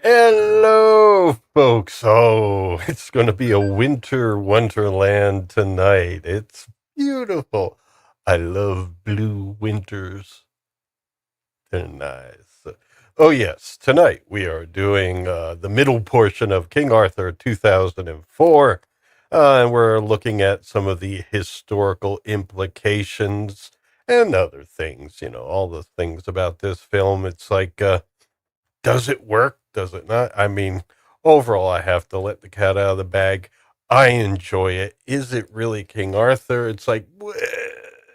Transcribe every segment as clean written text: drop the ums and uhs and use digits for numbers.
Hello, folks. Oh, it's going to be a winter wonderland tonight. It's beautiful. I love blue winters. They're nice. Oh, yes. Tonight we are doing the middle portion of King Arthur 2004. And we're looking at some of the historical implications and other things, all the things about this film. It's like, does it work? Does it not? I mean, overall, I have to let the cat out of the bag. I enjoy it. Is it really King Arthur? It's like,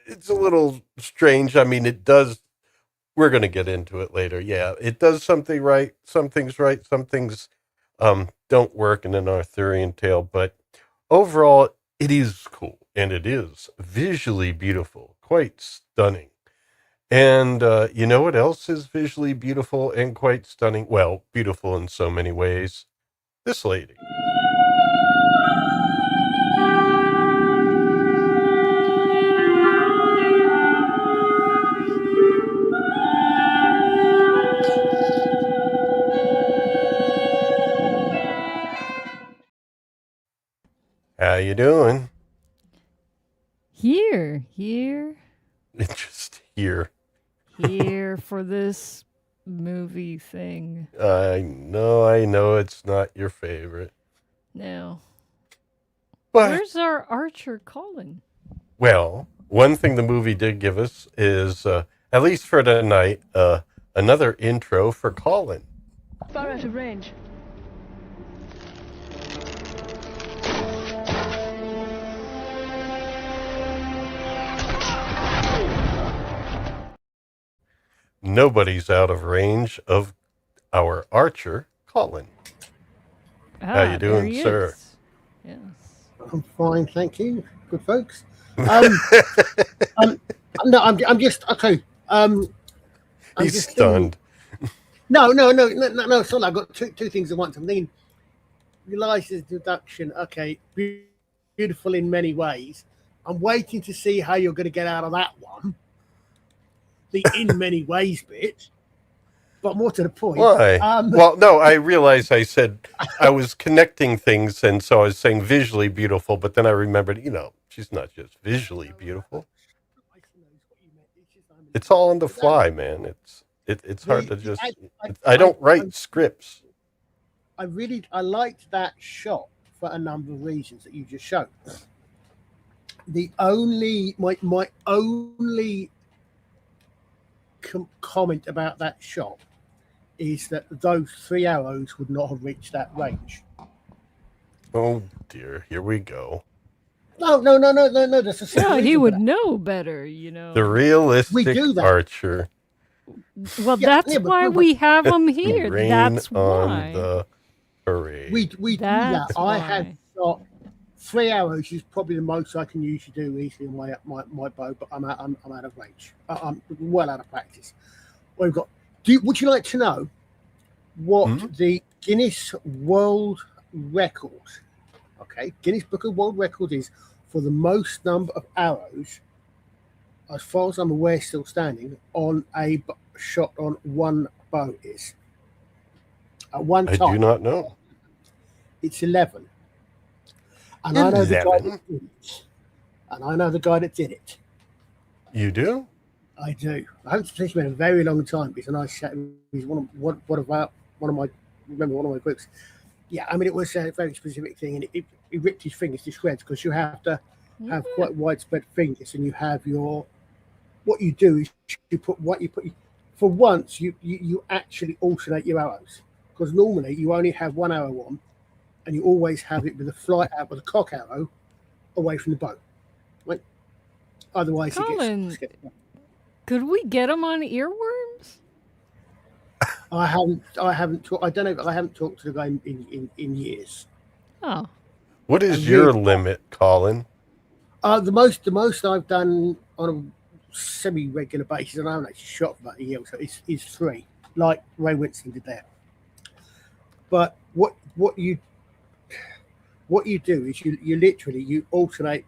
it's a little strange. I mean, it does. We're going to get into it later. Yeah, it does something right. Some things right. Some things don't work in an Arthurian tale. But overall, it is cool. And it is visually beautiful. Quite stunning. And you know what else is visually beautiful and quite stunning? Well, beautiful in so many ways. This lady. How you doing? Here, Just here. here for this movie thing. I know it's not your favorite. Now, But, where's our archer Colin? well, one thing the movie did give us is, at least for tonight, another intro for Colin. Far out of range. Nobody's out of range of our archer, Colin. How you there doing, he sir? is. Yes. I'm fine, thank you. Good folks. No, I'm just okay. He's just stunned. No. Sorry, I've got two things at once. I'm thinking, Eliza's deduction. Okay, beautiful in many ways. I'm waiting to see how you're going to get out of that one. The in many ways bit, but more to the point. Why? Well, no, I realized I said I was connecting things, and so I was saying visually beautiful, but then I remembered, she's not just visually beautiful. It's all on the fly, man. It's hard to just. I don't write scripts. I liked that shot for a number of reasons that you just showed. My only comment about that shot is that those 3 arrows would not have reached that range. Oh dear, here we go. No. That's a Yeah, he would know better, The realistic We do that. archer. Well, that's why we have him here. Rain That's on why. the parade. We do that. That's I why. had shot 3 arrows is probably the most I can usually do easily on my bow, but I'm out of range. I'm well out of practice. We've got. Would you like to know what the Guinness World Record? Okay, Guinness Book of World Record is for the most number of arrows, as far as I'm aware, still standing on a shot on one bow is. At one time, I do not know. It's 11. And 11. I know the guy that did it. And I know the guy that did it. You do? I do. I haven't spoken to him in a very long time. He's a nice chat. He's one of my books. Yeah, I mean, it was a very specific thing, and it ripped his fingers to shreds because you have to have quite widespread fingers, and you have what you do is for once you actually alternate your arrows, because normally you only have one arrow on, and you always have it with a flight out with a cock arrow away from the bow. Right? Otherwise, Colin, it gets. could we get him on earworms? I haven't talked. I don't know. I haven't talked to the guy in years. Oh. What is your limit, Colin? The most I've done on a semi-regular basis, and I haven't actually shot for about a year or so, is 3, like Ray Winston did there. But what you do is you literally alternate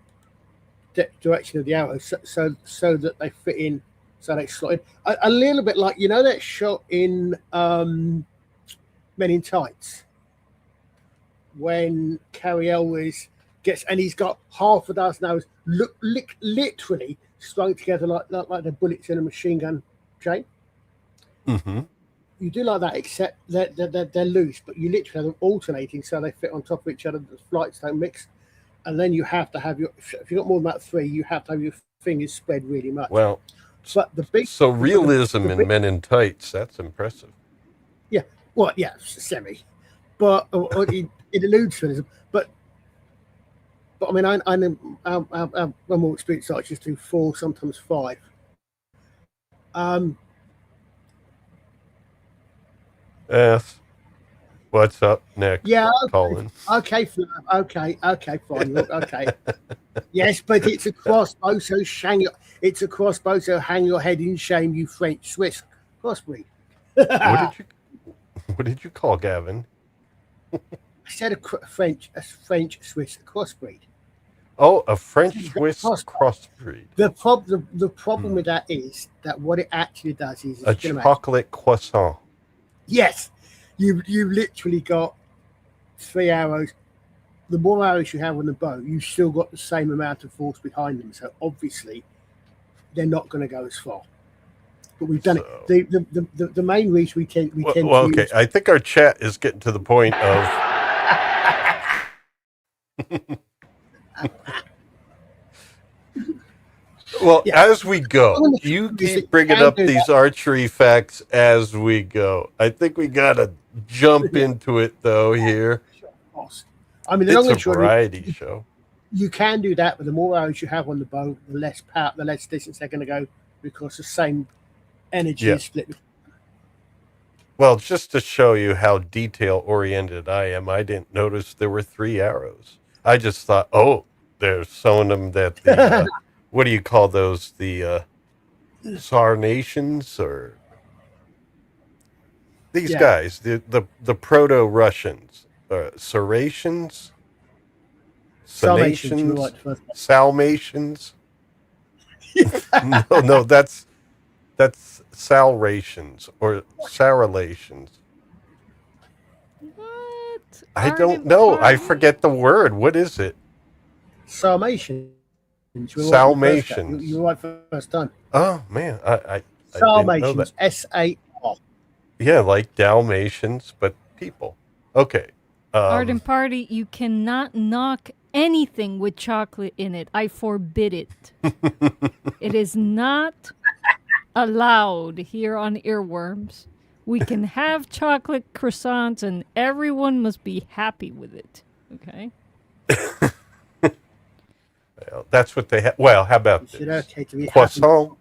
the direction of the arrows so that they fit in, so they slot in a little bit like that shot in Men in Tights, when Carrie Elwes gets, and he's got half a dozen arrows, literally strung together like the bullets in a machine gun chain. Mm-hmm. You do like that, except they're loose, but you literally have them alternating so they fit on top of each other. The flights don't mix, and then you have to have if you've got more than that 3, you have to have your fingers spread really much. Well, but the big realism in Men in Tights, that's impressive. Yeah, well, yeah, semi, but it alludes to it. But I mean, I know I'm more experienced archers do 4, sometimes 5. Yes. What's up next? Yeah, Colin. Okay, fine. Okay. Yes, but it's a crossbow, so it's a crossbow, so hang your head in shame, you French Swiss crossbreed. What did you call Gavin? I said a French Swiss crossbreed. Oh, a French Swiss crossbreed. The problem with that is that what it actually does is a chocolate croissant. Yes, you literally got 3 arrows. The more arrows you have on the bow, you still got the same amount of force behind them. So obviously, they're not going to go as far. But we've done it. The main reason we tend to okay. I think our chat is getting to the point of. Well, yeah. As we go, you keep bringing up these archery facts as we go. I think we got to jump into it, though, here. I mean, it's a variety show. You can do that, but the more arrows you have on the bow, the less power, the less distance they're going to go, because the same energy is split. Well, just to show you how detail-oriented I am, I didn't notice there were 3 arrows. I just thought, oh, they're sewing them that the... what do you call those? The Sarnations or these guys? The Proto-Russians, Saratians, Salmatians. No, that's Salrations or Saralations. What? I don't know. I forget the word. What is it? Salmation. Salmations. You were right first time. Oh man, I Salmations. SAR. Yeah, like Dalmatians, but people. Okay. Arden Party, you cannot knock anything with chocolate in it. I forbid it. It is not allowed here on Earworms. We can have chocolate croissants, and everyone must be happy with it. Okay. Well, that's what they have. Well, how about this? Croissant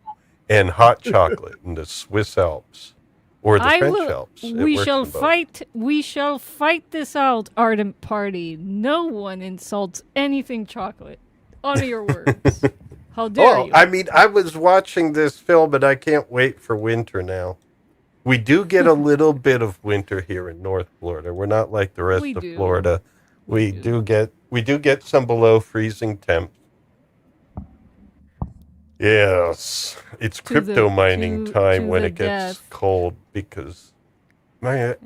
and hot chocolate in the Swiss Alps or the French Alps. We shall fight. We shall fight this out, Ardent Party. No one insults anything chocolate. Honor your words. How dare you? I mean, I was watching this film, but I can't wait for winter now. We do get a little bit of winter here in North Florida. We're not like the rest of Florida. We do get some below freezing temps. Yes, it's crypto mining time when it gets cold, because might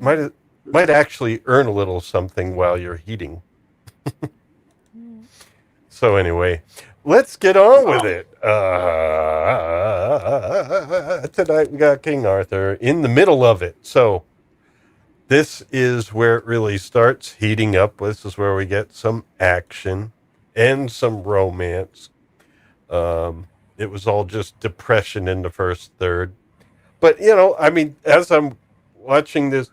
actually earn a little something while you're heating. So anyway, let's get on with it. Tonight we got King Arthur in the middle of it. So this is where it really starts heating up. This is where we get some action and some romance. It was all just depression in the first third. But, I mean, as I'm watching this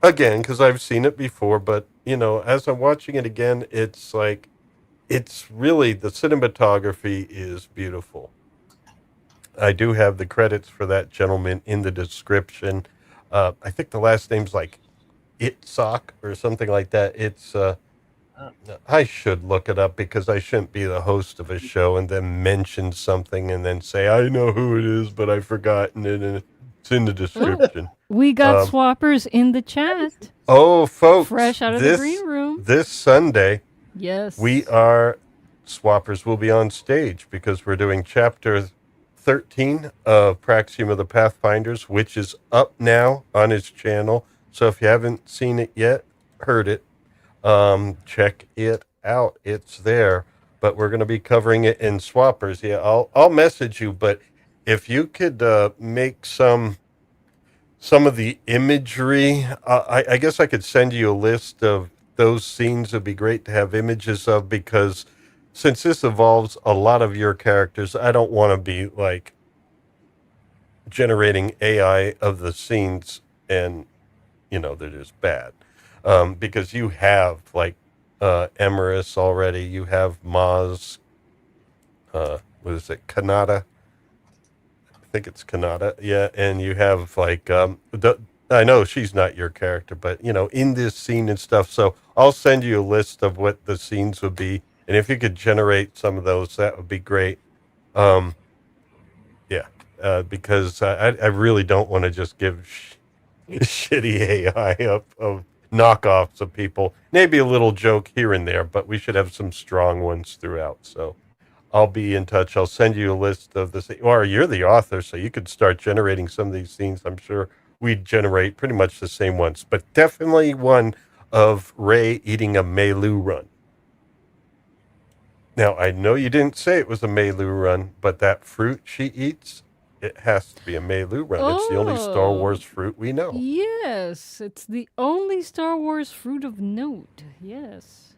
again, because I've seen it before, but, as I'm watching it again, it's like, it's really, the cinematography is beautiful. I do have the credits for that gentleman in the description. I think the last name's like Idziak or something like that. It's... I should look it up, because I shouldn't be the host of a show and then mention something and then say, I know who it is, but I've forgotten it, and it's in the description. We got swappers in the chat. Oh, folks. Fresh out of the green room. This Sunday, yes, swappers will be on stage, because we're doing chapter 13 of Praxium of the Pathfinders, which is up now on his channel. So if you haven't seen it yet, heard it, check it out. It's there. But we're going to be covering it in swappers. Yeah, I'll message you. But if you could make some of the imagery, I guess I could send you a list of those scenes. It'd be great to have images of, because since this involves a lot of your characters, I don't want to be like generating AI of the scenes and they're just bad, because you have like Emerus already, you have Maz, what is it, Kanata? I think it's Kanata, yeah, and you have like I know she's not your character, but in this scene and stuff. So I'll send you a list of what the scenes would be, and if you could generate some of those, that would be great. Um, yeah, because I really don't want to just give shitty AI of knockoffs of people. Maybe a little joke here and there, but we should have some strong ones throughout. So I'll be in touch. I'll send you a list of the, or you're the author, so you could start generating some of these scenes. I'm sure we'd generate pretty much the same ones, but definitely one of Ray eating a Melu run. Now, I know you didn't say it was a Melu run, but that fruit she eats, it has to be a Melu run. It's the only Star Wars fruit we know. Yes, it's the only Star Wars fruit of note. Yes.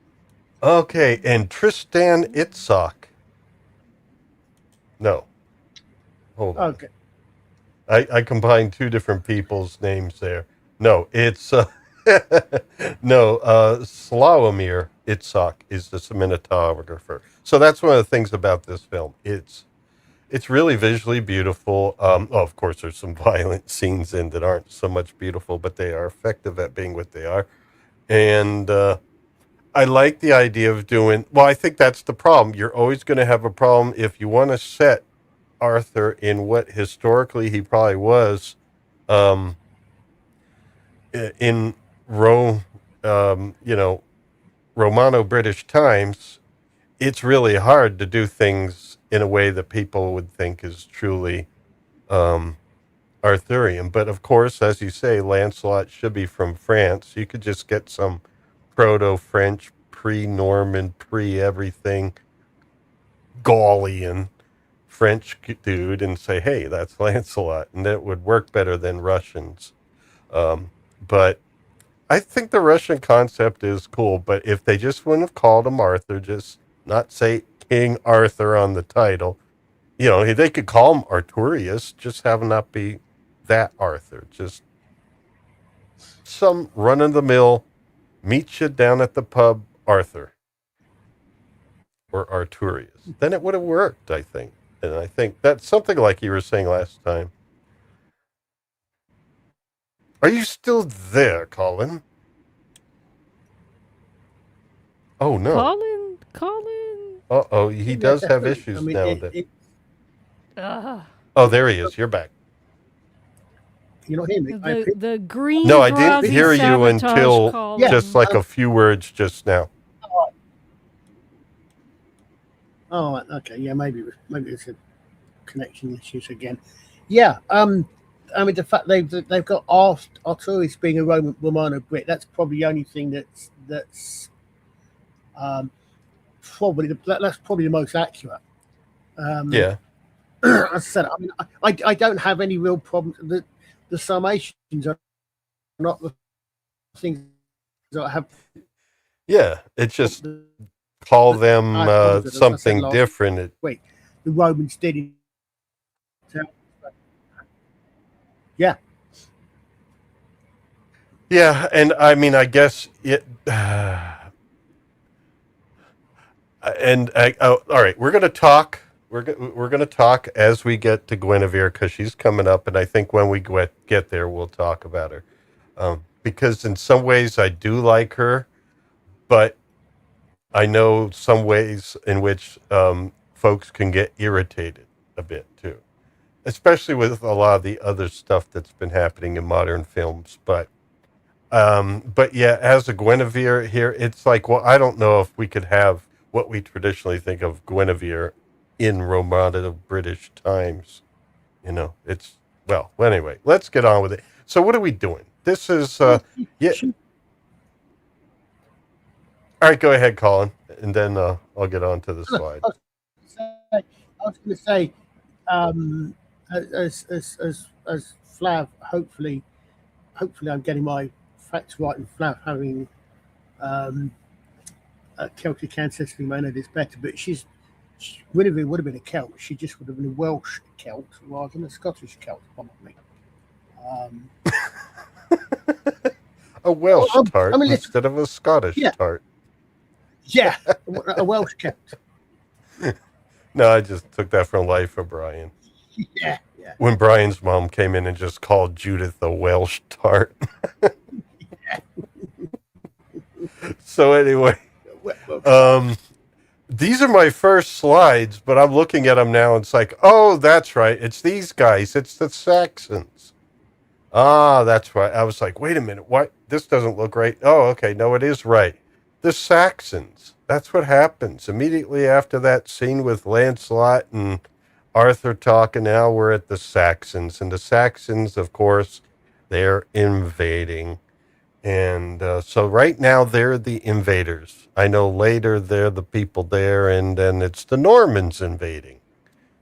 Okay, and Tristan Itzhak. No. Hold on. Okay. I combined two different people's names there. No, it's Sławomir Idziak is the cinematographer. So that's one of the things about this film. It's really visually beautiful. Of course, there's some violent scenes in that aren't so much beautiful, but they are effective at being what they are. And I like the idea of doing. Well, I think that's the problem. You're always going to have a problem if you want to set Arthur in what historically he probably was, in Romano-British times. It's really hard to do things in a way that people would think is truly Arthurian. But of course, as you say, Lancelot should be from France. You could just get some proto-French, pre-Norman, pre-everything, Gaulian French dude and say, hey, that's Lancelot. And that would work better than Russians. But I think the Russian concept is cool. But if they just wouldn't have called him Arthur, just not say King Arthur on the title, they could call him Artorius, just have him not be that Arthur. Just some run-of-the-mill, meet you down at the pub Arthur or Artorius. Then it would have worked, I think. And I think that's something like you were saying last time. Are you still there, Colin? Oh, no. Colin. Uh-oh, he does have issues now. Oh, there he is. You're back. You're not hearing me? The green. No, I didn't hear you until Colin. just like a few words just now. Oh, okay. Yeah, maybe it's a connection issues again. Yeah. I mean, the fact they've got Artorius being a Romano-Brit, that's probably the only thing that's probably the most accurate. Yeah. As I said, I mean, I don't have any real problems. The summations are not the things that I have. Yeah, it's just call them something different. Wait, the Romans did it. Yeah. Yeah, and I mean, I guess it. All right, we're gonna talk. We're gonna talk as we get to Guinevere, because she's coming up, and I think when we get there, we'll talk about her. Because in some ways I do like her, but I know some ways in which folks can get irritated a bit too, especially with a lot of the other stuff that's been happening in modern films. But yeah, as a Guinevere here, it's like, well, I don't know if we could have what we traditionally think of Guinevere in Romano-British times. It's, well, anyway, let's get on with it. So what are we doing? this is She- yeah. she- All right, go ahead, Colin, and then I'll get on to the slide. I was going to say, as Flav, hopefully I'm getting my facts right, and Flav having a Celtic ancestry may know this better, but Guinevere would have been a Celt. She just would have been a Welsh Celt rather than a Scottish Celt, probably. A Welsh Well, tart instead of a Scottish tart. Yeah, a Welsh Celt. No, I just took that from Life of Brian. Yeah. When Brian's mom came in and just called Judith a Welsh tart. So anyway, these are my first slides, but I'm looking at them now and it's like, oh, that's right. It's these guys. It's the Saxons. Ah, that's right. I was like, wait a minute. What? This doesn't look right. Oh, okay. No, it is right. The Saxons. That's what happens. Immediately after that scene with Lancelot and Arthur talking, now we're at the Saxons. And the Saxons, of course, they're invading. And so right now they're the invaders. I know later they're the people there, and then it's the Normans invading,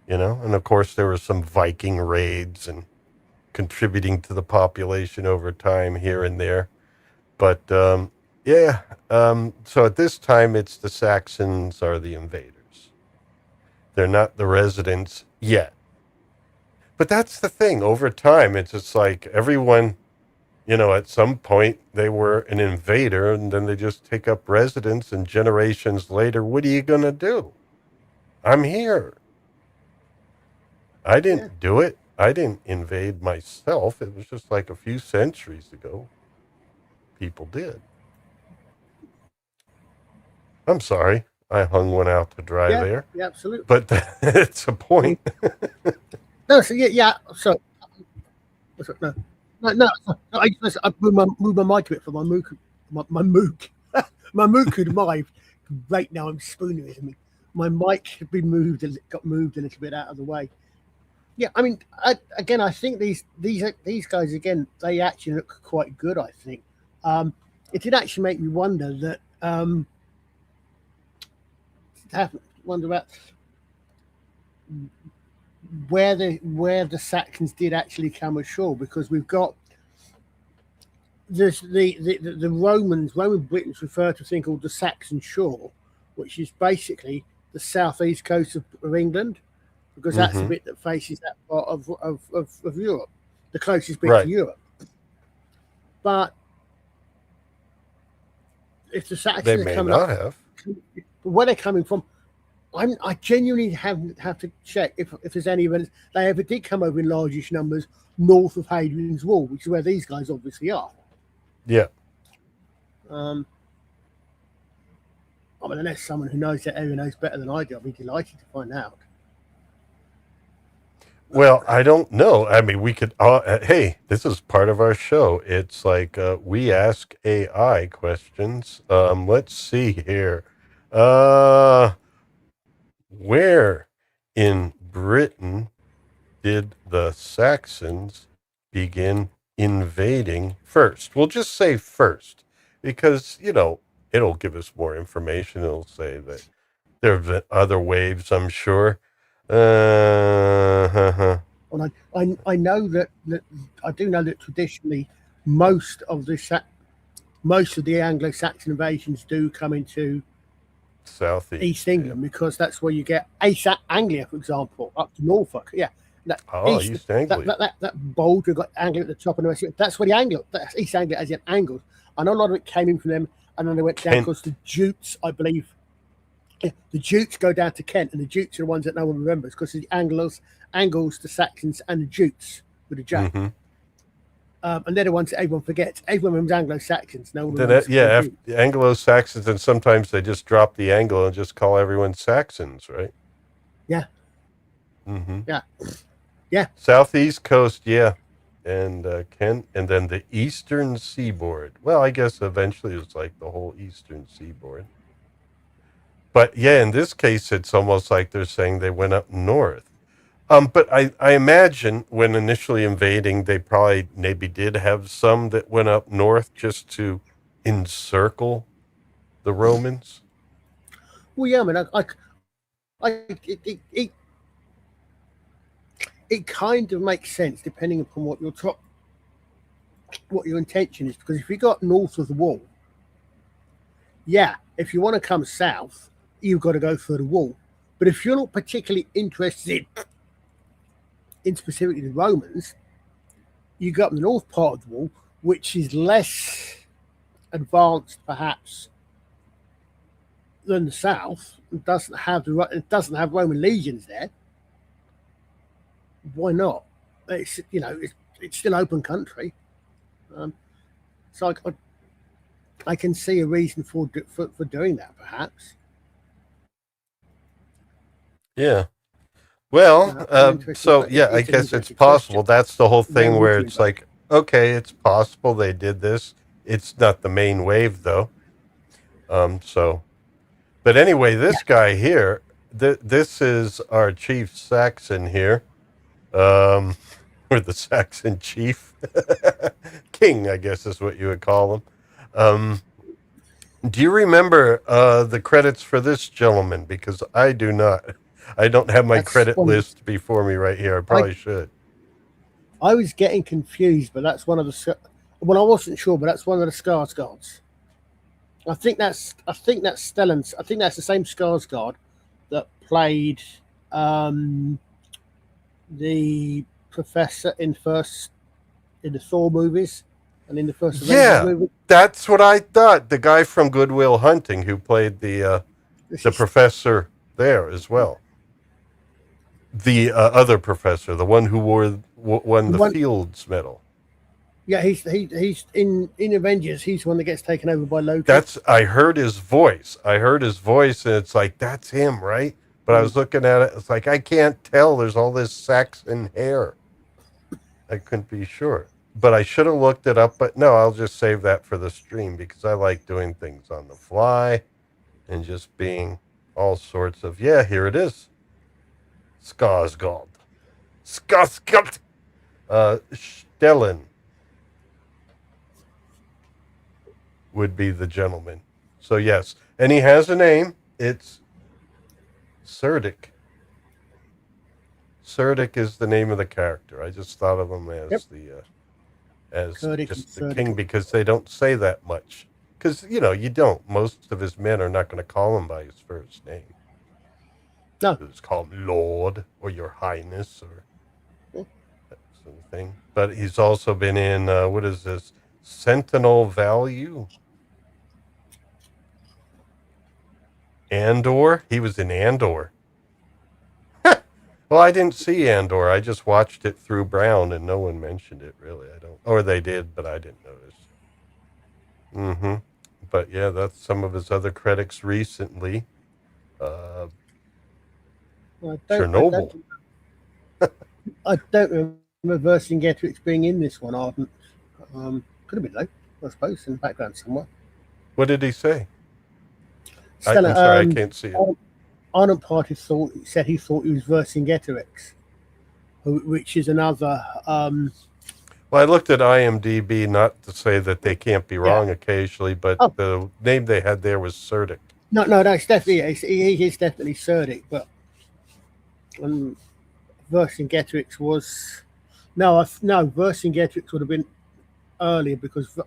you know. And of course there were some Viking raids and contributing to the population over time here and there. But so at this time it's the Saxons are the invaders. They're not the residents yet. But that's the thing. Over time, it's just like everyone, you know, at some point they were an invader and then they just take up residence, and generations later, what are you going to do? I'm here. I didn't do it. I didn't invade myself. It was just like a few centuries ago. People did. I'm sorry. I hung one out to dry there. Yeah, absolutely. But it's a point. No, so so no. I moved my mic a bit for my mook. My mook. My mook could arrive. Right now, I'm spooning it. My mic had been moved and got moved a little bit out of the way. Yeah, I mean, I think these guys again, they actually look quite good. I think it did actually make me wonder that wonder about where the Saxons did actually come ashore, because we've got the Roman Britons refer to a thing called the Saxon Shore, which is basically the southeast coast of England, because that's the bit that faces that part of Europe, the closest bit to Europe. But if the Saxons are coming up, where they're coming from, I genuinely have to check if there's any evidence they ever did come over in largish numbers north of Hadrian's Wall, which is where these guys obviously are. Yeah. I mean, unless someone who knows that area knows better than I do, I'd be delighted to find out. Well, I don't know. I mean, we could, hey, this is part of our show. It's like we ask AI questions. Let's see here. Where in Britain did the Saxons begin invading first? We'll just say first, because, you know, it'll give us more information. It'll say that there have been other waves, I'm sure. Well, I know that I do know that traditionally most of the Anglo-Saxon invasions do come into Southeast East England, because that's where you get East Anglia, for example, up to Norfolk. Yeah, East Anglia. That boulder got Anglia at the top, and that's where that's East Anglia as in Angles. I know a lot of it came in from them, and then they went down because the Jutes, I believe. Yeah, the Jutes go down to Kent, and the Jutes are the ones that no one remembers, because the Angles, the Saxons, and the Jutes with a J. And they're the ones that everyone forgets. Everyone remembers Anglo-Saxons. No one remembers. Anglo-Saxons, and sometimes they just drop the Anglo and just call everyone Saxons, right? Yeah. Yeah. Southeast coast, yeah. And Kent, and then the eastern seaboard. Well, I guess eventually it was like the whole eastern seaboard. But yeah, in this case, it's almost like they're saying they went up north. But I imagine when initially invading, they probably maybe did have some that went up north just to encircle the Romans. Well, yeah, I mean, it kind of makes sense depending upon what your intention is. Because if you got north of the wall, yeah, if you want to come south, you've got to go through the wall. But if you're not particularly interested in specifically the Romans, you go up the north part of the wall, which is less advanced, perhaps, than the south. It doesn't have Roman legions there. Why not? It's it's still open country, so I can see a reason for doing that, perhaps. Yeah. Well, so It's yeah, I an guess it's interesting possible. question. That's the whole Where thing would where you it's go? like, okay, it's possible they did this. It's not the main wave though. So, but anyway, Yeah, this guy here, this is our chief Saxon here, um, or the Saxon chief, king, I guess is what you would call him. Um, do you remember the credits for this gentleman? Because I do not. I don't have my that's credit one. list before me right here. I I probably should. I was getting confused, but that's one of the. Well, I wasn't sure, but that's one of the Skarsgårds. I think that's Stellan's. I think that's the same Skarsgård that played um, the professor in the Thor movies and in the first Avengers Yeah, movie. that's what I thought. The guy from Good Will Hunting who played This the is professor there as well. The other professor, the one who won the the one. Fields Medal. Yeah, he's in Avengers. He's the one that gets taken over by Loki. That's I heard his voice. I heard his voice, and it's like that's him, right? But I Mm. was looking at it. It's like I can't tell. There's all this Saxon hair. I couldn't be sure, but I should have looked it up. But no, I'll just save that for the stream because I like doing things on the fly and just being all sorts of yeah. Here it is, Skarsgård, Skarsgård, Stellen would be the gentleman. So yes, and he has a name. It's Cerdic. Cerdic is the name of the character. I just thought of him Yep, as the as Kurdic and just the king Surgical. because they don't say that much. Because you don't. Most of his men are not going to call him by his first name. No, They just call him Lord or Your Highness or mm, that sort of thing. But he's also been in what is this Sentinel Value Andor. He was in Andor. Well, I didn't see Andor. I just watched it through Brown, and no one mentioned it really. I don't, or they did, but I didn't notice. Mm-hmm. But yeah, that's some of his other credits recently. Uh, I don't. I Chernobyl. don't. I don't remember Vercingetorix being in this one. Ardent. Could have been though. I suppose in the background somewhere. What did he say? Stella. I'm sorry, I can't see it. Arnott Party said he thought he was Vercingetorix, which is another. Well, I looked at IMDb, not to say that they can't be Yeah. wrong occasionally, but Oh the name they had there was Cerdic. no, that's definitely he is definitely Surdic, but Vercingetorix was no Vercingetorix would have been earlier because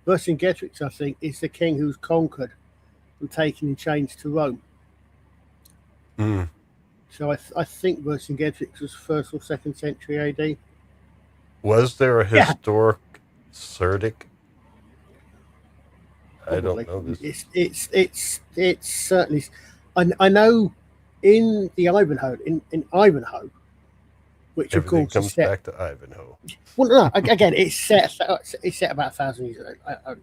Vercingetorix I think is the king who's conquered and taken in chains to Rome. Mm. So I think Vercingetorix was 1st or 2nd century AD. Was there a Yeah, historic Cerdic? I don't probably. know this. It's certainly. I know in the Ivanhoe in Ivanhoe, which of Everything course is comes set. back to Ivanhoe. Well, no, again, it's set about 1,000 years ago.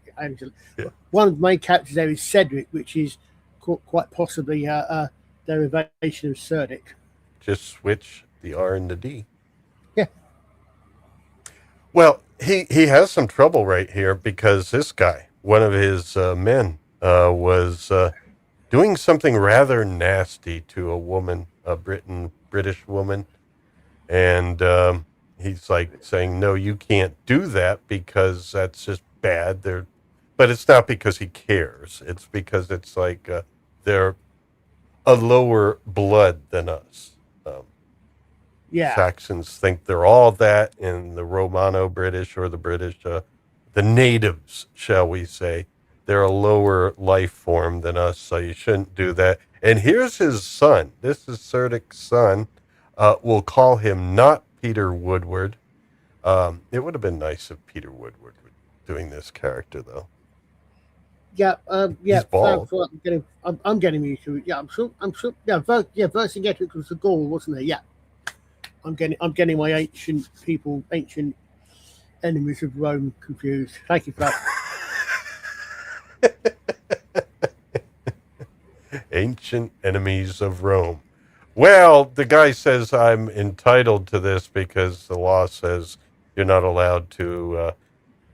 Yeah. One of the main characters there is Cedric, which is quite possibly a derivation of Cerdic. Just switch the R and the D. Yeah. Well, he has some trouble right here because this guy, one of his men, was doing something rather nasty to a woman, a British woman, And he's like saying, no, you can't do that because that's just bad. But it's not because he cares. It's because it's like they're a lower blood than us. Yeah. Saxons think they're all that, and the Romano-British or the British, the natives, shall we say, they're a lower life form than us, so you shouldn't do that. And here's his son. This is Serdic's son. We'll call him not Peter Woodward. It would have been nice if Peter Woodward were doing this character, though. Yeah, He's bald. I'm getting used to it. Yeah, I'm sure. Yeah, Vercingetorix was the Gaul, wasn't it? Yeah. I'm getting my ancient enemies of Rome confused. Thank you for that. Ancient enemies of Rome. Well, the guy says I'm entitled to this because the law says you're not allowed to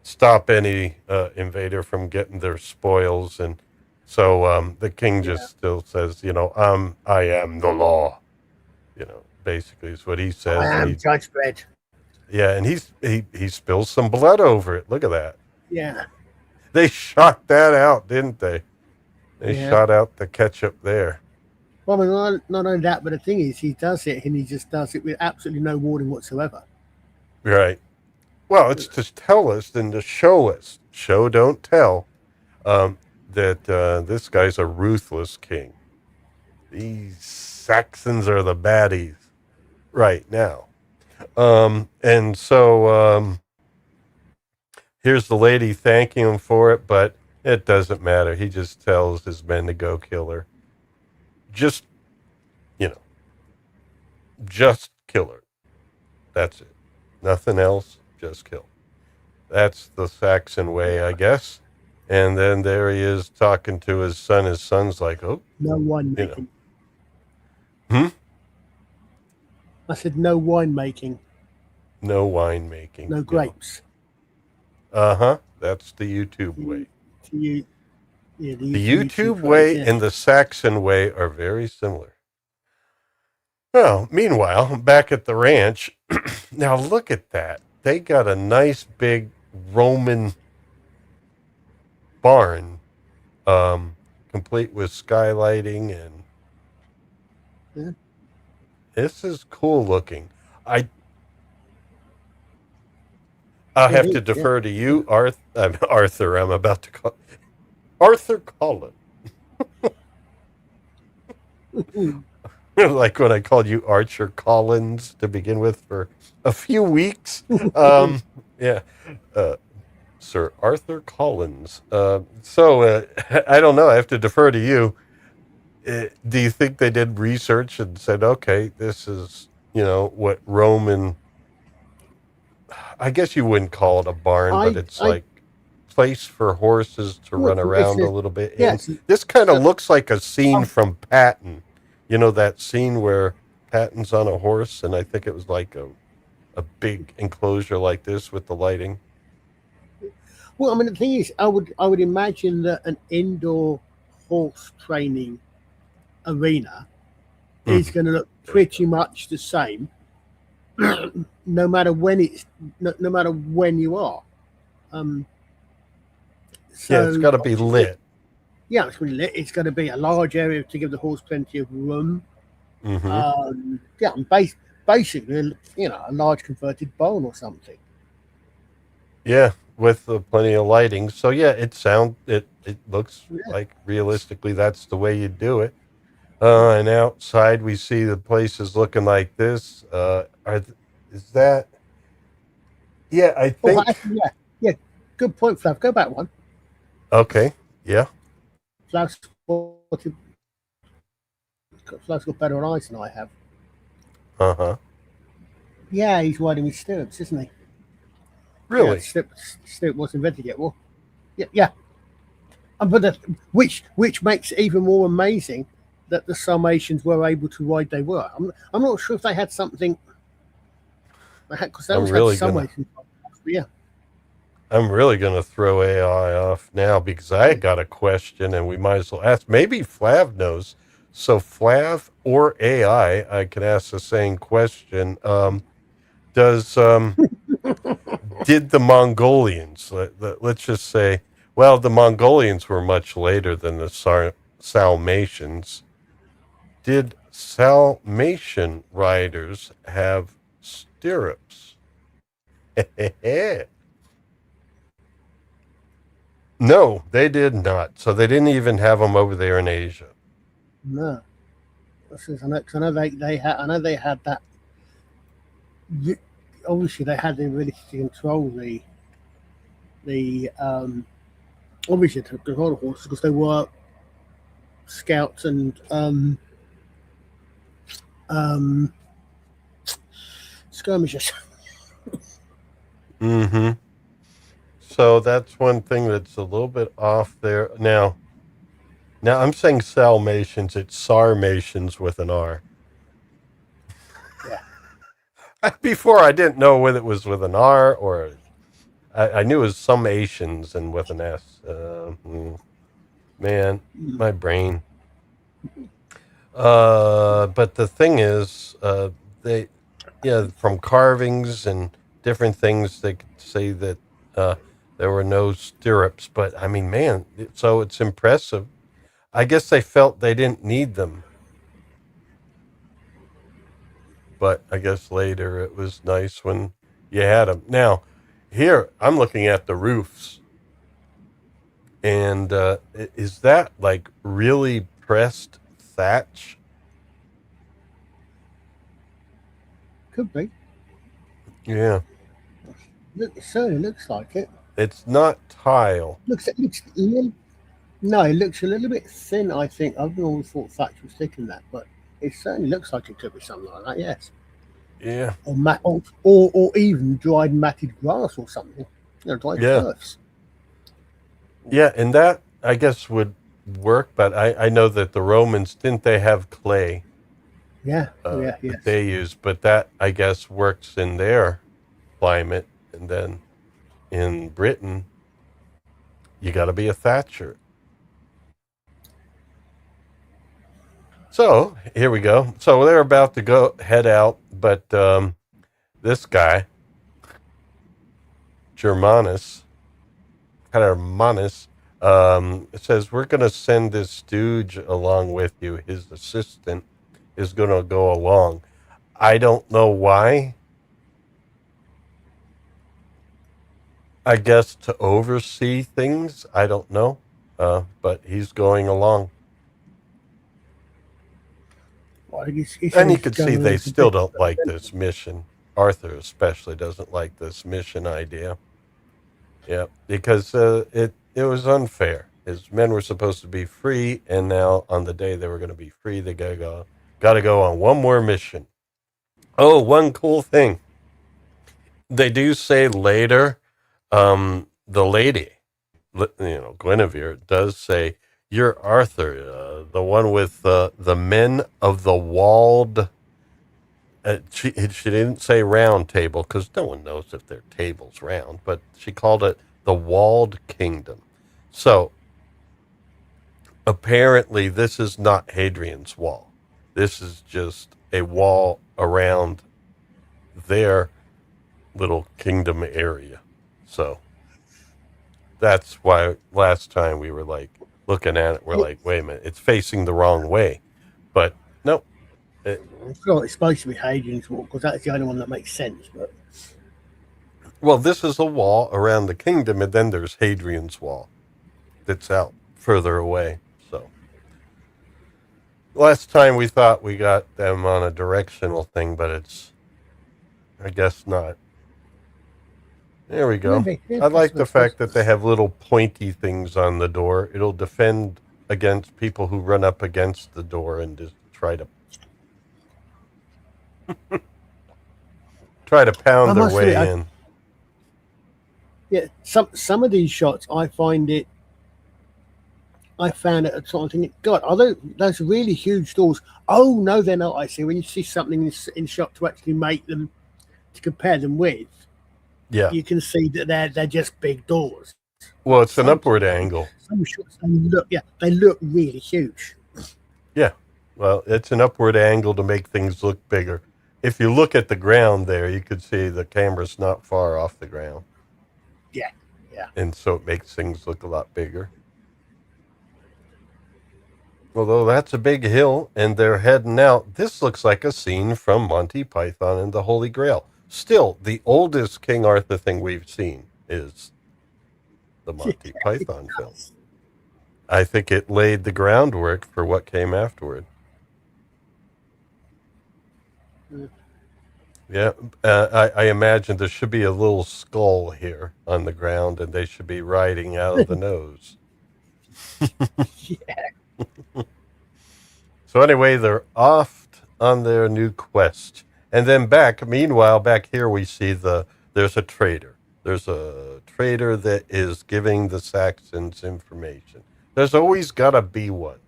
stop any invader from getting their spoils, and so the king just still says, I am the law. Basically is what he says. I am Judge Dredd. Yeah, and he spills some blood over it. Look at that. Yeah. They shot that out, didn't they? They shot out the ketchup there. Well, I mean, not only that, but the thing is, he does it, and he just does it with absolutely no warning whatsoever. Right. Well, it's to tell us and to show us, show don't tell, that this guy's a ruthless king. These Saxons are the baddies right now. And so here's the lady thanking him for it, but it doesn't matter. He just tells his men to go kill her. Just kill her. That's it. Nothing else, just kill. That's the Saxon way, I guess. And then there he is talking to his son. His son's like, oh. No winemaking. I said no winemaking. No winemaking. No grapes. Uh-huh. That's the YouTube way. The YouTube way and the Saxon way are very similar. Well, meanwhile, back at the ranch, now look at that. They got a nice big Roman barn, complete with skylighting, and this is cool looking. I'll have to defer to you, Arthur. I'm about to call Arthur Collin. Like when I called you Archer Collins to begin with for a few weeks. Sir Arthur Collins. So I don't know. I have to defer to you. Do you think they did research and said, okay, this is, what Roman, I guess you wouldn't call it a barn, but it's like place for horses to run around a little bit. Yeah, this kind of looks like a scene from Patton. That scene where Patton's on a horse, and I think it was like a big enclosure like this with the lighting. Well, I mean, the thing is, I would imagine that an indoor horse training arena is going to look pretty much the same, no matter when you are. It's got to be lit. Yeah, it's going to be lit. It's going to be a large area to give the horse plenty of room. And basically, a large converted barn or something. Yeah, with plenty of lighting. So yeah, it looks like realistically that's the way you do it. And outside we see the place is looking like this. Is that? Yeah, I think. Yeah. Good point, Flav. Go back one. Okay. Yeah. Flav's got better eyes than I have. Uh-huh. Yeah, he's riding his stirrups, isn't he? Really? Yeah, stirrup wasn't invented yet. Well, yeah. But which makes it even more amazing that the Sarmatians were able to ride they were. I'm not sure if they had something. Because that was really some way. Yeah. I'm really going to throw AI off now because I got a question and we might as well ask. Maybe Flav knows. So Flav or AI, I could ask the same question. Does did the Mongolians, let's just say, well, the Mongolians were much later than the Salmatians. Did Salmatian riders have stirrups? No, they did not. So they didn't even have them over there in Asia. No. I know I know they had that. Obviously, they had the ability to control the obviously to control the horses because they were scouts and skirmishers. Mm-hmm. So that's one thing that's a little bit off there. Now I'm saying Salmatians, it's Sarmatians with an R. Yeah. Before I didn't know whether it was with an R or I knew it was some Asians and with an S. Man, my brain. But the thing is, they, from carvings and different things, they could say that there were no stirrups. But I mean, man, so it's impressive. I guess they felt they didn't need them. But I guess later it was nice when you had them. Now, here I'm looking at the roofs. And is that like really pressed thatch? Could be. Yeah. It certainly looks like it. It's not tile. It looks a little, no, it looks a little bit thin, I think. I've always thought thatch was thick in that, but it certainly looks like it could be something like that, yes. Yeah. Or even dried matted grass or something. Dried turfs. Yeah, and that, I guess, would work, but I know that the Romans, didn't they have clay? Yeah, that they used, but that, I guess, works in their climate, and then in Britain, you got to be a thatcher. So, here we go. So, they're about to head out, but this guy, Germanus, says, we're going to send this stooge along with you. His assistant is going to go along. I don't know why. I guess to oversee things. I don't know. But he's going along. Well, and you can see they still don't like this mission. Arthur especially doesn't like this mission idea. Yeah, because it was unfair. His men were supposed to be free, and now on the day they were going to be free, they got to go on one more mission. Oh, one cool thing. They do say later, the lady, Guinevere, does say, "You're Arthur, the one with the men of the walled." She didn't say round table because no one knows if their table's round, but she called it the walled kingdom. So apparently this is not Hadrian's wall. This is just a wall around their little kingdom area. So that's why last time we were like looking at it, we're like, wait a minute, it's facing the wrong way. But no. It's supposed to be Hadrian's wall because that's the only one that makes sense. But well, this is a wall around the kingdom, and then there's Hadrian's wall that's out further away. So last time we thought we got them on a directional thing, but it's, I guess, not. There we go. I like the fact that they have little pointy things on the door. It'll defend against people who run up against the door and just try to pound their way in. Yeah, some of these shots, I found it sort of thinking, God, are those really huge doors? Oh no, they're not. I see. When you see something in shot to actually make them, to compare them with, yeah, you can see that they're just big doors. Well, it's an upward angle. Some shots they look really huge. Yeah, Well, it's an upward angle to make things look bigger. If you look at the ground there, you could see the camera's not far off the ground. Yeah, yeah. And so it makes things look a lot bigger. Although that's a big hill and they're heading out. This looks like a scene from Monty Python and the Holy Grail. Still, the oldest King Arthur thing we've seen is the Monty Python film. I think it laid the groundwork for what came afterward. Yeah, I imagine there should be a little skull here on the ground, and they should be riding out of the nose. Yeah. So anyway, they're off on their new quest. And then meanwhile, back here we see there's a traitor. There's a traitor that is giving the Saxons information. There's always got to be one.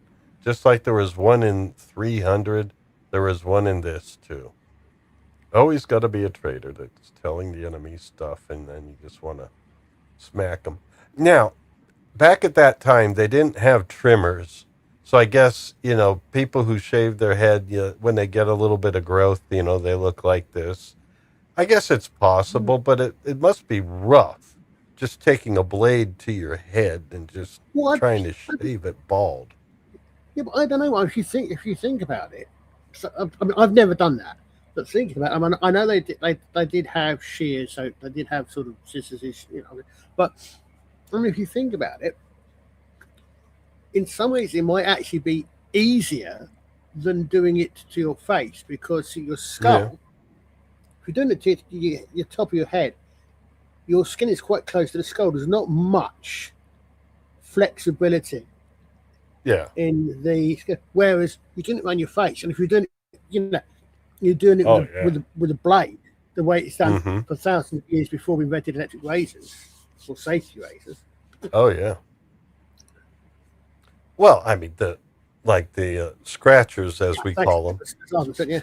Just like there was one in 300, there was one in this too. Always got to be a traitor that's telling the enemy stuff, and then you just want to smack them. Now, back at that time, they didn't have trimmers. So I guess, people who shave their head, when they get a little bit of growth, they look like this. I guess it's possible, but it must be rough just taking a blade to your head and just trying to shave it bald. Yeah, but I don't know. If you think about it, so, I mean, I've never done that. But thinking about it, I mean, I know they did have shears, so they did have sort of scissors, But I mean, if you think about it, in some ways, it might actually be easier than doing it to your face, because your skull, if you're doing it to your top of your head, your skin is quite close to the skull. There's not much flexibility. Yeah. In the whereas you're doing it around your face, and if you're doing it, you're doing it with a blade, the way it's done for thousands of years before we invented electric razors or safety razors. Oh yeah. Well, I mean the scratchers, as we call them. Yeah.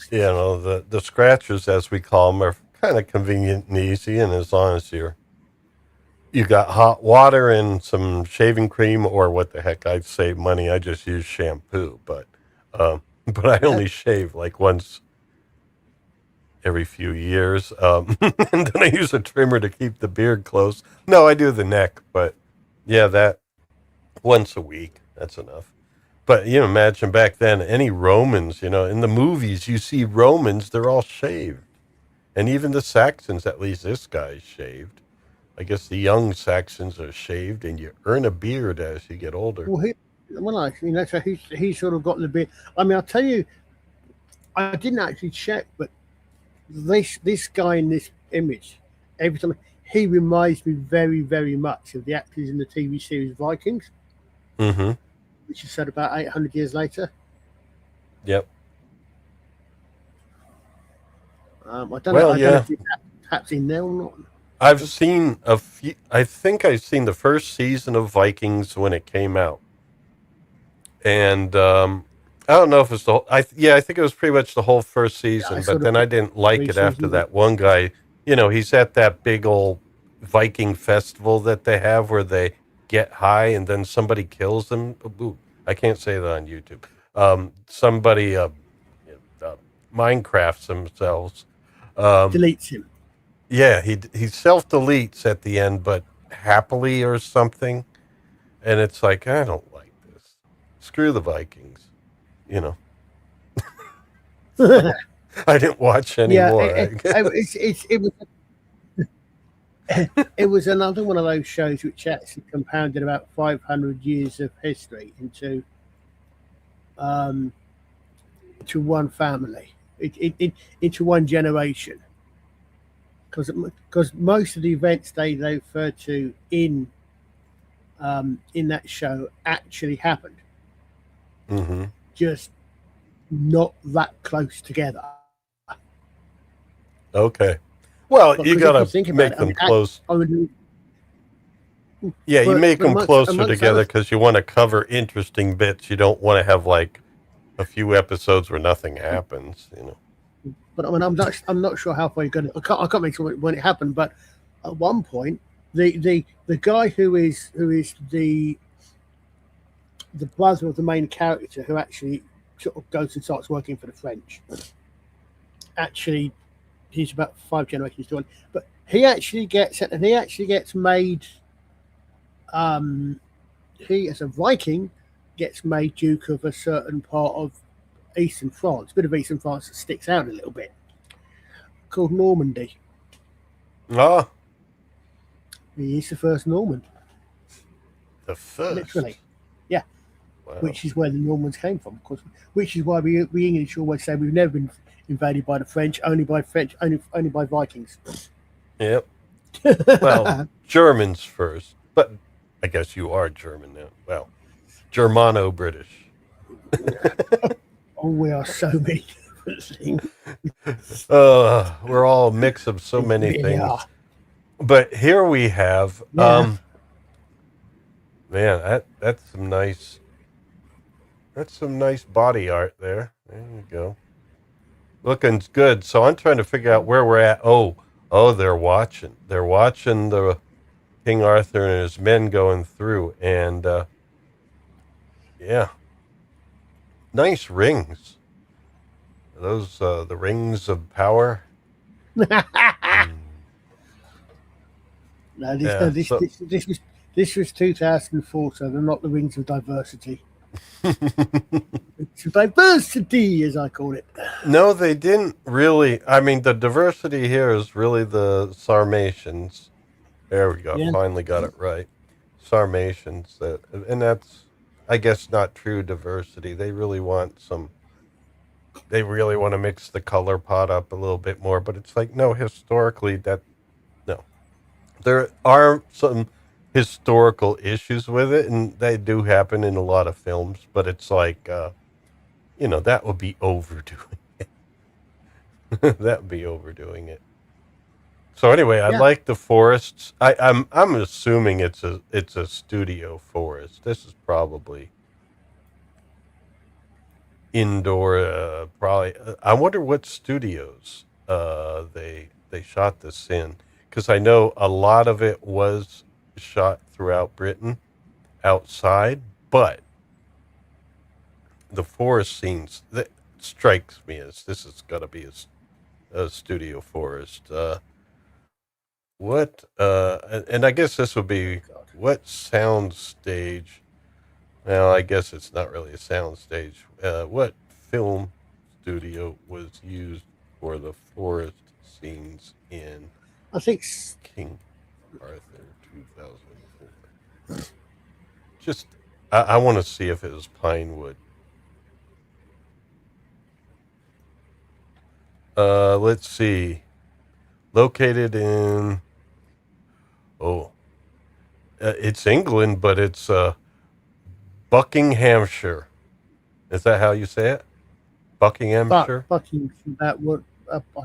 The scratchers, as we call them, are kind of convenient and easy, and as long as you got hot water and some shaving cream, or what the heck, I'd save money. I just use shampoo, but I only shave like once every few years, and then I use a trimmer to keep the beard close. No, I do the neck, but yeah, that once a week, that's enough. But imagine back then, any Romans, in the movies, you see Romans, they're all shaved. And even the Saxons, at least this guy's shaved. I guess the young Saxons are shaved, and you earn a beard as you get older. Well, so he's sort of gotten the beard. I mean, I'll tell you, I didn't actually check, but this guy in this image, every time, he reminds me very, very much of the actors in the TV series Vikings, which is set about 800 years later. Yep. I don't know if that's in there or not. I've seen a few. I think I've seen the first season of Vikings when it came out, and I don't know if it's the whole. I think it was pretty much the whole first season, but then I didn't like it after that one guy. He's at that big old Viking festival that they have where they get high and then somebody kills them. Ooh, I can't say that on YouTube. Somebody Minecrafts themselves. Deletes him. Yeah, he self-deletes at the end, but happily or something. And it's like, I don't like this. Screw the Vikings. I didn't watch anymore. It was another one of those shows which actually compounded about 500 years of history into one family, into one generation. Because most of the events they refer to in that show actually happened. Just not that close together. Okay. Well, you got to make them close. Yeah, you make them closer together because you want to cover interesting bits. You don't want to have like a few episodes where nothing happens, But I mean, I'm not sure how far you're going. I can't make sure when it happened. But at one point, the guy who is the brother of the main character, who actually sort of goes and starts working for the French. Actually, he's about 5 generations to one, but he actually gets made. He, as a Viking, gets made Duke of a certain part of eastern France, a bit of eastern France that sticks out a little bit, called Normandy. Ah, He is the first Norman, the first. literally. Yeah, Wow. which is where the Normans came from, of course. Which is why we English always say we've never been invaded by the French, only by Vikings. Yep. Well, Germans first, but I guess you are German now. Well, Germano-British. Oh, we are so many different things. We're all a mix of so many really things. are. But here we have, Yeah. man, that's some nice body art there. There you go. Looking good. So I'm trying to figure out where we're at. Oh, they're watching. They're watching the King Arthur and his men going through, and yeah, nice rings. Are those the rings of power. No, Yeah, this was 2004, so they're not the rings of diversity. It's diversity, as I call it. No, they didn't really. I mean, the diversity here is really the Sarmatians. There we go. Yeah. Finally got it right. Sarmatians. And that's, I guess, not true diversity. They really want to mix the color pot up a little bit more. But it's like, no, historically, no. There are some historical issues with it, and they do happen in a lot of films. But it's like, that would be overdoing it. That would be overdoing it. So anyway, I like the forests. I'm assuming it's a studio forest. This is probably indoor. Probably. I wonder what studios they shot this in, because I know a lot of it was shot throughout Britain, outside, but the forest scenes that strikes me as this has got to be a studio forest. What and I guess this would be what sound stage? Well, I guess it's not really a sound stage. What film studio was used for the forest scenes in I think King Arthur 2004? Just, I want to see if it was Pinewood. Let's see. Located in, it's England, but it's Buckinghamshire. Is that how you say it? Buckinghamshire? I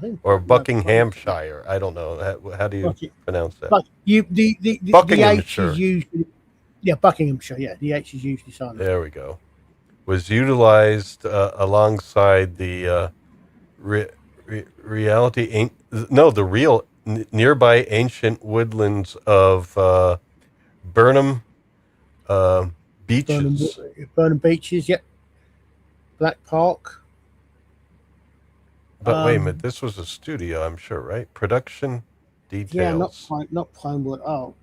think. Or Buckinghamshire. I don't know. How do you pronounce that? But the H is usually, Buckinghamshire. Yeah, the H is usually silent. There we go. Was utilized alongside the the real nearby ancient woodlands of Burnham Beaches. Burnham Beaches, yep. Black Park. But wait a minute, this was a studio, I'm sure, right? Production details. Yeah, not Pinewood. Oh.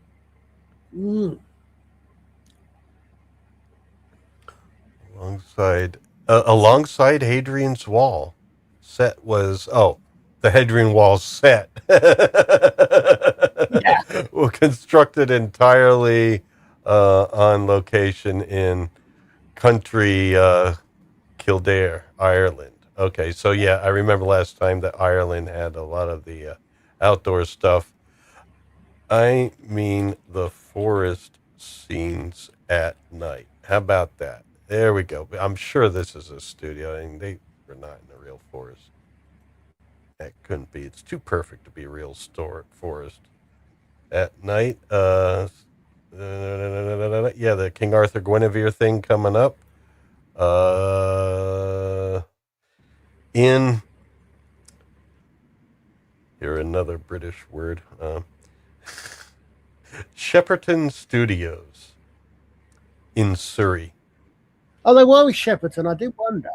Alongside Hadrian's Wall. Set was the Hadrian Wall set. Well, constructed entirely on location in country Kildare, Ireland. Okay, so yeah, I remember last time that Ireland had a lot of the outdoor stuff. I mean the forest scenes at night. How about that? There we go. I'm sure this is a studio, and they were not in a real forest. That couldn't be. It's too perfect to be a real forest. At night, yeah, the King Arthur Guinevere thing coming up. Here another British word. Shepperton Studios in Surrey. Oh, they were with Shepperton. I did wonder.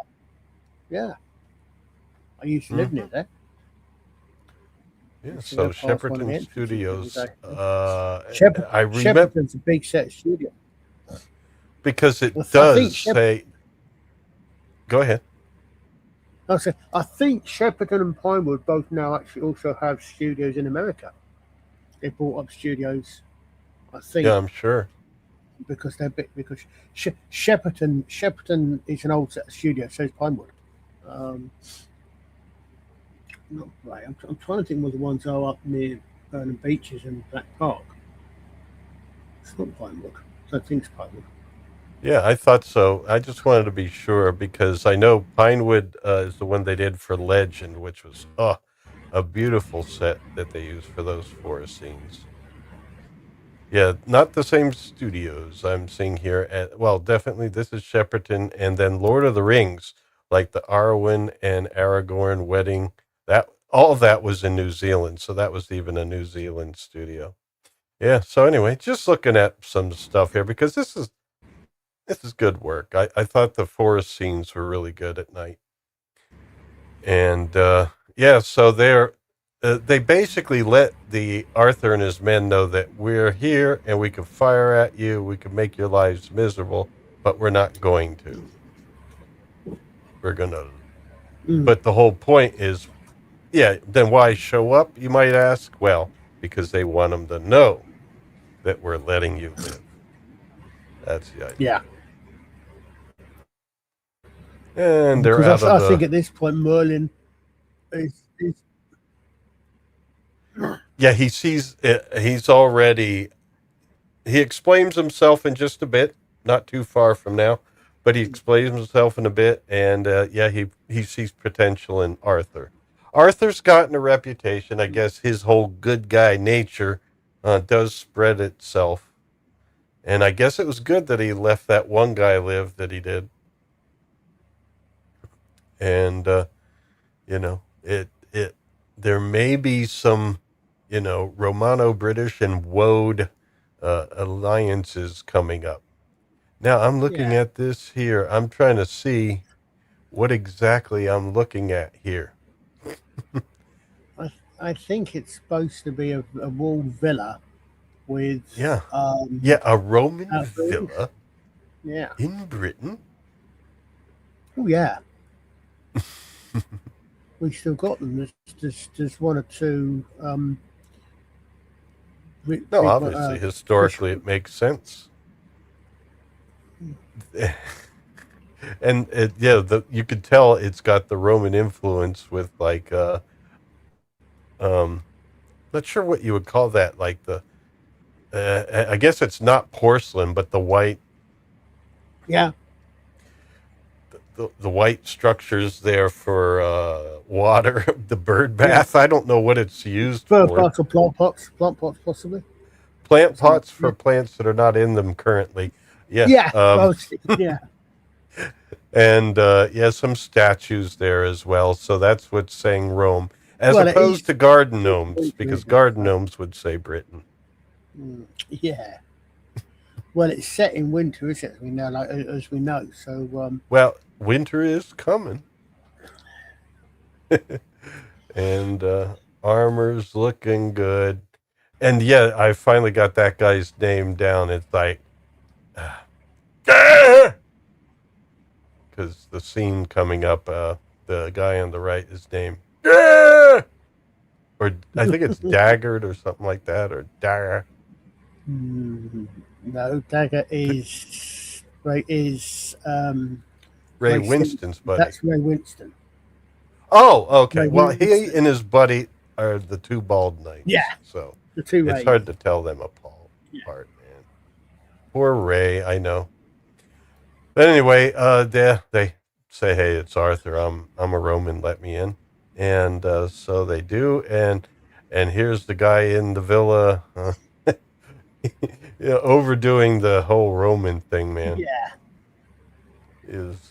Yeah, I used to live near there. Yeah, Used to so go past one of the Shepperton entrances every Studios. day. I remember Shepperton's a big set studio. because I it think does say. Go ahead. I think Shepperton and Pinewood both now actually also have studios in America. They bought up studios, I think, Yeah, I'm sure. because they're big. Because Shepperton is an old set of studios, so is Pinewood. Not right. I'm trying to think what the ones are up near Burnham Beaches and Black Park. It's not Pinewood. I don't think it's Pinewood. Yeah, I thought so. I just wanted to be sure because I know Pinewood is the one they did for Legend, which was a beautiful set that they used for those forest scenes. Yeah, not the same studios I'm seeing here. Well, definitely this is Shepperton, and then Lord of the Rings, like the Arwen and Aragorn wedding. That all of that was in New Zealand, so that was even a New Zealand studio. Yeah. So anyway, just looking at some stuff here because this is good work. I thought the forest scenes were really good at night. And yeah, so they basically let the Arthur and his men know that we're here and we can fire at you, we can make your lives miserable, but we're not going to. We're gonna. But the whole point is, yeah. Then why show up? You might ask. Well, because they want them to know that we're letting you live. That's the idea. Yeah. And they're Because out of I the. think at this point Merlin is Yeah, he sees. He's already. He explains himself in just a bit, not too far from now, but he explains himself in a bit, and yeah, he sees potential in Arthur. Arthur's gotten a reputation. I guess his whole good guy nature does spread itself, and I guess it was good that he left that one guy live that he did, and you know it. There may be some, Romano-British and Woad alliances coming up. Now I'm looking at this here. I'm trying to see what exactly I'm looking at here. I think it's supposed to be a walled villa with Yeah, a Roman outbuildings. villa Yeah. in Britain. Oh yeah. We still got them. There's one or two. No, obviously, historically, it makes sense. And you could tell it's got the Roman influence with like not sure what you would call that, like the I guess it's not porcelain, but the white Yeah. the white structures there for water, the bird bath. I don't know what it's used Bird for. pots or plant pots possibly. Plant pots for plants that are not in them currently. Yeah. Yeah. Yeah. And some statues there as well. So that's what's saying Rome, as Well, opposed to garden gnomes, because isn't it? garden gnomes would say Britain. Yeah. Well, it's set in winter, isn't it? As we know. So. Well, winter is coming, and armor's looking good. And yeah, I finally got that guy's name down. It's like, because the scene coming up, the guy on the right is named, or I think it's Daggard or something like that, or Dagger. No, Dagger is Ray Winston's buddy. That's Ray Winston. Oh, okay. Ray Well, Winston. he and his buddy are the two bald knights. Yeah. So The two it's Rays. hard to tell them apart, man. Poor Ray, I know. But anyway, they say, "Hey, it's Arthur. I'm a Roman. Let me in." And so they do. And here's the guy in the villa, overdoing the whole Roman thing, man. Yeah. Is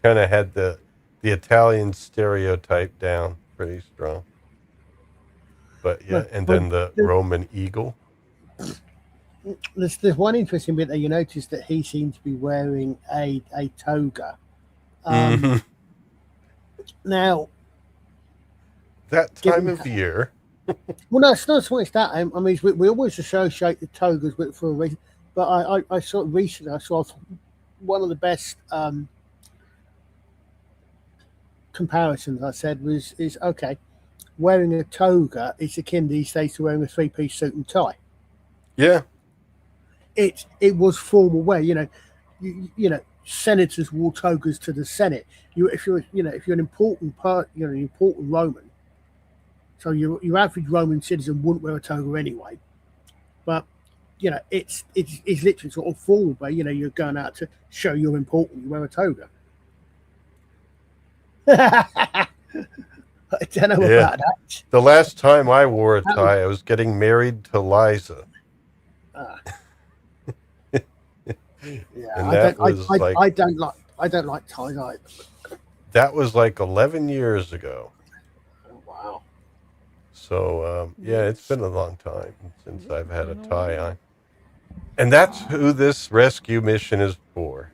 kind of had the Italian stereotype down pretty strong. But yeah, and then the Roman eagle. There's one interesting bit that you notice that he seems to be wearing a toga. Now, That time given of year. well, no, it's not so much that. I mean, we always associate the togas with for a reason. But I saw recently. I saw one of the best comparisons. I said is okay. Wearing a toga is akin these days to wearing a three-piece suit and tie. Yeah. It was formal wear. You know, senators wore togas to the Senate. If you're an important an important Roman. So your average Roman citizen wouldn't wear a toga anyway. But it's literally sort of formal wear. You're going out to show you're important. You wear a toga. I don't know about that. The last time I wore a tie, I was getting married to Liza. Yeah, And that was I don't like ties either. That was like 11 years ago. Oh, wow. So, it's been a long time since I've had a tie on. And that's who this rescue mission is for.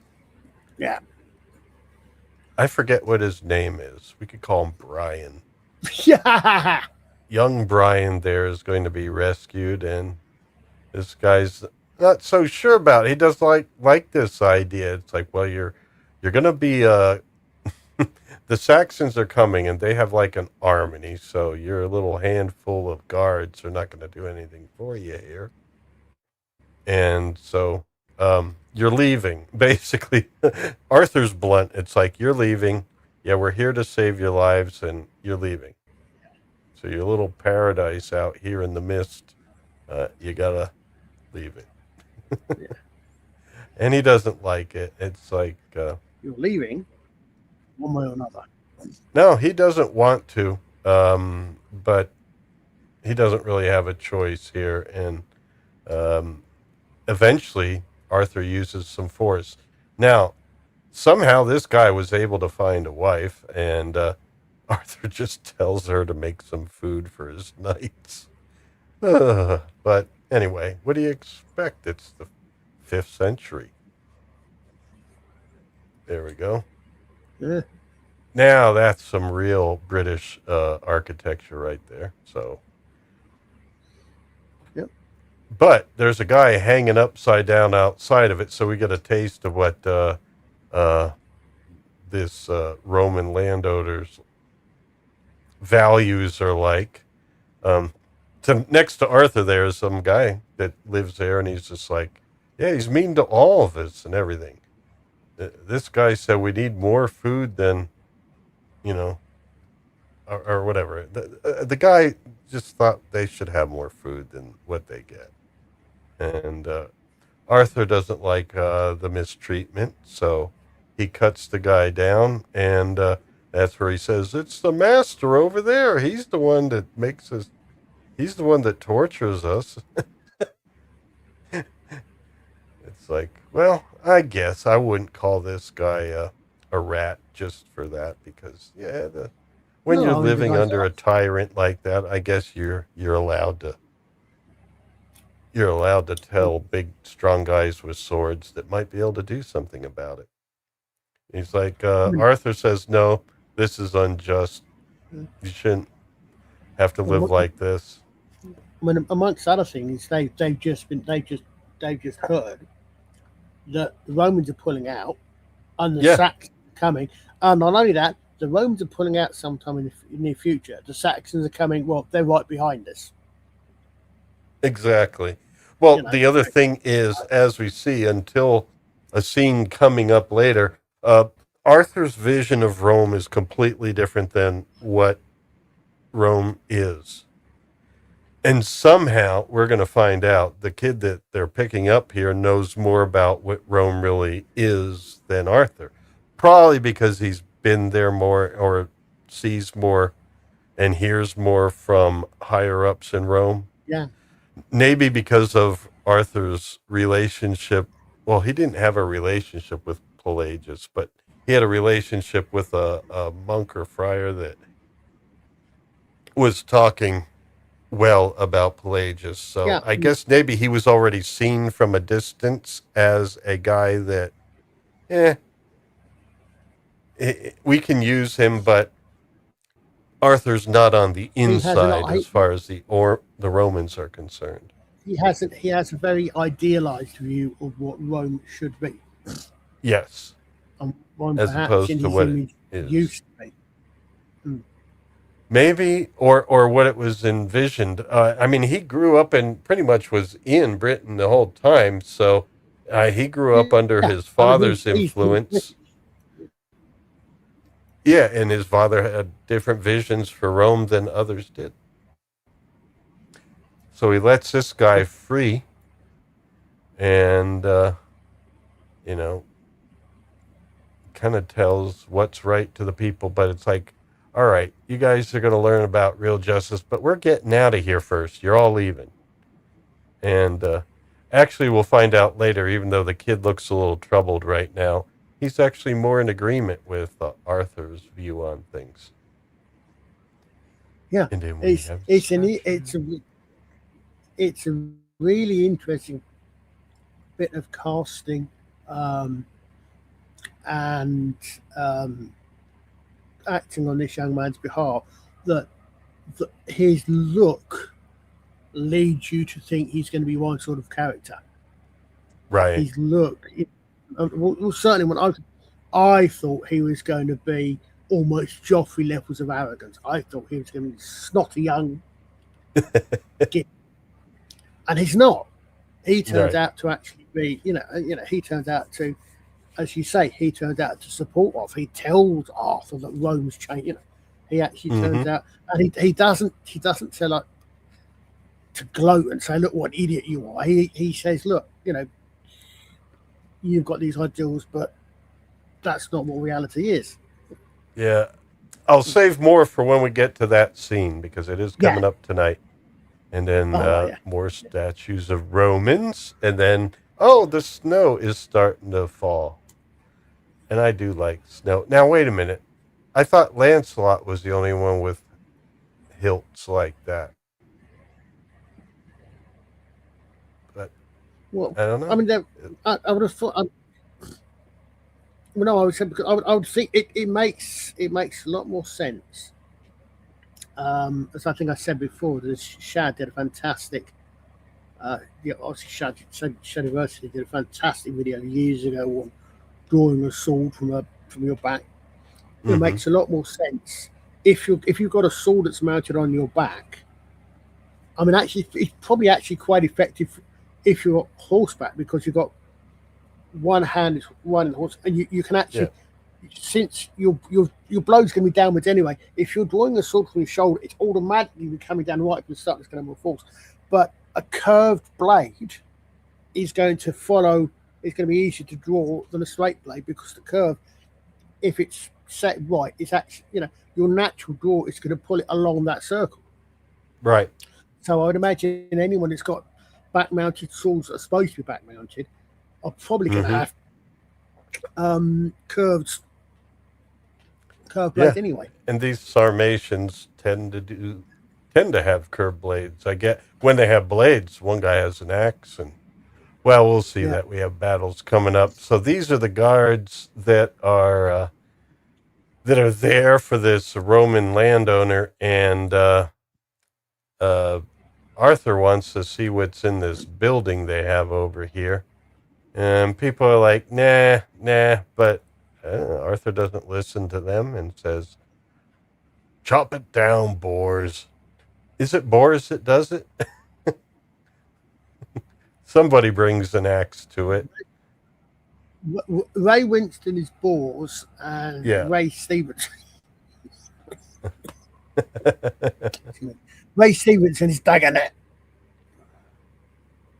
Yeah. I forget what his name is. We could call him Brian. Yeah. Young Brian there is going to be rescued, and this guy's not so sure about it. He does like this idea. It's like, well, you're going to be the Saxons are coming, and they have like an army, so your little handful of guards are not going to do anything for you here. And so you're leaving, basically. Arthur's blunt. It's like, you're leaving. Yeah, we're here to save your lives, and you're leaving. So your little paradise out here in the mist, you got to leave it. Yeah. And he doesn't like it. It's like... you're leaving one way or another. No, he doesn't want to, but he doesn't really have a choice here. And eventually, Arthur uses some force. Now, somehow this guy was able to find a wife, and Arthur just tells her to make some food for his knights. But anyway, what do you expect? It's the 5th century. There we go. Yeah. Now that's some real British architecture right there. So, Yep. But there's a guy hanging upside down outside of it, so we get a taste of what this Roman landowner's values are like. So next to Arthur, there is some guy that lives there, and he's just like, yeah, he's mean to all of us and everything. This guy said we need more food than, or whatever. The guy just thought they should have more food than what they get. And Arthur doesn't like the mistreatment, so he cuts the guy down, and that's where he says, it's the master over there. He's the one that makes us, he's the one that tortures us. It's like, well, I guess I wouldn't call this guy a rat just for that, because when you're living under a tyrant like that, I guess you're allowed to tell big strong guys with swords that might be able to do something about it. He's like, Arthur says, no, this is unjust. You shouldn't have to live like this. I mean, amongst other things, they've just heard that the Romans are pulling out and the Saxons are coming. And not only that, the Romans are pulling out sometime in the near future. The Saxons are coming, well, they're right behind us. Exactly. Well, the other thing is, as we see, until a scene coming up later, Arthur's vision of Rome is completely different than what Rome is. And somehow we're going to find out the kid that they're picking up here knows more about what Rome really is than Arthur. Probably because he's been there more, or sees more and hears more from higher ups in Rome. Yeah. Maybe because of Arthur's relationship. Well, he didn't have a relationship with Pelagius, but he had a relationship with a monk or friar that was talking well about Pelagius. So I guess maybe he was already seen from a distance as a guy that, we can use him, but Arthur's not on the He has inside as far as the Romans are concerned. He has a very idealized view of what Rome should be. Yes. And one As perhaps opposed in to his what image it is. used to be. Maybe, or what it was envisioned. I mean, he grew up and pretty much was in Britain the whole time, so he grew up under his father's influence. Yeah, and his father had different visions for Rome than others did. So he lets this guy free, and, kind of tells what's right to the people, but it's like, all right, you guys are going to learn about real justice, but we're getting out of here first. You're all leaving. And actually, we'll find out later, even though the kid looks a little troubled right now, he's actually more in agreement with Arthur's view on things. Yeah, And then it's a really interesting bit of casting and acting on this young man's behalf, that his look leads you to think he's going to be one sort of character. Right. His look, well, certainly when I thought he was going to be almost Joffrey levels of arrogance. I thought he was going to be snotty young git. And he's not. He turns out to actually be, he turns out to, as you say, he turns out to support Arthur. He tells Arthur that Rome's changed. He actually turns out, and he doesn't say like to gloat and say, "Look what an idiot you are." He says, "Look, you've got these ideals, but that's not what reality is." Yeah, I'll save more for when we get to that scene because it is coming up tonight. And then more statues of Romans, and then the snow is starting to fall. And I do like snow. Now, wait a minute. I thought Lancelot was the only one with hilts like that. But I don't know. I mean, I would have thought. I would say because I would think it makes a lot more sense. As I think I said before, Shad did a fantastic. Obviously, Shad University did a fantastic video years ago on drawing a sword from your back. It makes a lot more sense if you've got a sword that's mounted on your back. I mean, actually, it's probably quite effective if you're horseback because you've got one hand is one horse, and you can actually. Yeah. Since your blow's going to be downwards anyway, if you're drawing a sword from your shoulder, it's automatically coming down right from the start. It's going to have more force. But a curved blade is going to follow. It's going to be easier to draw than a straight blade because the curve, if it's set right, it's actually your natural draw is going to pull it along that circle. Right. So I would imagine anyone that's got back-mounted swords that are supposed to be back-mounted are probably going to have curved blades anyway. And these Sarmatians tend to have curved blades. I get when they have blades, one guy has an axe, and we'll see that we have battles coming up. So these are the guards that are there for this Roman landowner, and Arthur wants to see what's in this building they have over here. And people are like, nah, but Arthur doesn't listen to them and says, chop it down, boars. Is it boars that does it? Somebody brings an axe to it. Ray Winston is boars and Ray Stevenson. Ray Stevenson is Dagonet.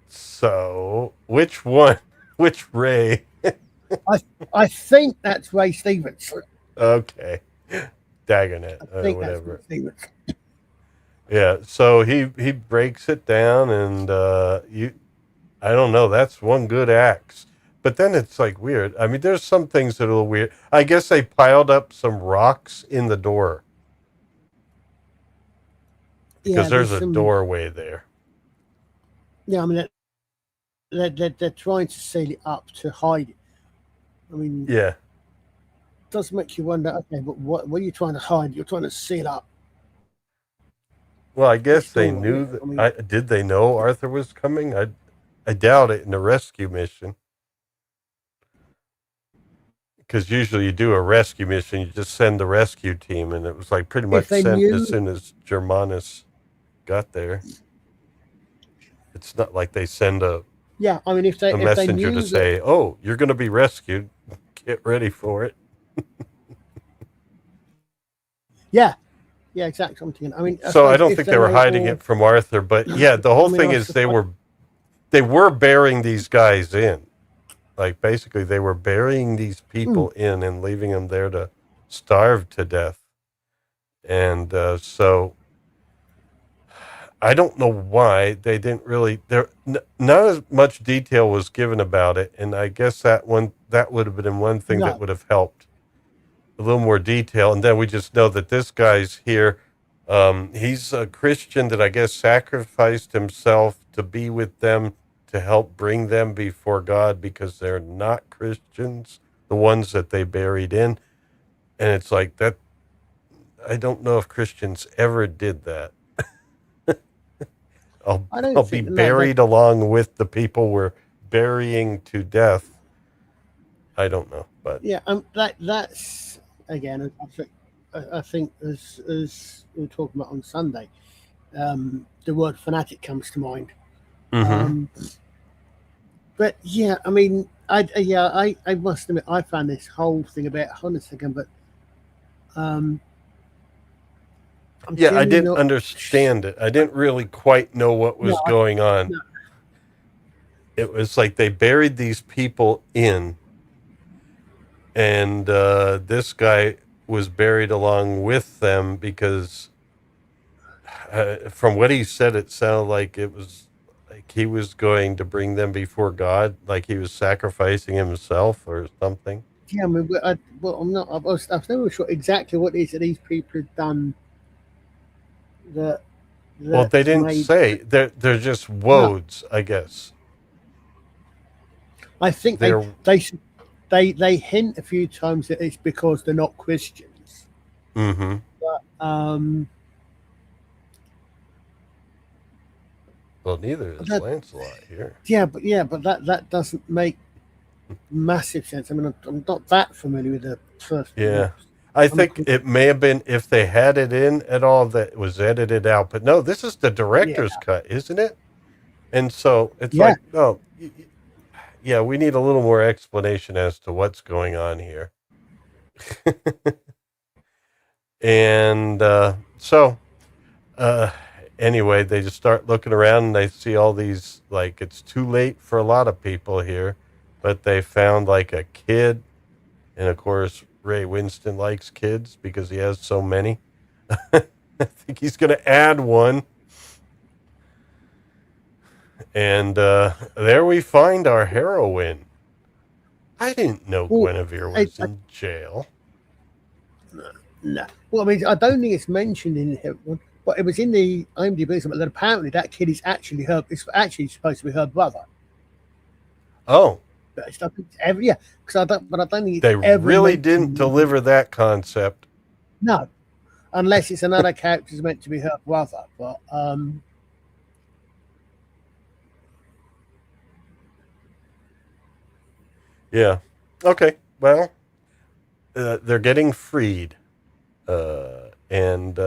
So, which one? Which Ray? I think that's Ray Stevenson. Okay. Dagonet, or whatever. Yeah, so he breaks it down, and I don't know, that's one good axe. But then it's like weird. I mean, there's some things that are a little weird. I guess they piled up some rocks in the door. Because there's a doorway there. Yeah, I mean, they're trying to seal it up to hide it. I mean, it does make you wonder, okay, but what are you trying to hide? You're trying to seal up Well, I guess they story. knew I mean, that. Did they know Arthur was coming? I doubt it in the rescue mission. Because usually you do a rescue mission, you just send the rescue team, and it was like pretty much if they sent knew, as soon as Germanus got there. It's not like they send a yeah, I mean, if they messenger to knew that, say, "Oh, you're going to be rescued. Get ready for it." yeah, exactly. I'm thinking. I mean, I So I suppose don't if think they they were were hiding all, it from Arthur, but yeah, the I whole mean, thing I is they suppose, were burying these guys in. Like basically, they were burying these mm, people in and leaving them there to starve to death. And so I don't know why they didn't really. Not as much detail was given about it, and I guess that would have been one thing that no, would have helped a little more detail. And then we just know that this guy's here. He's a Christian that I guess sacrificed himself to be with them to help bring them before God because they're not Christians, the ones that they buried in. And it's like that. I don't know if Christians ever did that. I I'll don't be think no, buried along with the people we're burying to death. I don't know, but yeah, that's again. I think as we were talking about on Sunday, the word fanatic comes to mind. mm-hmm. But yeah, I mean, I must admit, I found this whole thing about hold on a second, but um, I'm Yeah, I generally didn't not. understand it. I didn't really quite know what No, was going on. no, It was like they buried these people in, and this guy was buried along with them because, from what he said, it sounded like it was like he was going to bring them before God, like he was sacrificing himself or something. yeah, I mean, I'm not. I was never sure exactly what it is that these people had done that Well, they didn't made. say. They're just No, woads, I guess. I think They're they hint a few times that it's because they're not Christians. mm-hmm. Um, Well, neither is that Lancelot here. but that doesn't make massive sense. I mean, I'm not that familiar with the first Yeah. books. I I'm think it may have been if they had it in at all that it was edited out. But no, this is the yeah, director's cut, isn't it? And so it's yeah. like, oh, yeah, we need a little more explanation as to what's going on here. And so, uh, anyway, they just start looking around and they see all these, like, it's too late for a lot of people here, but they found like a kid. And of course, Ray Winston likes kids because he has so many. I think he's going to add one. And there we find our heroine. I didn't know Well, Guinevere I, was I, in jail. no. Well, I mean, I don't think it's mentioned in here, but it was in the IMDb something that apparently that kid is actually her. It's actually supposed to be her brother. Oh, But it's not ever, yeah. Because I don't, but I don't think it's they ever really didn't mentioned. deliver that concept. No, unless it's another character who's meant to be her brother. But Yeah. Okay. Well, they're getting freed. And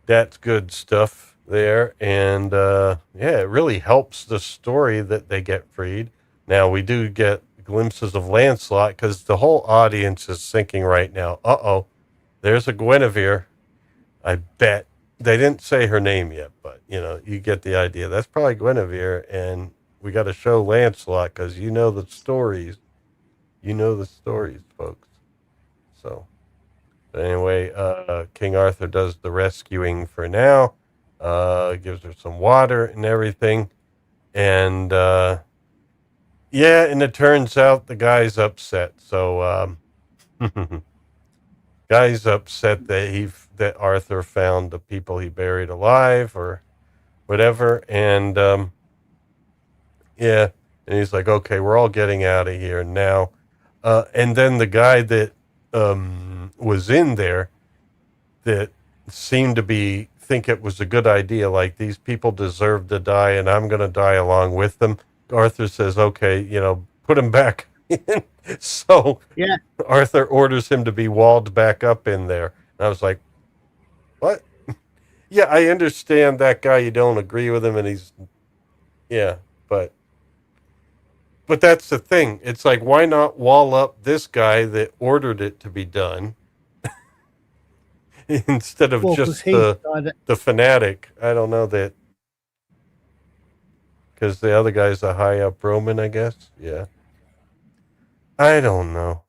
that's good stuff there. And yeah, it really helps the story that they get freed. Now, we do get glimpses of Lancelot because the whole audience is thinking right now, uh-oh, there's a Guinevere. I bet. They didn't say her name yet, but, you get the idea. That's probably Guinevere, and we got to show Lancelot because you know the stories. You know the stories, folks. So, but anyway, King Arthur does the rescuing for now, gives her some water and everything. And, yeah, and it turns out the guy's upset. So, guy's upset that Arthur found the people he buried alive or whatever. And, yeah, and he's like, okay, we're all getting out of here now. And then the guy that was in there that seem to think it was a good idea. Like, these people deserve to die, and I'm going to die along with them. Arthur says, "Okay, put him back in." So Yeah. Arthur orders him to be walled back up in there. And I was like, "What?" Yeah, I understand that guy. You don't agree with him, and but that's the thing. It's like, why not wall up this guy that ordered it to be done instead of Well, because just he's the the guy that. the fanatic? I don't know that, because the other guy's a high up Roman, I guess. Yeah, I don't know.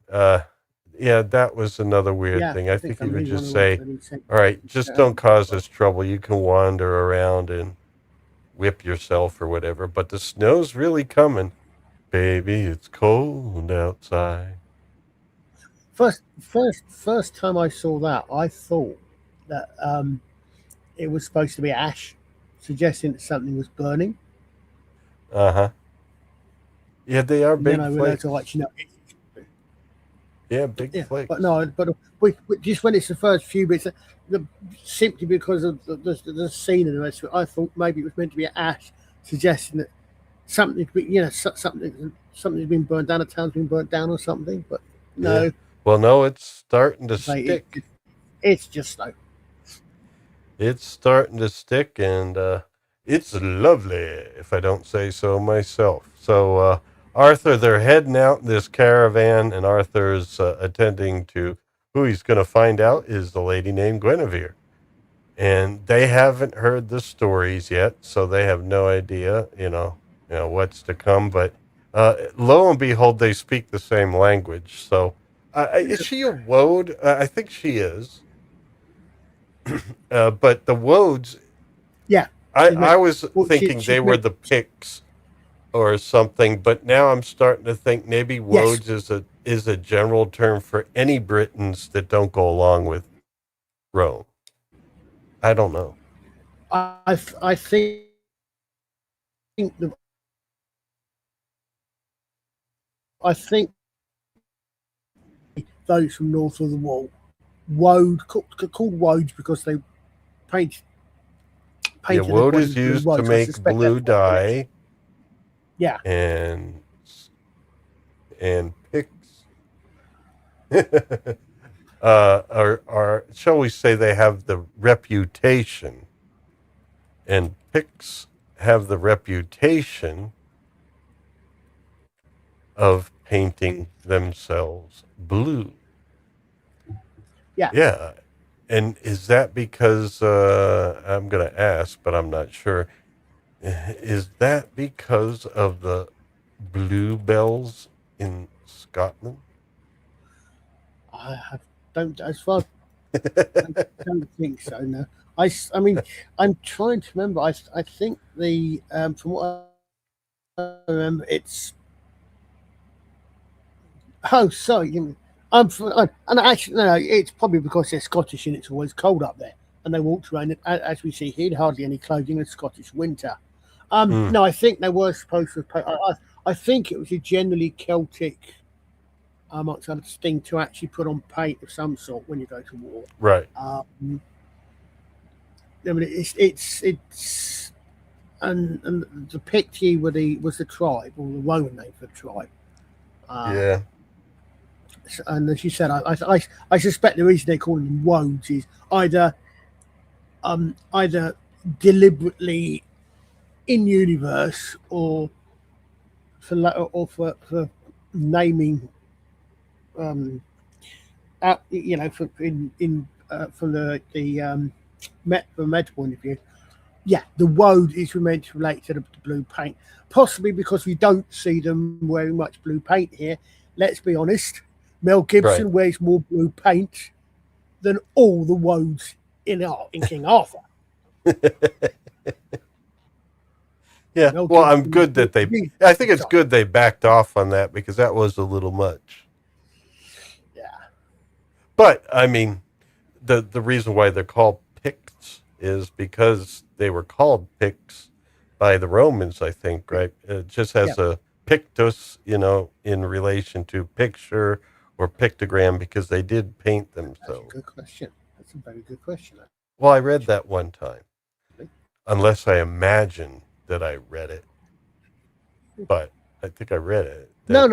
Yeah, that was another weird Yeah, thing. I I think think he I'm would he's one just of the ones say, that he said. "All right, just don't cause us trouble. You can wander around and whip yourself or whatever, but the snow's really coming. Baby, it's cold outside." First time I saw that, I thought that it was supposed to be ash, suggesting that something was burning. Uh-huh. Yeah, they are And then big I realised, flakes. oh, actually, no, Yeah, big yeah, but flakes. no, but just when it's the first few bits, simply because of the scene and the rest of it, I thought maybe it was meant to be ash, suggesting that something, something's been burned down, a town's been burnt down or something. But Yeah. no, Well, no, it's starting to stick. it's just snow. It's starting to stick, and it's lovely, if I don't say so myself. So, Arthur, they're heading out in this caravan, and Arthur's attending to who he's going to find out is the lady named Guinevere. And they haven't heard the stories yet, so they have no idea, what's to come. But lo and behold, they speak the same language. So, is she a Woad? I think she is. But the Woads, Yeah, I was well, thinking they she's were meant. the Picts or something, but now I'm starting to think maybe Yes, Woads is a general term for any Britons that don't go along with Rome. I don't know. I think the I think those from north of the wall, called Woads because they paint, Yeah, painted their woad bodies is blue used to roads. I make suspect that's blue what it is. dye, Yeah, and Picts are, shall we say, they have the reputation, and Picts have the reputation of painting themselves blue. yeah. Yeah. And is that because, I'm going to ask, but I'm not sure. Is that because of the bluebells in Scotland? I have, don't as far don't think so. No, I mean, I'm trying to remember. I think the from what I remember, it's oh sorry, and actually no, it's probably because they're Scottish and it's always cold up there, and they walked around it as we see here, hardly any clothing in Scottish winter. Mm, No, I think they were supposed to. I think it was a generally Celtic, amongst other thing, to actually put on paint of some sort when you go to war. right. Um, I mean, it's and the Picts was the tribe or the Roman name for the tribe. Um, Yeah. and as you said, I suspect the reason they call them woads is either deliberately in universe for naming out for in from the Met point of view. Yeah, the woad is meant to relate to the blue paint, possibly because we don't see them wearing much blue paint here. Let's be honest, Mel Right. Gibson wears more blue paint than all the woads in King Arthur. Yeah. Mel Well, I'm Gibson good was that they, really I think it's tough. good they backed off on that, because that was a little much. Yeah, But I mean, the reason why they're called Picts is because they were called Picts by the Romans, I think, yeah, right? It just yeah. has a pictus, in relation to picture or pictogram, because they did paint That's a themselves. good question. That's a very good question. Well, I read that one time, unless I imagine that I read it, but I think I read it. No.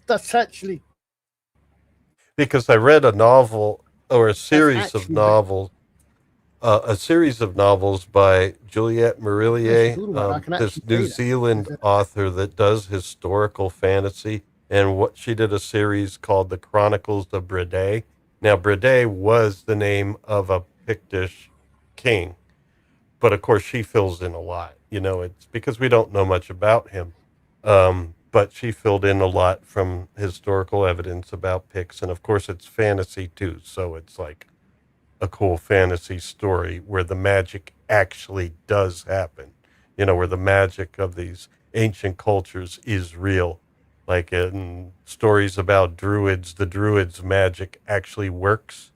That's actually because I read a novel or that's actually a series of novels by Juliette that's Marillier, talking about. I can this actually New see that. Zealand author that does historical fantasy. And what she did a series called The Chronicles of Brede. Now, Brede was the name of a Pictish king, but of course she fills in a lot. It's because we don't know much about him. But she filled in a lot from historical evidence about Picts, and of course it's fantasy too. So it's like a cool fantasy story where the magic actually does happen, where the magic of these ancient cultures is real. Like in stories about druids, the druids' magic actually works,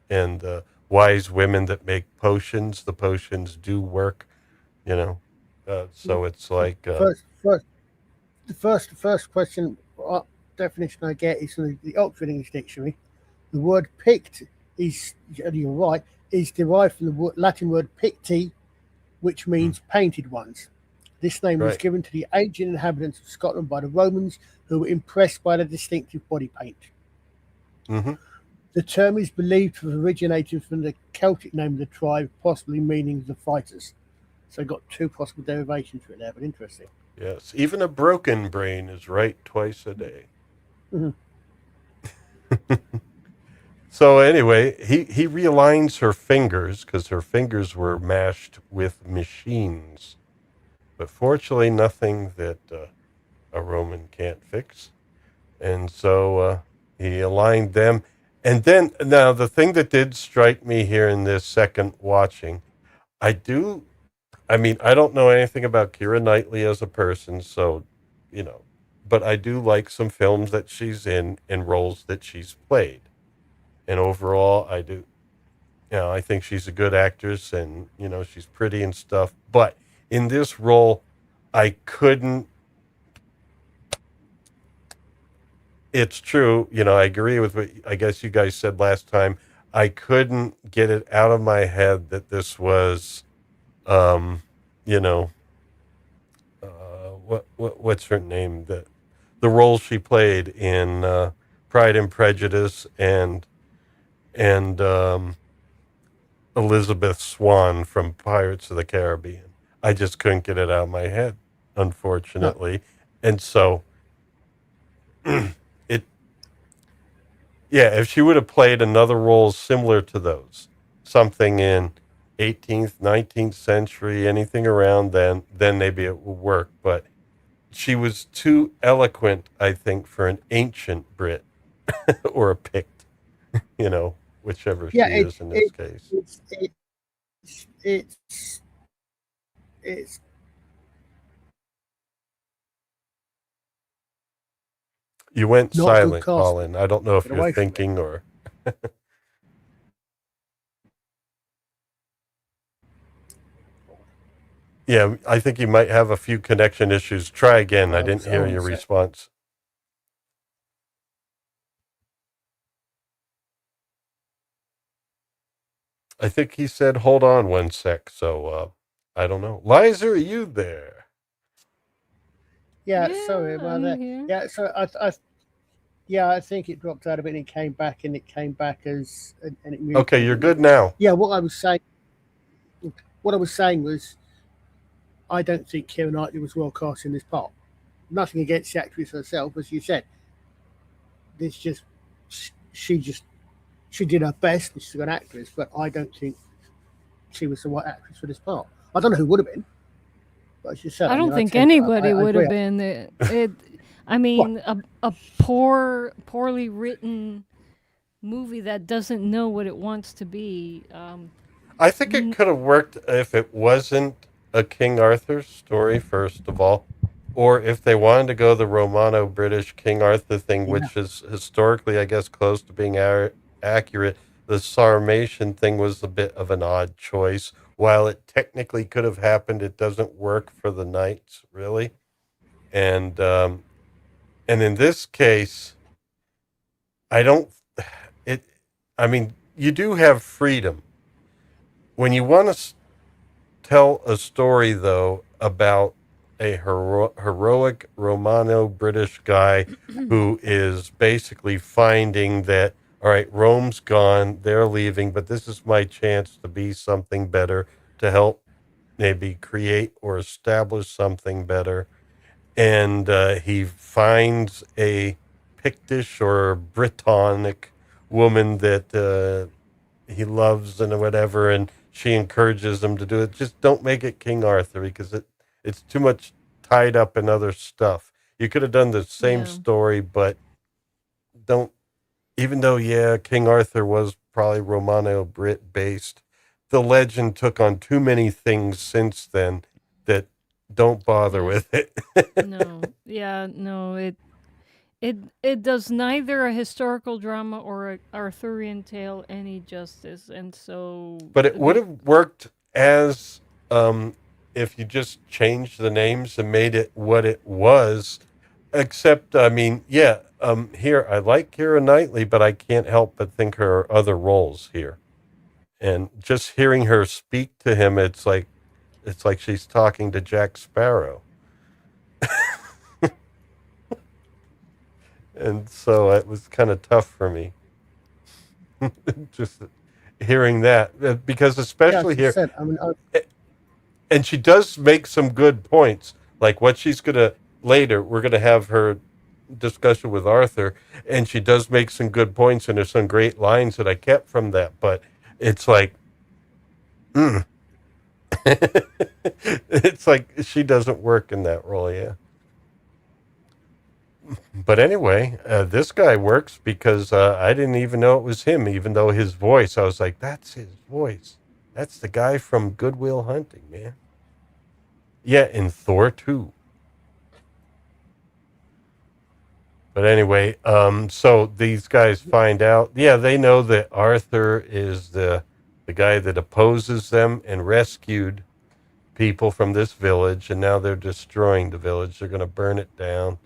and wise women that make potions, the potions do work, you know. So it's like, First, the first question definition I get is from the Oxford English Dictionary. The word Pict is, you're right, is derived from the Latin word picti, which means painted ones. This name was right. given to the ancient inhabitants of Scotland by the Romans, who were impressed by the distinctive body paint. Mm-hmm. The term is believed to have originated from the Celtic name of the tribe, possibly meaning the fighters. So got two possible derivations for it there, but interesting. Yes, even a broken brain is right twice a day. Mhm. So anyway, he realigns her fingers because her fingers were mashed with machines. But fortunately, nothing that a Roman can't fix. And so he aligned them. And then, now, the thing that did strike me here in this second watching, I mean, I don't know anything about Keira Knightley as a person, so, but I do like some films that she's in and roles that she's played. And overall, I do. I think she's a good actress and, she's pretty and stuff. But in this role, I couldn't. It's true. I agree with what I guess you guys said last time. I couldn't get it out of my head that this was, um, you know, what's her name? The role she played in Pride and Prejudice and Elizabeth Swann from Pirates of the Caribbean. I just couldn't get it out of my head, No, unfortunately. And so it, yeah, if she would have played another role similar to those, something in 18th, 19th century, anything around then maybe it would work. But she was too eloquent, I think, for an ancient Brit or a Pict, whichever yeah, she is in this case. it's it's You went not a good silent, casting. Colin. I don't know if Get you're away from it. thinking or. Yeah, I think you might have a few connection issues. Try again. I didn't hear Hold on a your sec. response. I think he said, hold on one sec. So I don't know. Liza, are you there? Yeah, sorry Yeah, about I'm that. here. Yeah, so I think it dropped out a bit and it came back as and it muted Okay, and you're it good muted. now. Yeah, what I was saying was I don't think Keira Knightley was well cast in this part. Nothing against the actress herself, as you said. This just she just she did her best. She's a good actress, but I don't think she was the right actress for this part. I don't know who would have been, but as you said, I I mean, don't I think tend to anybody I would agree. have been it. I What? mean, a poorly written movie that doesn't know what it wants to be. I think it could have worked if it wasn't a King Arthur story, first of all, or if they wanted to go the Romano-British King Arthur thing, Yeah, which is historically, I guess, close to being accurate. The Sarmatian thing was a bit of an odd choice. While it technically could have happened, it doesn't work for the knights, really. And and in this case, I don't. It. I mean, you do have freedom, when you want to tell a story, though, about a heroic Romano-British guy who is basically finding that, all right, Rome's gone, they're leaving, but this is my chance to be something better, to help maybe create or establish something better. And he finds a Pictish or Brittonic woman that he loves and whatever, and she encourages him to do it. Just don't make it King Arthur, because it's too much tied up in other stuff. You could have done the same Yeah. story, but don't. Even though, yeah, King Arthur was probably Romano-Brit based, the legend took on too many things since then that don't bother Yes. with it. No. Yeah, no, it does neither a historical drama or a Arthurian tale any justice, and so But it would have worked as if you just changed the names and made it what it was. Except, I mean, yeah, here I like Keira Knightley, but I can't help but think her other roles here. And just hearing her speak to him, it's like she's talking to Jack Sparrow. And so it was kind of tough for me. Just hearing that, because especially Yeah, as I here, said, I mean, and she does make some good points, like what she's gonna later. We're gonna have her discussion with Arthur, and she does make some good points, and there's some great lines that I kept from that. But it's like, it's like she doesn't work in that role, yeah. But anyway, this guy works because I didn't even know it was him, even though his voice, I was like, that's his voice. That's the guy from Good Will Hunting, man. Yeah, in Thor 2. But anyway, so these guys find out, yeah, they know that Arthur is the guy that opposes them and rescued people from this village, and now they're destroying the village. They're going to burn it down.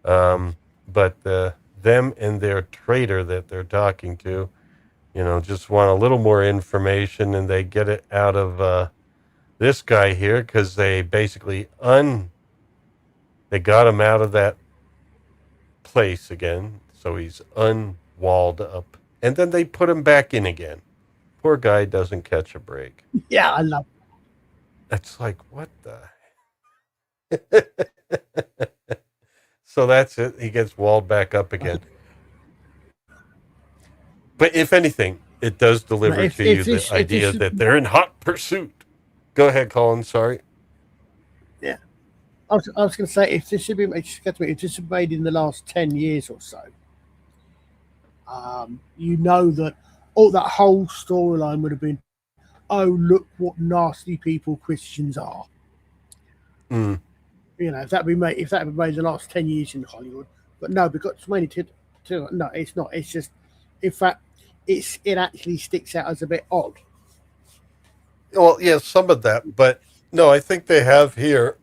But them and their traitor that they're talking to, just want a little more information, and they get it out of this guy here because they basically they got him out of that place again, so he's unwalled up, and then they put him back in again. Poor guy doesn't catch a break. yeah, I love. It's like, what the? So that's it. He gets walled back up again. But if anything, it does deliver to you the idea that they're in hot pursuit. Go ahead, Colin. Sorry. Yeah, I was going to say, if this had made in the last 10 years or so, you know that that whole storyline would have been, oh, look what nasty people Christians are. If that had been made in the last 10 years in Hollywood, but no, because it's mainly no, it's not. It's just, in fact, it actually sticks out as a bit odd. Well, yeah, some of that, but no, I think they have here.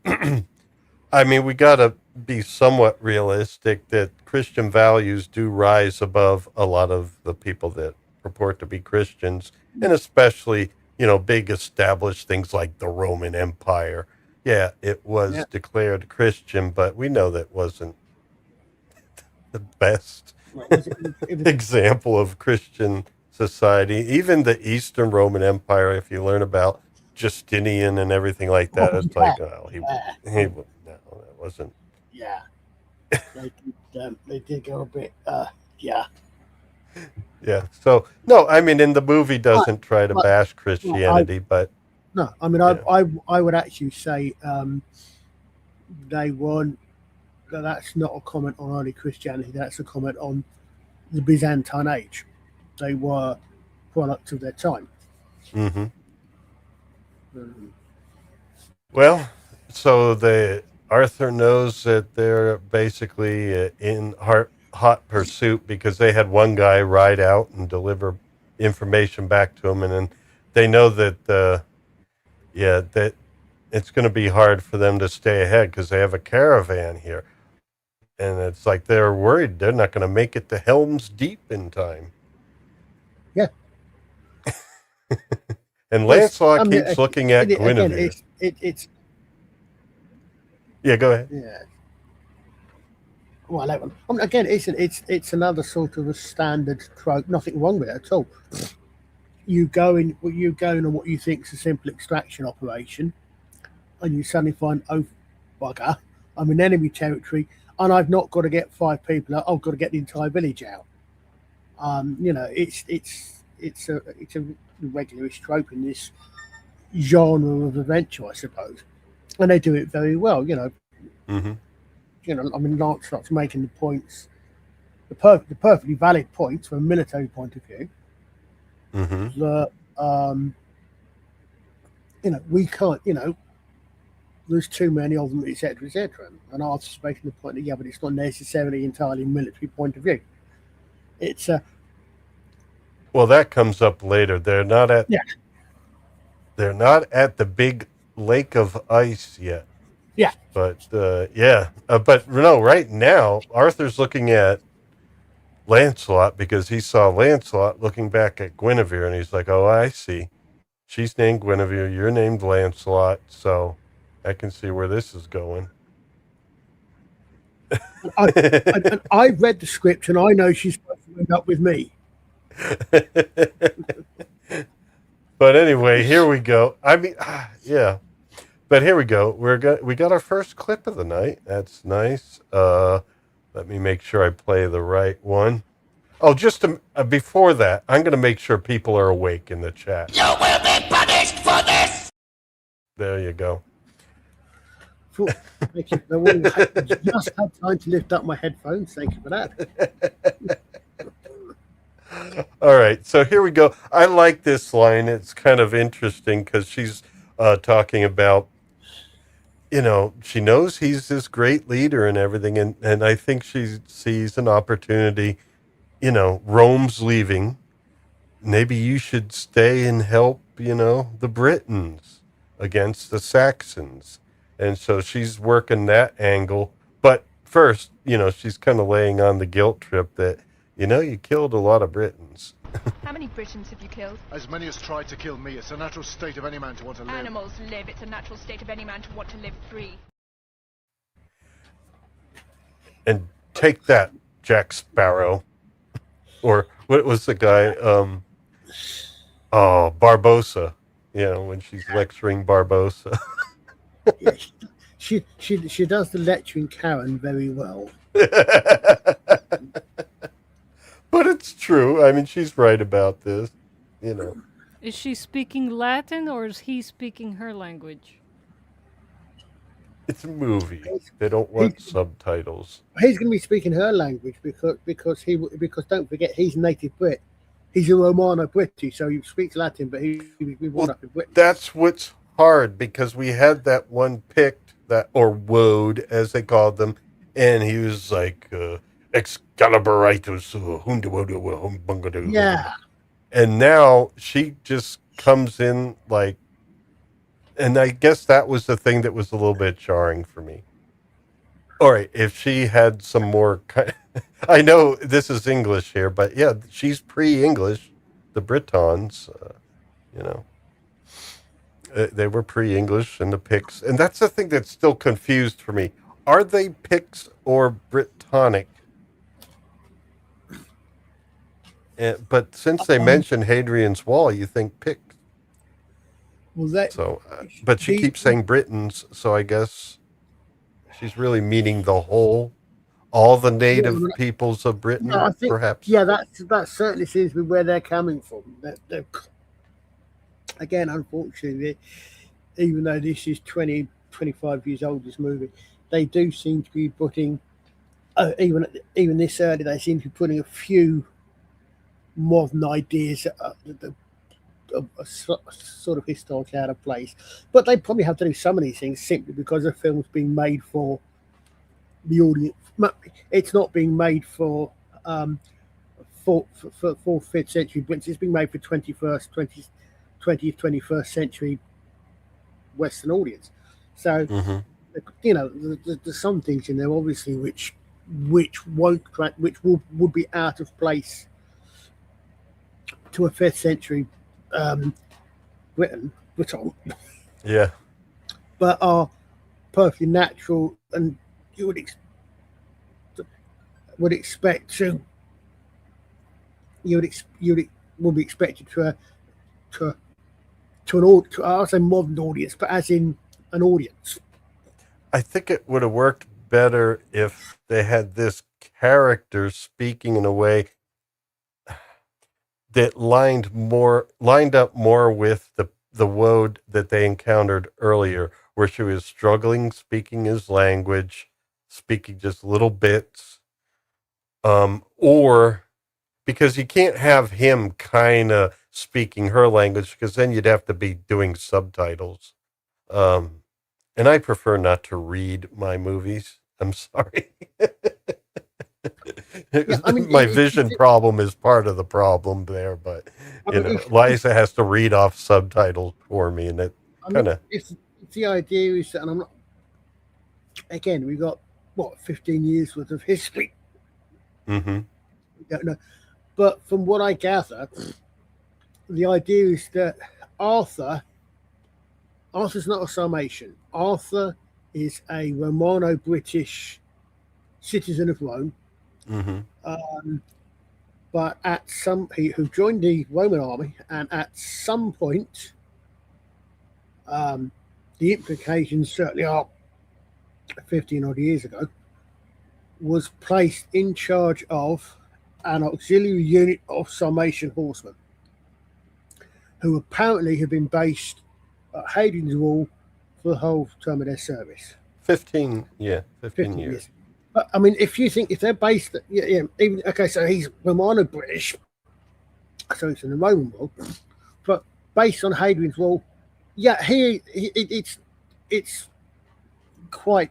I mean, we got to be somewhat realistic that Christian values do rise above a lot of the people that purport to be Christians, and especially, big established things like the Roman Empire. Yeah, it was declared Christian, but we know that wasn't the best example of Christian society. Even the Eastern Roman Empire, if you learn about Justinian and everything like that, it's like, oh, no, that wasn't. Yeah, they did go a bit. Yeah. Yeah. So no, I mean, in the movie doesn't try to bash Christianity, but no, I mean, I would actually say they weren't. That's not a comment on early Christianity. That's a comment on the Byzantine age. They were product of their time. Mm-hmm. Well, so Arthur knows that they're basically in hot pursuit because they had one guy ride out and deliver information back to him, and then they know that that it's going to be hard for them to stay ahead because they have a caravan here, and it's like they're worried they're not going to make it to Helm's Deep in time. Yeah. And Lancelot I mean, keeps looking at Guinevere. Again, it's Yeah, go ahead. yeah. Well, that one. I mean, again, it's another sort of a standard trope. Nothing wrong with it at all. You go in on what you think is a simple extraction operation, and you suddenly find, oh bugger, I'm in enemy territory, and I've not got to get 5 people out. I've got to get the entire village out. It's a regular trope in this genre of adventure, I suppose, and they do it very well. Mm-hmm. I mean, Lancelot's making the points, the perfectly valid points from a military point of view. Mm-hmm. That we can't, there's too many of them, etc., etc. And Arthur's making the point that but it's not necessarily entirely military point of view. It's well, that comes up later. They're not at the big lake of ice yet. Yeah. But but no, right now Arthur's looking at Lancelot because he saw Lancelot looking back at Guinevere, and he's like, "Oh, I see. She's named Guinevere. You're named Lancelot, so I can see where this is going." I read the script, and I know she's supposed to end up with me. But anyway, here we go. I mean, yeah. But here we go. We got our first clip of the night. That's nice. Let me make sure I play the right one. Oh, just before that, I'm going to make sure people are awake in the chat. You will be punished for this! There you go. Thank you. I just had time to lift up my headphones. Thank you for that. All right, so here we go. I like this line. It's kind of interesting because she's talking about, she knows he's this great leader and everything, and I think she sees an opportunity. Rome's leaving. Maybe you should stay and help, the Britons against the Saxons. And so she's working that angle. But first, she's kind of laying on the guilt trip that, you killed a lot of Britons. How many Britons have you killed? As many as tried to kill me. It's a natural state of any man to want to live. Animals live. It's a natural state of any man to want to live free. And take that, Jack Sparrow. Or what was the guy? Barbossa. When she's lecturing Barbossa. Yeah, she does the lecturing Karen very well. But it's true. I mean, she's right about this. Is she speaking Latin or is he speaking her language? It's a movie. They don't want subtitles. He's going to be speaking her language because don't forget he's native Brit. He's a Romano-British, so he speaks Latin, but he was born up in Britain. That's what's hard because we had that one Pict or Woad as they called them, and he was like Excaliburitus, yeah. And now she just comes in like, and I guess that was the thing that was a little bit jarring for me. All right, if she had some more, I know this is English here, but yeah, she's pre-English. The Britons, they were pre-English, and the Picts, and that's the thing that's still confused for me. Are they Picts or Brittonic? But since they mentioned Hadrian's Wall, you think Picts. Well, but she keeps saying Britons, so I guess she's really meaning all the native peoples of Britain, I think, perhaps. Yeah, that certainly seems to be where they're coming from. Again, unfortunately, even though this is 20, 25 years old, this movie, they do seem to be putting, even this early, they seem to be putting a few modern ideas a sort of historic out of place. But they probably have to do some of these things simply because the film's being made for the audience. It's not being made for 5th century Brits. It's being made for 20th, 21st century Western audience. So, there's some things in there, obviously, which would be out of place to a 5th century Briton, Yeah. but are perfectly natural, and you would expect to would be expected to I would say modern audience, but as in an audience. I think it would have worked better if they had this character speaking in a way that lined up more with the woad that they encountered earlier, where she was struggling speaking his language, speaking just little bits, or because you can't have him kind of speaking her language, because then you'd have to be doing subtitles. And I prefer not to read my movies. I'm sorry. Yeah, I mean, My vision problem is part of the problem there, but Liza has to read off subtitles for me, and it kind of. If the idea is that, and I'm not. Again, we got 15 years worth of history. Mm-hmm. We don't know, but from what I gather, the idea is that Arthur's not a Sarmatian. Arthur is a Romano-British citizen of Rome. Mm-hmm. But who joined the Roman army, and at some point, the implications certainly are 15 odd years ago, was placed in charge of an auxiliary unit of Sarmatian horsemen, who apparently have been based at Hadrian's Wall for the whole term of their service. 15 years. But I mean, if they're based, even okay, so he's Romano-British, so it's in the Roman world, but based on Hadrian's Wall, it's quite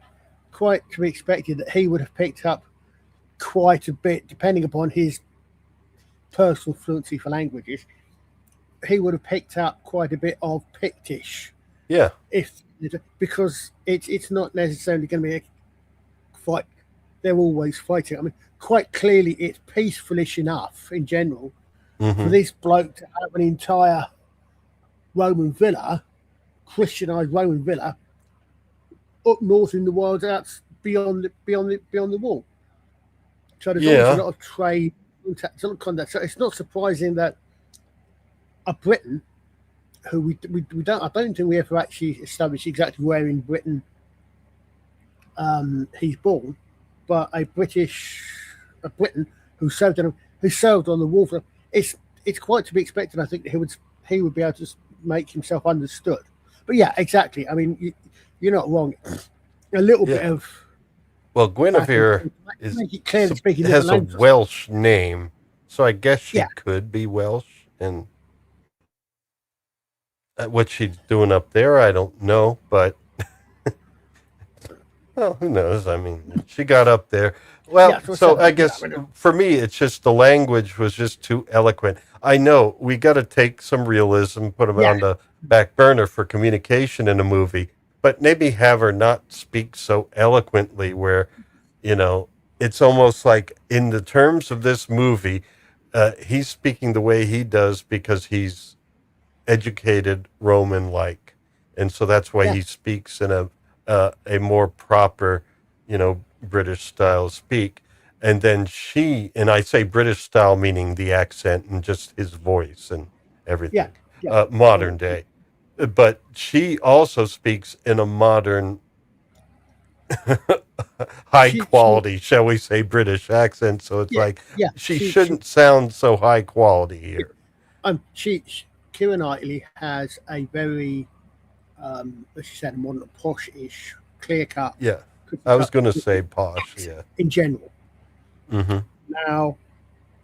to be expected that he would have picked up quite a bit, depending upon his personal fluency for languages. He would have picked up quite a bit of Pictish, because it's not necessarily going to be a fight. They're always fighting. I mean, quite clearly, it's peaceful-ish enough in general for this bloke to have an entire Roman villa, Christianized Roman villa, up north in the wilds, out beyond the wall. So there's always a lot of trade, a lot of contact. So it's not surprising that a Briton, who we don't, I don't think we ever actually established exactly where in Britain he's born, but a Briton who served on the wall for, it's quite to be expected. I think that he would be able to make himself understood. But yeah, exactly. I mean, you're not wrong. A little bit of. Well, Guinevere has a Welsh name, so I guess she could be Welsh. And what she's doing up there, I don't know, but well, who knows? I mean, she got up there. Well, so I guess for me, it's just the language was just too eloquent. I know we got to take some realism, put them on the back burner for communication in a movie, but maybe have her not speak so eloquently where, it's almost like in the terms of this movie, he's speaking the way he does because he's educated Roman-like. And so that's why he speaks in a more proper, British style speak. And then and I say British style meaning the accent and just his voice and everything, modern day. But she also speaks in a modern, high quality, shall we say, British accent. So it's she shouldn't sound so high quality here. Keira Knightley has a very, as you said, modern, posh-ish, clear-cut. Yeah, I was going to say posh, in general. Mm-hmm. Now,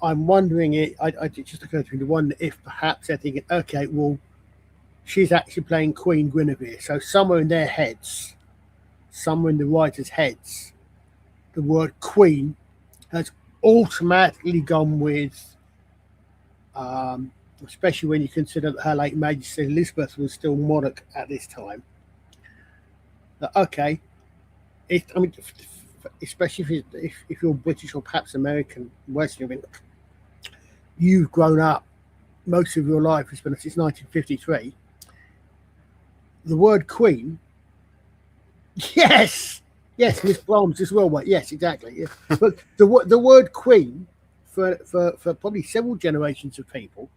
I'm wondering, it just occurred to me, to wonder if perhaps they're thinking, okay, well, she's actually playing Queen Guinevere. So somewhere in their heads, somewhere in the writers' heads, the word queen has automatically gone with, especially when you consider that Her late Majesty Elizabeth was still monarch at this time. Okay, especially if you're British or perhaps American, Western, you've grown up most of your life, it's been since 1953, the word queen. Yes, Miss Brahms as well. Mate. Yes, exactly. Yeah. But the word queen for probably several generations of people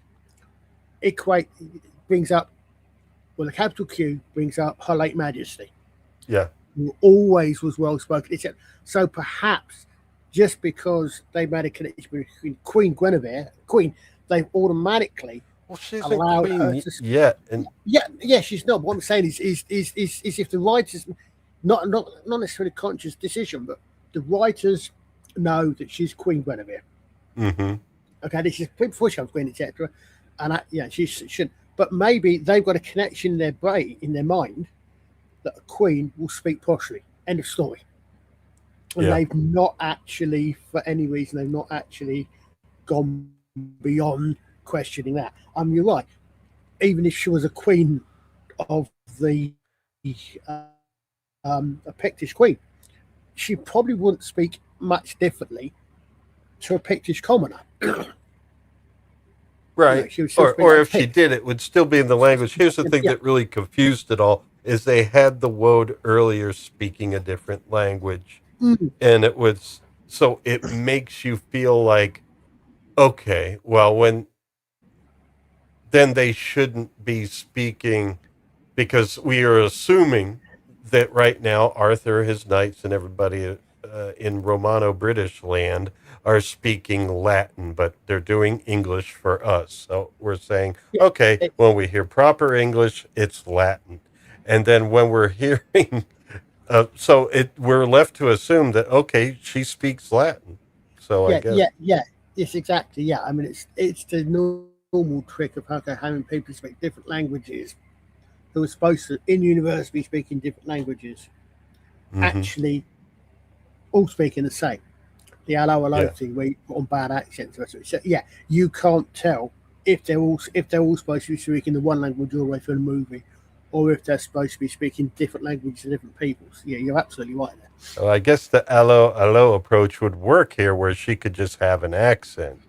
brings up, well, the capital Q brings up Her Late Majesty, Yeah. who always was well spoken. So perhaps just because they made a connection between Queen Guinevere, they've automatically Well, she isn't allowed her queen to. yet, and Yeah, she's not. What I'm saying is if the writers, not necessarily a conscious decision, but the writers know that she's Queen Guinevere. Okay, this is before she was queen, etc. And she should. But maybe they've got a connection in their brain, in their mind, that a queen will speak poshly. End of story. And they've not actually, for any reason, they've not actually gone beyond questioning that. You're right. Even if she was a queen of the a Pictish queen, she probably wouldn't speak much differently to a Pictish commoner. right. She would still speak Or like if she Pict. did, it would still be in the language. Here's the thing that really confused it all is they had the Woad earlier speaking a different language. And it was, so it makes you feel like, okay, well, then they shouldn't be speaking, because we are assuming that right now Arthur, his knights, and everybody in Romano-British land are speaking Latin, but they're doing English for us. So we're saying, okay, when we hear proper English, it's Latin. And then when we're hearing, we're left to assume that, okay, she speaks Latin. So I guess. Yes, exactly. Yeah, I mean, it's the normal trick of having people speak different languages who are supposed to, in university, speaking different languages, actually all speaking the same. The hello thing where you put on bad accents. So you can't tell if they're all supposed to be speaking the one language all the way through the movie, or if they're supposed to be speaking different languages to different peoples. Yeah, you're absolutely right there. So I guess the hello approach would work here, where she could just have an accent.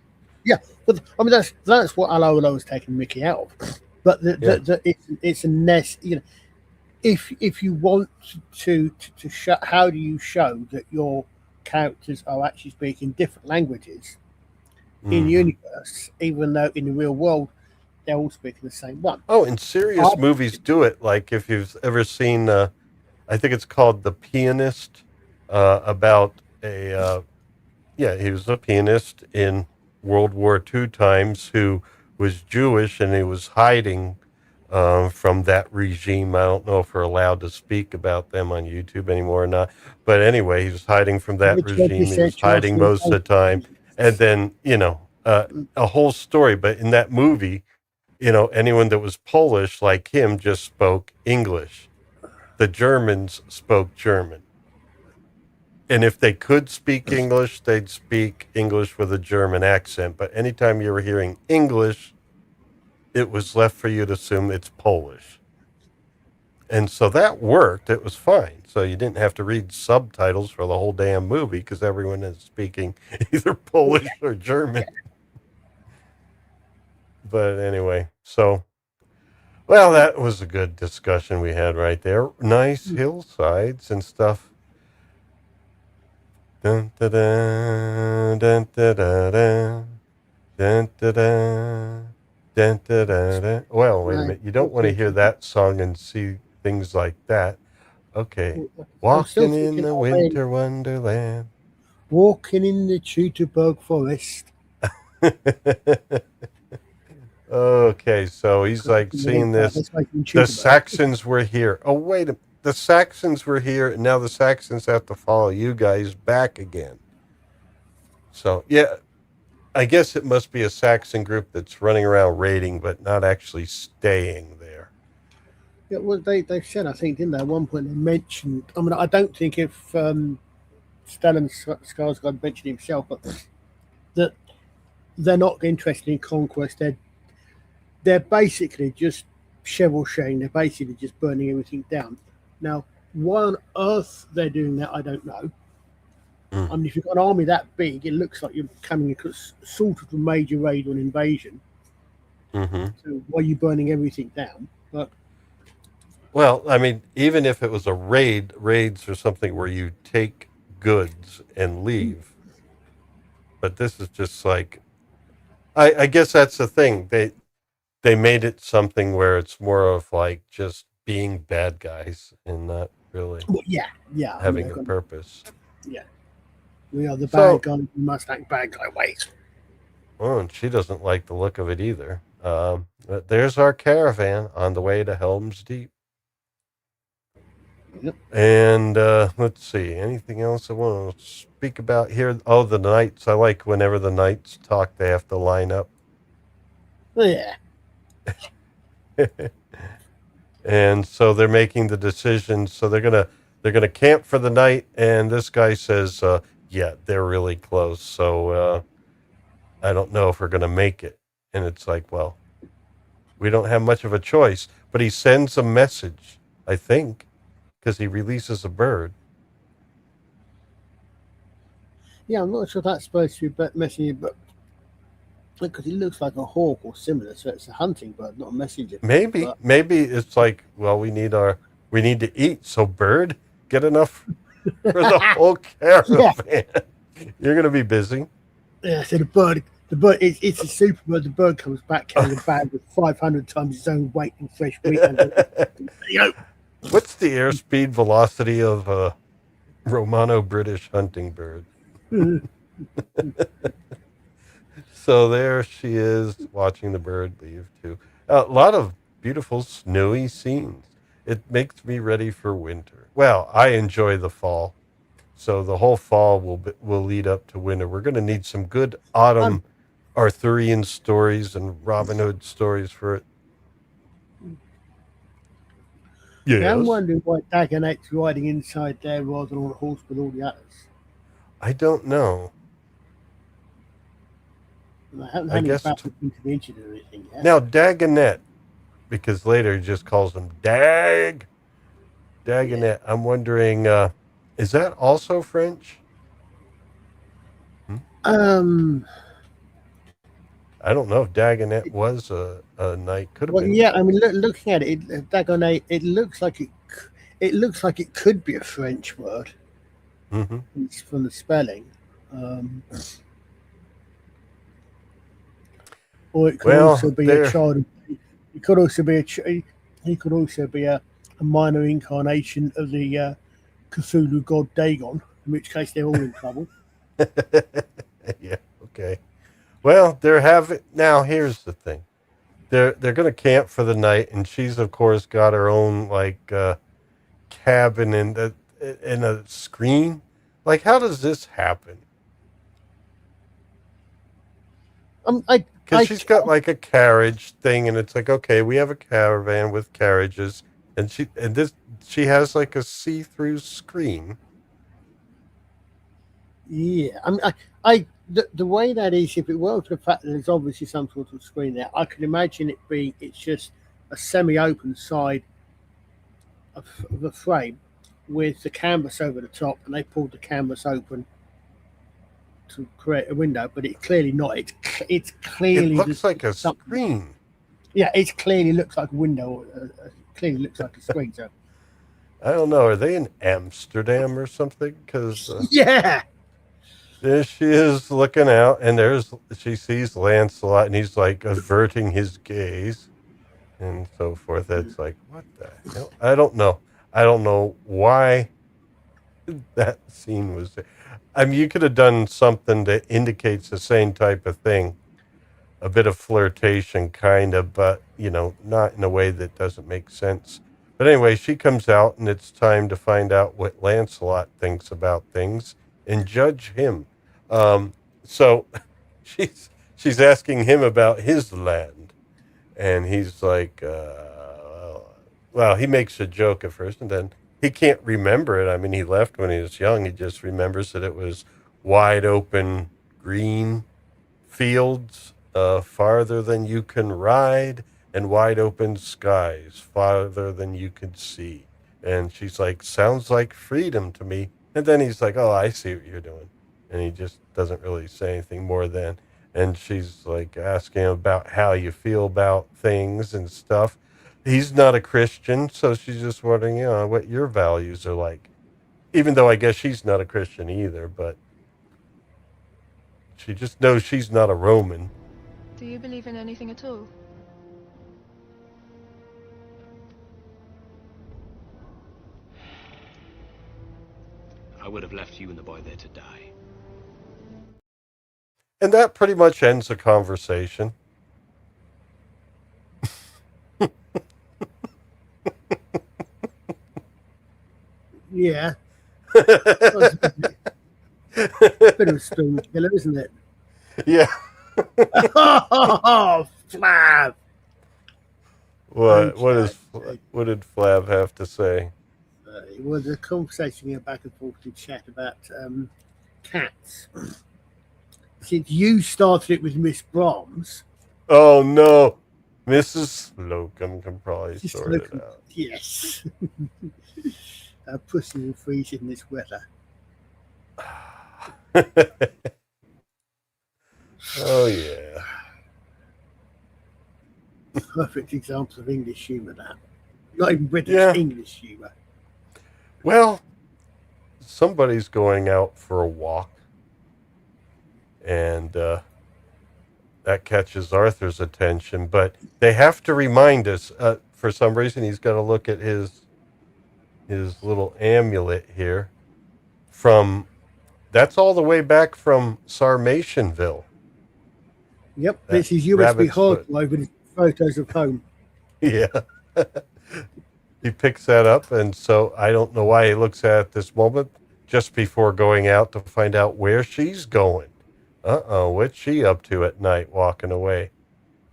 Yeah, but I mean that's what hello is taking Mickey out of. But it's a nest. You know, if you want to show, how do you show that your characters are actually speaking different languages in universe, even though in the real world they're all speaking the same one? Oh, and serious movies do it. Like if you've ever seen, I think it's called The Pianist, about he was a pianist in World War II times who was Jewish, and he was hiding from that regime. I don't know if we're allowed to speak about them on YouTube anymore or not. But anyway, he was hiding from that regime. He was hiding most of the time. And then, a whole story. But in that movie, anyone that was Polish like him just spoke English. The Germans spoke German. And if they could speak English, they'd speak English with a German accent. But anytime you were hearing English, it was left for you to assume it's Polish. And so that worked. It was fine. So you didn't have to read subtitles for the whole damn movie because everyone is speaking either Polish or German. But anyway, well, that was a good discussion we had right there. Nice hillsides and stuff. Dun, da, da, dun, da, da, da. Dun, da, da. Dun, da, da, da. Well, wait a minute. You don't want to hear that song and see things like that. Okay. Walking in the winter wonderland. Walking in the Teutoburg forest. Okay, so he's like seeing this. The Saxons were here. Oh, wait a minute. The Saxons were here, and now the Saxons have to follow you guys back again. So, yeah, I guess it must be a Saxon group that's running around raiding, but not actually staying there. Yeah, well, they said, I think, didn't they? At one point they mentioned, I mean, I don't think if Stellan Skarsgård mentioned himself, but that they're not interested in conquest. They're basically just shovel shading. They're basically just burning everything down. Now, why on earth they're doing that, I don't know. I mean, if you've got an army that big, it looks like you're coming across sort of a major raid or an invasion. So why are you burning everything down? But Well, I mean, even if it was a raids or something where you take goods and leave, but this is just like, I guess that's the thing. They made it something where it's more of like just being bad guys and not really Well, yeah, yeah. I mean, having they've a got, purpose. yeah. We are the bad So, guy. We must act bad guy ways. oh, and she doesn't like the look of it either. But there's our caravan on the way to Helm's Deep. Yep. And let's see, anything else I want to speak about here? Oh, the knights. I like whenever the knights talk, they have to line up. Yeah. And so they're making the decision. So they're gonna camp for the night. And this guy says, "Yeah, they're really close. So I don't know if we're gonna make it." And it's like, well, we don't have much of a choice. But he sends a message, I think, because he releases a bird. Yeah, I'm not sure that's supposed to be messaging, but because it looks like a hawk or similar, so it's a hunting bird, not a messenger. Maybe But it's like, well, we need to eat. So bird, get enough for the whole caravan. You're gonna be busy. yeah, so the bird, it's a super bird. The bird comes back carrying a bag with 500 times its own weight in fresh meat. You know, What's the airspeed velocity of a Romano-British hunting bird? So there she is watching the bird leave too. A lot of beautiful snowy scenes. It makes me ready for winter. Well, I enjoy the fall. So the whole fall will lead up to winter. We're going to need some good autumn Arthurian stories and Robin Hood stories for it. yeah, I'm Yes. wondering why Dagonet's riding inside there rather than on a horse with all the others. I don't know. And I haven't I had any guess it's battles into the injured or anything yet. now Dagonet, because later he just calls him Yeah. Dagonet. I'm wondering, is that also French? Hmm? Um. I don't know if Dagonet was a knight. Could have Well, been. yeah. I mean, looking at it, Dagonet, it looks like it looks like it could be a French word. Mm-hmm. It's from the spelling. Um, or it could also Well, be a there. child. It could also be he could also be a minor incarnation of the Cthulhu god Dagon, in which case they're all in trouble. Yeah. Okay. Well, they're having now. Here's the thing. They're going to camp for the night, and she's of course got her own like cabin in a screen. Like, how does this happen? I, Because she's got like a carriage thing, and it's like, okay, we have a caravan with carriages, and she has like a see-through screen. yeah, the way that is, if it weren't for the fact that there's obviously some sort of screen there, I could imagine it being it's just a semi-open side of a frame with the canvas over the top, and they pulled the canvas open to create a window, but it's clearly not. It's It clearly looks like a something. screen. Yeah, it clearly looks like a window. Clearly looks like a screen. So I don't know. Are they in Amsterdam or something? Because yeah, there she is looking out, and she sees Lancelot, and he's like averting his gaze, and so forth. It's like, what the hell? I don't know. I don't know why that scene was there. I mean, you could have done something that indicates the same type of thing, a bit of flirtation, kind of, but not in a way that doesn't make sense. But anyway, she comes out, and it's time to find out what Lancelot thinks about things and judge him. So she's asking him about his land, and he's like, well, he makes a joke at first, and then he can't remember it. I mean, he left when he was young. He just remembers that it was wide open, green fields, farther than you can ride, and wide open skies, farther than you can see. And she's like, sounds like freedom to me. And then he's like, oh, I see what you're doing. And he just doesn't really say anything more than. And she's like asking him about how you feel about things and stuff. he's not a Christian, so she's just wondering, what your values are like. Even though I guess she's not a Christian either, but she just knows she's not a Roman. Do you believe in anything at all? I would have left you and the boy there to die. And that pretty much ends the conversation. Yeah. Bit of a spoon killer, isn't it? Yeah. Oh, Flav! What did Flav have to say? It was a conversation going back and forth in chat about cats. Since you started it with Miss Brahms. Oh no, Mrs. Slocum can probably sort it out. Yes. Pussy will freeze in this weather. Oh yeah. Perfect example of English humour, that. Not even British, Yeah. English humour. Well, somebody's going out for a walk, and that catches Arthur's attention. But they have to remind us, for some reason, he's got to look at his little amulet here. That's all the way back from Sarmationville. Yep, That this is USB rabbit's hard foot. drive with photos of home. Yeah. He picks that up, and so I don't know why he looks at it at this moment, just before going out to find out where she's going. What's she up to at night walking away?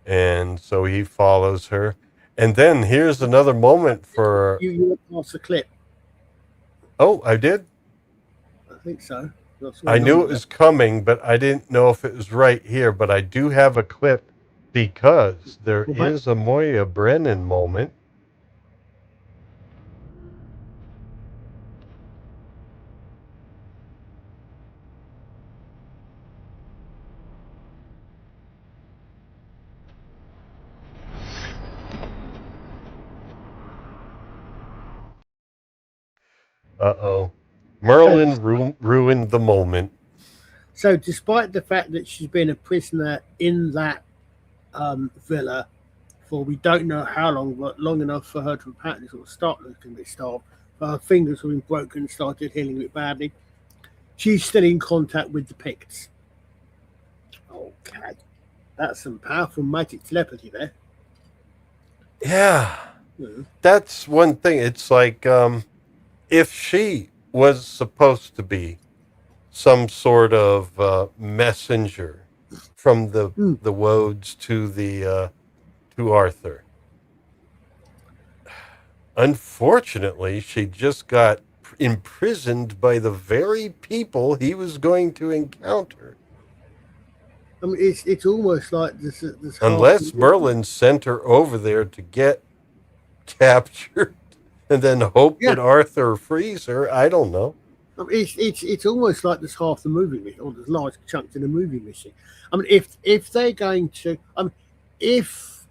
And so he follows her. And then here's another moment for... You went past the clip. Oh, I did? I think so. I knew it was coming, but I didn't know if it was right here. But I do have a clip because there is a Moya Brennan moment. Uh-oh. Merlin ruined the moment. So despite the fact that she's been a prisoner in that villa for we don't know how long, but long enough for her to apparently sort of start looking a bit starved, her fingers have been broken and started healing a bit badly, she's still in contact with the Picts. Okay. That's some powerful magic telepathy there. Yeah. That's one thing. It's like if she was supposed to be some sort of messenger from the Woads to Arthur. Unfortunately, she just got imprisoned by the very people he was going to encounter. I mean, it's almost like this Unless Merlin sent her over there to get captured and then hope that Arthur frees her. I don't know. I mean, it's almost like there's half the movie missing, or there's large chunks in the movie missing. I mean, if they're going to, if,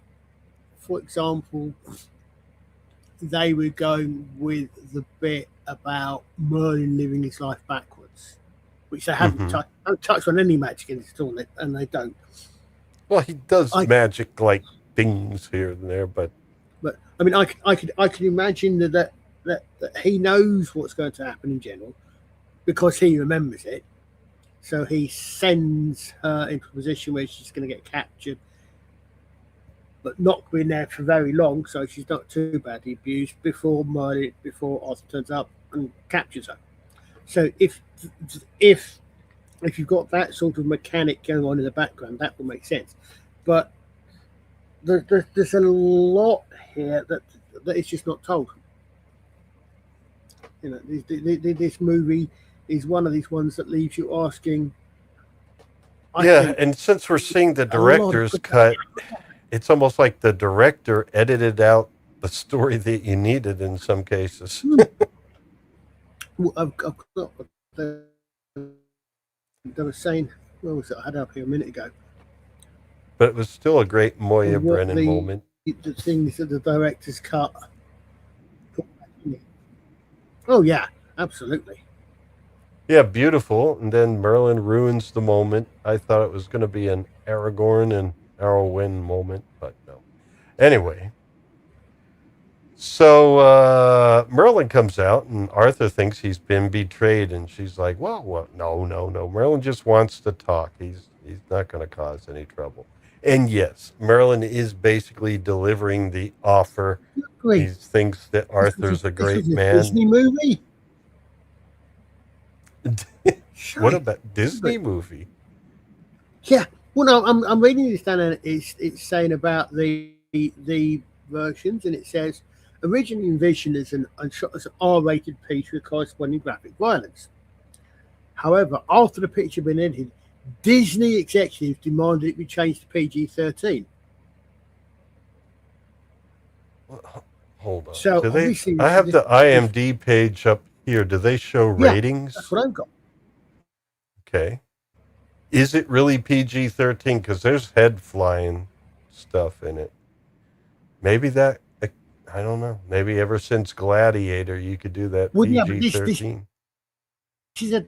for example, they were going with the bit about Merlin living his life backwards, which they haven't touched on any magic in this at all, and they don't. Well, he does magic like things here and there, but I mean, I could imagine that he knows what's going to happen in general because he remembers it. So he sends her into a position where she's going to get captured, but not been there for very long, so she's not too badly abused before Arthur turns up and captures her. So if you've got that sort of mechanic going on in the background, that will make sense. But there's a lot here that is just not told. You know, this movie is one of these ones that leaves you asking. And since we're seeing the director's cut, it's almost like the director edited out the story that you needed in some cases. Well, I've got they were saying, where was it? I had it up here a minute ago. But it was still a great Moya Brennan moment. the things that the director's cut. Oh yeah, absolutely. Yeah, beautiful. And then Merlin ruins the moment. I thought it was going to be an Aragorn and Arwen moment, but no. Anyway, so Merlin comes out, and Arthur thinks he's been betrayed, and she's like, "Well, no, no, no. Merlin just wants to talk. He's not going to cause any trouble." And yes, Merlin is basically delivering the offer. Great. He thinks that Arthur's a great this man. Disney movie. What about Disney movie? Yeah. Well, no, I'm reading this down, and it's saying about the versions, and it says originally envisioned as an R-rated piece with corresponding graphic violence. However, after the picture had been edited, Disney executives demanded it be changed to PG-13. Hold on. So I have the IMDb page up here. Do they show ratings? That's what I've got. Okay. Is it really PG-13? Because there's head flying stuff in it. Maybe that, I don't know. Maybe ever since Gladiator, you could do that PG-13. She's a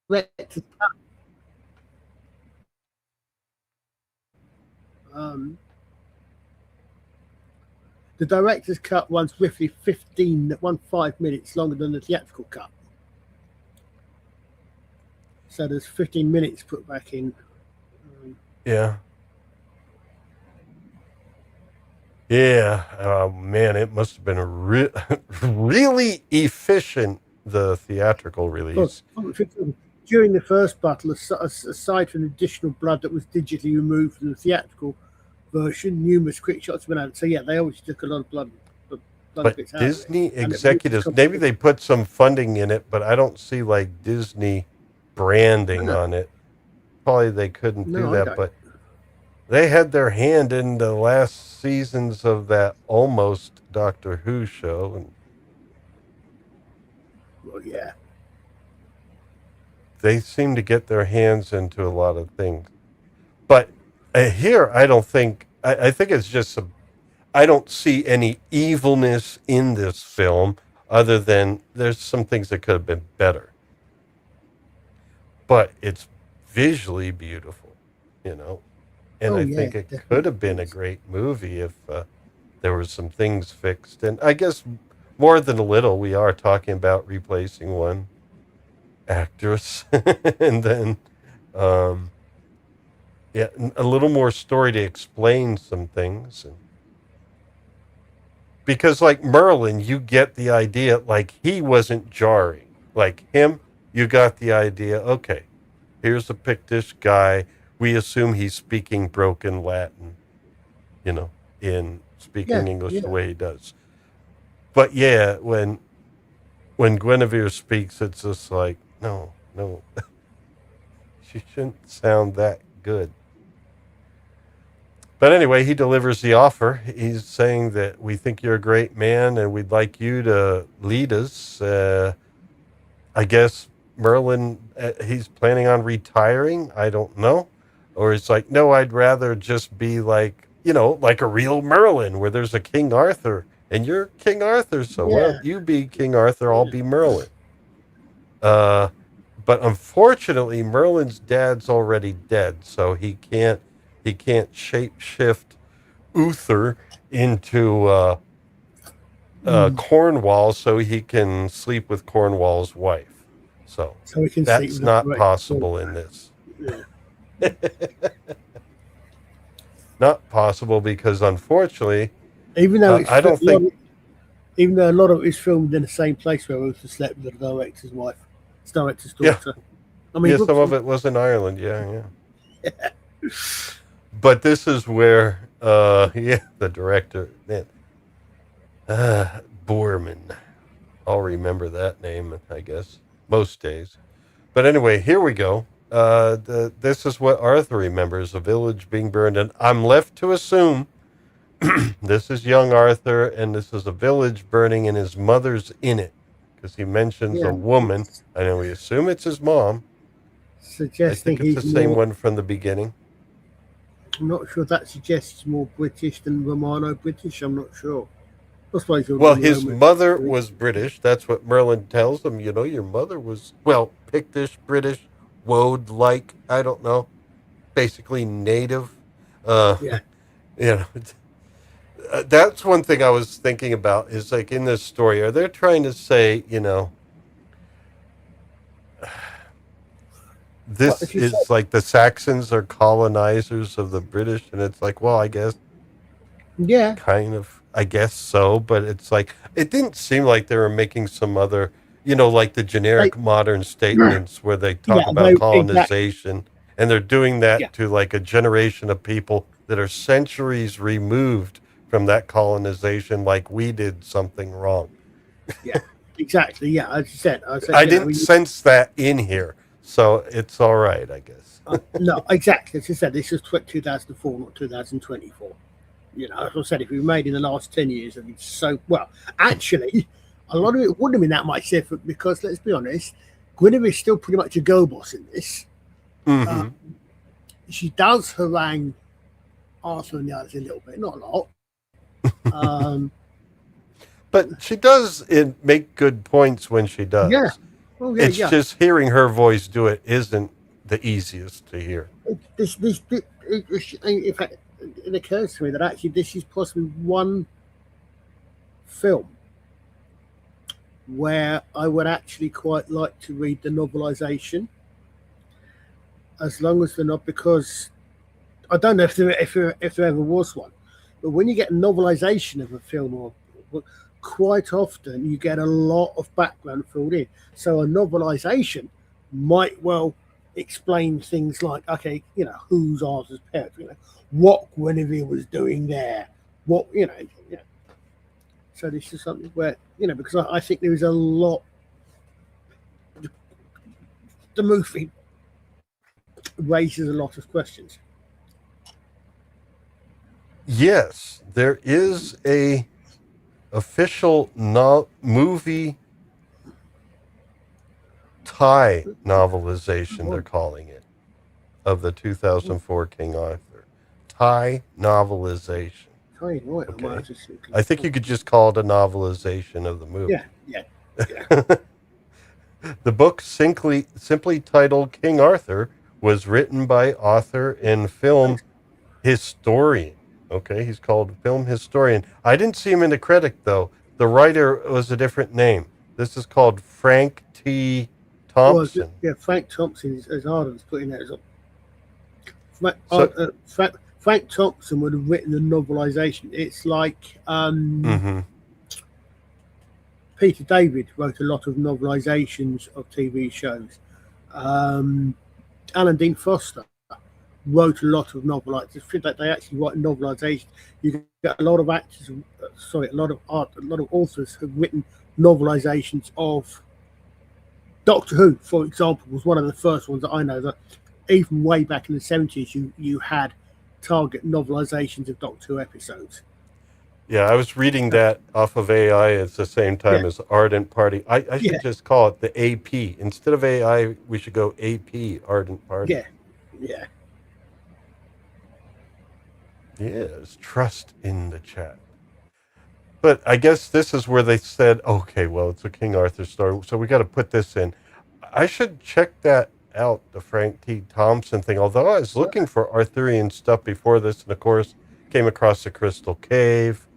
director's cut. The director's cut runs roughly 5 minutes longer than the theatrical cut. So there's 15 minutes put back in. Yeah. Yeah. Oh, man, it must have been a really efficient, the theatrical release. During the first battle, aside from additional blood that was digitally removed from the theatrical version, numerous quick shots went out. So yeah, they always took a lot of blood. But Disney executives, maybe they put some funding in it, but I don't see like Disney branding on it. Probably they couldn't do that, but they had their hand in the last seasons of that almost Doctor Who show. And well, yeah. They seem to get their hands into a lot of things. But here, I don't think, I think it's just, I don't see any evilness in this film other than there's some things that could have been better. But it's visually beautiful, you know. And I think it could have been a great movie if there were some things fixed. And I guess more than a little, we are talking about replacing one actress and then a little more story to explain some things. And because like Merlin, you get the idea, like he wasn't jarring. Like him, you got the idea, okay, here's a Pictish guy. We assume he's speaking broken Latin, you know, in speaking English the way he does. But yeah, when Guinevere speaks, it's just like, no, she shouldn't sound that good. But anyway, he delivers the offer. He's saying that we think you're a great man and we'd like you to lead us. I guess Merlin, he's planning on retiring. I don't know. Or it's like, no, I'd rather just be like, you know, like a real Merlin where there's a King Arthur and you're King Arthur. So why don't you be King Arthur? I'll be Merlin. But unfortunately, Merlin's dad's already dead. So he can't shape-shift Uther into Cornwall so he can sleep with Cornwall's wife. So that's not possible in this. Yeah. Not possible because unfortunately, even though I don't think, even though a lot of it is filmed in the same place where Uther slept with the director's wife, it's director's daughter. Yeah. I mean, some of it was in Ireland. Yeah. But this is where, the director, Boorman. I'll remember that name, I guess, most days. But anyway, here we go. This is what Arthur remembers, a village being burned. And I'm left to assume this is young Arthur, and this is a village burning, and his mother's in it. Because he mentions a woman, and then we assume it's his mom. Suggesting I think it's the same one from the beginning. I'm not sure that suggests more British than Romano-British. I'm not sure. I suppose you're Well, doing your his own mother research. was British. That's what Merlin tells him. You know, your mother was, well, Pictish, British, Woad like, I don't know, basically native. Uh, Yeah, you know, that's one thing I was thinking about is like in this story, are they trying to say, you know, well, this if you said is like the Saxons are colonizers of the British? And it's like, well, I guess yeah, kind of, I guess so, but it's like it didn't seem like they were making some other, you know, like the they, generic modern statements where they talk yeah, about they exactly, colonization, and they're doing yeah, that to like a generation of people that are centuries removed from that colonization, like we did something wrong. yeah, exactly, yeah. As you said, I said, I you know, didn't sense that in here, so it's all right, I guess. no, exactly. As you said, this is 2004, not 2024. You know, as I said, if we made in the last 10 years, it'd be so well. Actually, a lot of it wouldn't have been that much different because let's be honest, Guinevere is still pretty much a go boss in this. Uh, Hmm. she does harangue Arthur and the others a little bit, not a lot. Um, But she does make good points when she yeah, does. oh yeah, It's yeah. just hearing her voice do it isn't the easiest to hear. In fact, it occurs to me that actually this is possibly one film where I would actually quite like to read the novelization, as long as they're not, because I don't know if there ever was one, but when you get a novelization of a film, or quite often you get a lot of background filled in. So a novelization might well explain things like, okay, you know, who's Arthur's parents, you know, what Guinevere was doing there, what you know. So this is something where because I think there is a lot. The movie raises a lot of questions. Yes, there is a official movie Thai novelization, they're calling it, of the 2004 King Arthur. Thai novelization. Right, right. I might Okay. have to see. I think you could just call it a novelization of the movie. Yeah, yeah, yeah. The book, simply titled King Arthur, was written by author and film historian. Okay, he's called film historian. I didn't see him in the credit though. The writer was a different name. This is called Frank T. Well, Thompson. yeah, Frank Thompson is as Arden's putting that as a So, Frank Thompson would have written the novelization. It's like mm-hmm. Peter David wrote a lot of novelizations of TV shows. Alan Dean Foster wrote a lot of novelizations. That they actually write novelizations. You get a lot of actors, a lot of authors have written novelizations of Doctor Who, for example, was one of the first ones that I know that even way back in the 70s, you had target novelizations of Doctor Who episodes. Yeah, I was reading that off of AI at the same time Yeah. as Ardent Party. I should Yeah, just call it the AP. Instead of AI, we should go AP, Ardent Party. yeah, yeah. Yes, trust in the chat. But I guess this is where they said, okay, well, it's a King Arthur story, so we got to put this in. I should check that out, the Frank T. Thompson thing. Although I was looking for Arthurian stuff before this, and of course, came across the Crystal Cave.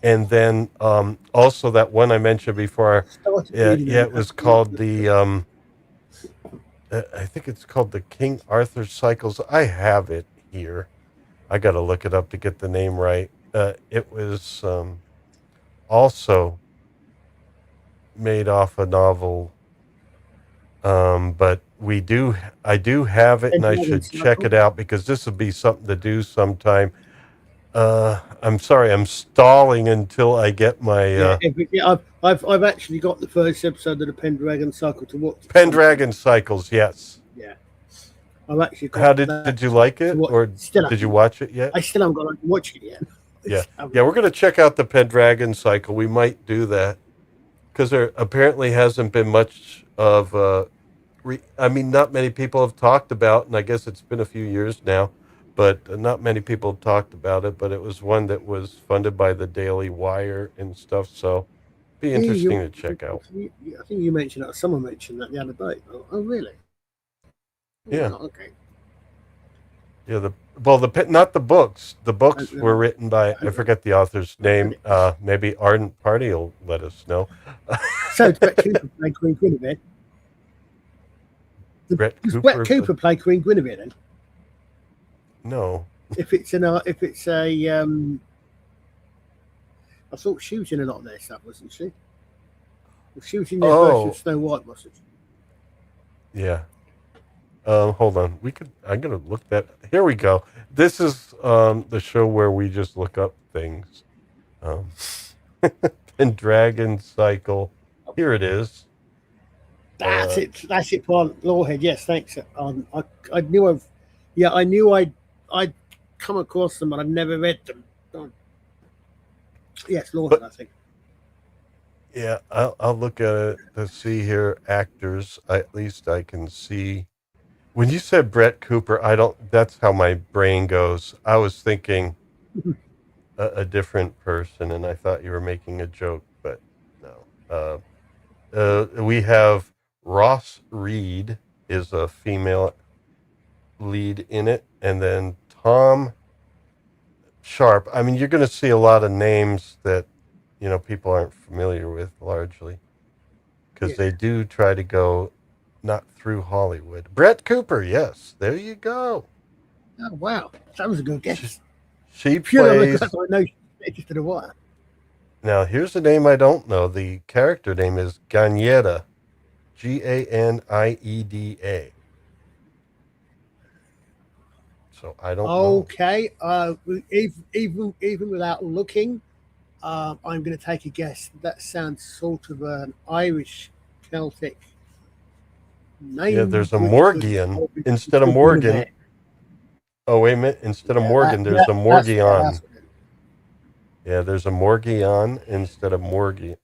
And then also that one I mentioned before, it was called the, I think it's called the King Arthur Cycles. I have it here. I got to look it up to get the name right. It was also made off a novel, but I do have it, and I should check it out because this would be something to do sometime. I'm sorry, I'm stalling until I get my I've actually got the first episode of the Pendragon Cycle to watch. Pendragon Cycles. Yes. Yeah, I've actually got. How did you like it, or did you watch it yet? I still haven't got to watch it yet. Yeah, we're gonna check out the Pendragon Cycle. We might do that because there apparently hasn't been much of. I mean, not many people have talked about, and I guess it's been a few years now, but not many people talked about it. But it was one that was funded by the Daily Wire and stuff. So be interesting to check out. I think you mentioned that. Someone mentioned that the other day. Oh really? Yeah. Oh, okay. Yeah. Not the books. The books were written by, I forget the author's name. Maybe Ardent Party will let us know. So Brett Cooper played Queen Guinevere. Brett Does Cooper. Brett Cooper play Queen Guinevere then? No. If it's a, I thought she was in a lot of their stuff, wasn't she? Well, she was in their version of Snow White, wasn't she? Yeah. Hold on. I'm gonna look that. Here we go. This is the show where we just look up things. And Dragon Cycle. Here it is. That's it. That's it, Lawhead. Yes, thanks. I knew I'd come across them, but I'd never read them. Yes, Lawhead, I think. Yeah, I'll look at it to see here. Actors, at least I can see. When you said Brett Cooper, that's how my brain goes. I was thinking a different person, and I thought you were making a joke, but no. We have Ross Reed is a female lead in it, and then Tom Sharp. I mean, you're going to see a lot of names that, people aren't familiar with largely, because they do try to go not through Hollywood. Brett Cooper, yes, there you go. Oh wow, that was a good guess. She plays. I know she's interested in what. Now here's a name I don't know. The character name is Gagneda, Ganieda. So I don't know. Okay, even without looking, I'm going to take a guess. That sounds sort of an Irish Celtic name. Yeah, there's a Morgian instead of Morgan. Oh, wait a minute. Instead of Morgan, there's a Morgian. Yeah, there's a Morgian instead of Morgan.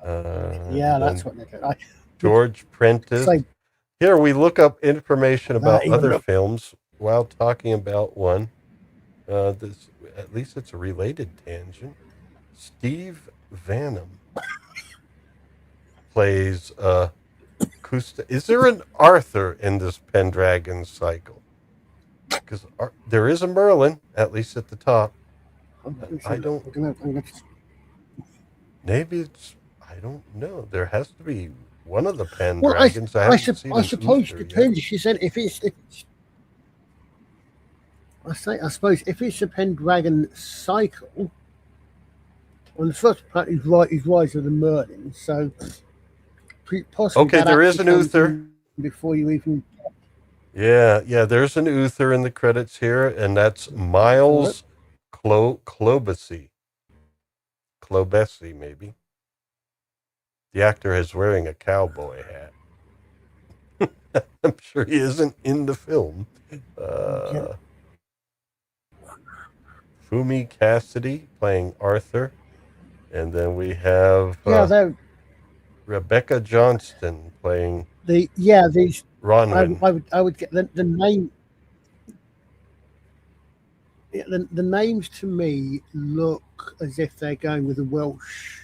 That's what they're doing. George Prentice. Here we look up information about other films while talking about one. This, at least it's a related tangent. Steve Vanham plays is there an Arthur in this Pendragon cycle? Because there is a Merlin, at least at the top. I don't. Maybe it's. I don't know. There has to be one of the Pendragons. I suppose it depends. She said if it's. I suppose if it's a Pendragon cycle, on the first part is Rise of the Merlin, so possibly. Okay, there is an Uther before you even. Yeah, there's an Uther in the credits here, and that's Miles Clobessy, maybe. The actor is wearing a cowboy hat. I'm sure he isn't in the film. Fumi Cassidy playing Arthur, and then we have Rebecca Johnston playing these Ronwin. I would get the name. Yeah, the names to me look as if they're going with a Welsh,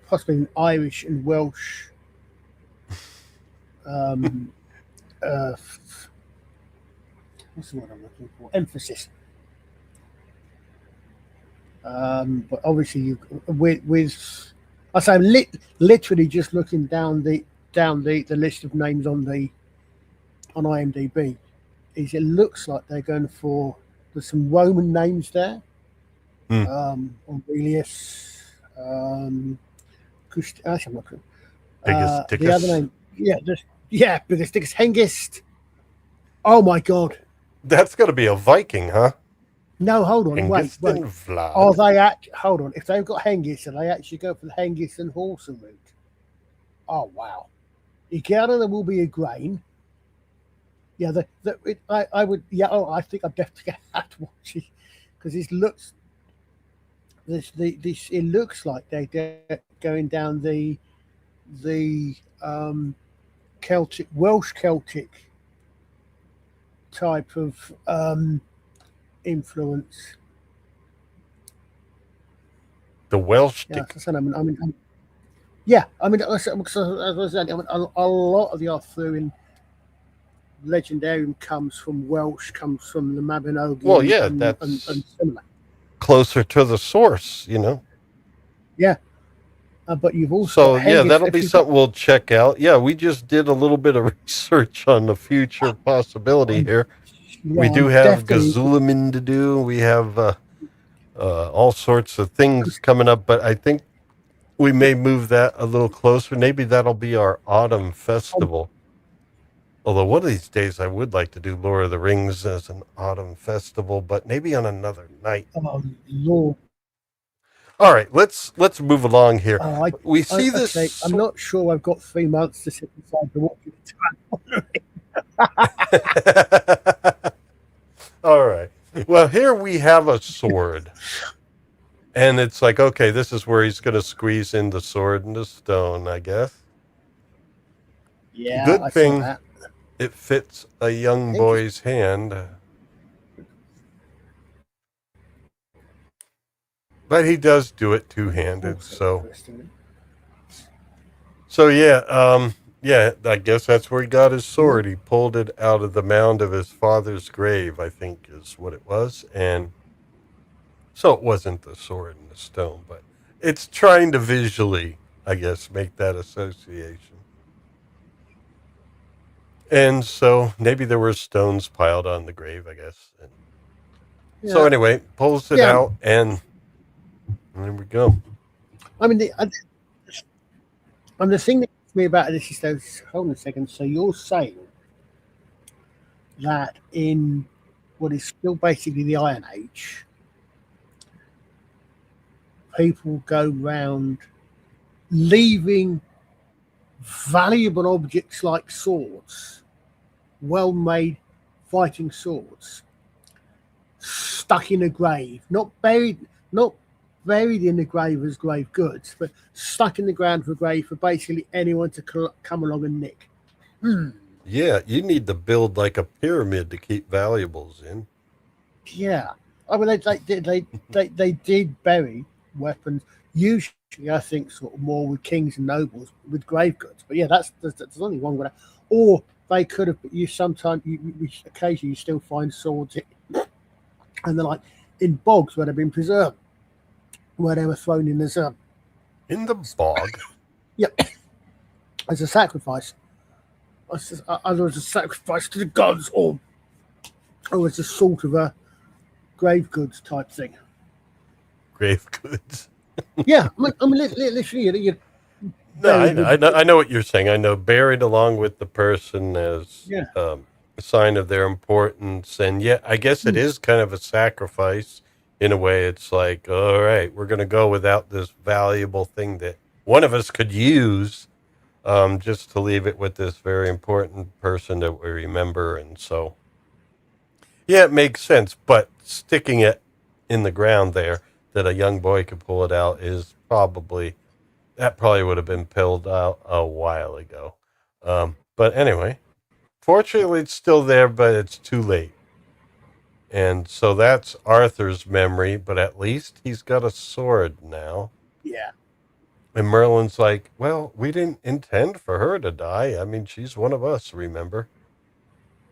possibly an Irish and Welsh. What's the word I'm looking for? Emphasis. But obviously, with I say literally just looking down the list of names on IMDb, it looks like they're going for. There's some Roman names there. Aurelius. Actually, I'm not sure. The other name, because Dickus Hengist. Oh my God. That's got to be a Viking, huh? No, hold on, wait. Are they hold on? If they've got Hengist, and they actually go for the Hengist and Horsa route. Oh wow! Ikea, there will be a grain. Yeah, I would. Yeah, I think I'd definitely have to watch it because it looks. It looks like they're going down the Welsh Celtic type of influence. The Welsh Yeah, stick. as I said, yeah, I mean, as I said, a lot of the Arthurian legendarium comes from Welsh, comes from the Mabinogian, Well, yeah, and that's similar. closer to the source, Yeah, but you've also So, got yeah, Haggis. that'll be something we'll check out. Yeah, we just did a little bit of research on the future possibility here. We do I'm have definitely Gazulamin to do. We have all sorts of things coming up, but I think we may move that a little closer. Maybe that'll be our autumn festival. Although one of these days I would like to do Lord of the Rings as an autumn festival, but maybe on another night. Lord. All right, let's move along here. Oh, We see this. okay, I'm not sure I've got 3 months to sit inside to watch it. All right. Well, here we have a sword. And it's like, okay, this is where he's going to squeeze in the sword and the stone, I guess. Yeah, Good I thing saw that. it fits a young boy's hand. But he does do it two-handed, Also So yeah, I guess that's where he got his sword. He pulled it out of the mound of his father's grave, I think is what it was. And so it wasn't the sword and the stone, but it's trying to visually, I guess, make that association. And so maybe there were stones piled on the grave, I guess. And so anyway, pulls it out, and there we go. I mean, the thing that gets me about this is, though, hold on a second. So you're saying that in what is still basically the Iron Age, people go round leaving valuable objects like swords, well-made fighting swords, stuck in a grave, not buried in the grave as grave goods, but stuck in the ground for a grave for basically anyone to come along and nick. Yeah, you need to build like a pyramid to keep valuables in. Yeah, I mean they did bury weapons. Usually, I think sort of more with kings and nobles with grave goods. But yeah, there's only one way. Or they could have. Occasionally you still find swords, and they're like in bogs where they've been preserved, where they were thrown in as a bog. Yep, as a sacrifice. Either as a sacrifice to the gods, or as a sort of a grave goods type thing. Grave goods. Yeah, I mean, literally, No, I know what you're saying. I know buried along with the person as a sign of their importance, and yeah, I guess it is kind of a sacrifice in a way. It's like, all right, we're going to go without this valuable thing that one of us could use, just to leave it with this very important person that we remember, and so yeah, it makes sense. But sticking it in the ground there, that a young boy could pull it out, is probably would have been pulled out a while ago. But anyway, fortunately it's still there, but it's too late. And so that's Arthur's memory, but at least he's got a sword now. Yeah. And Merlin's like, well, we didn't intend for her to die. I mean, she's one of us, remember?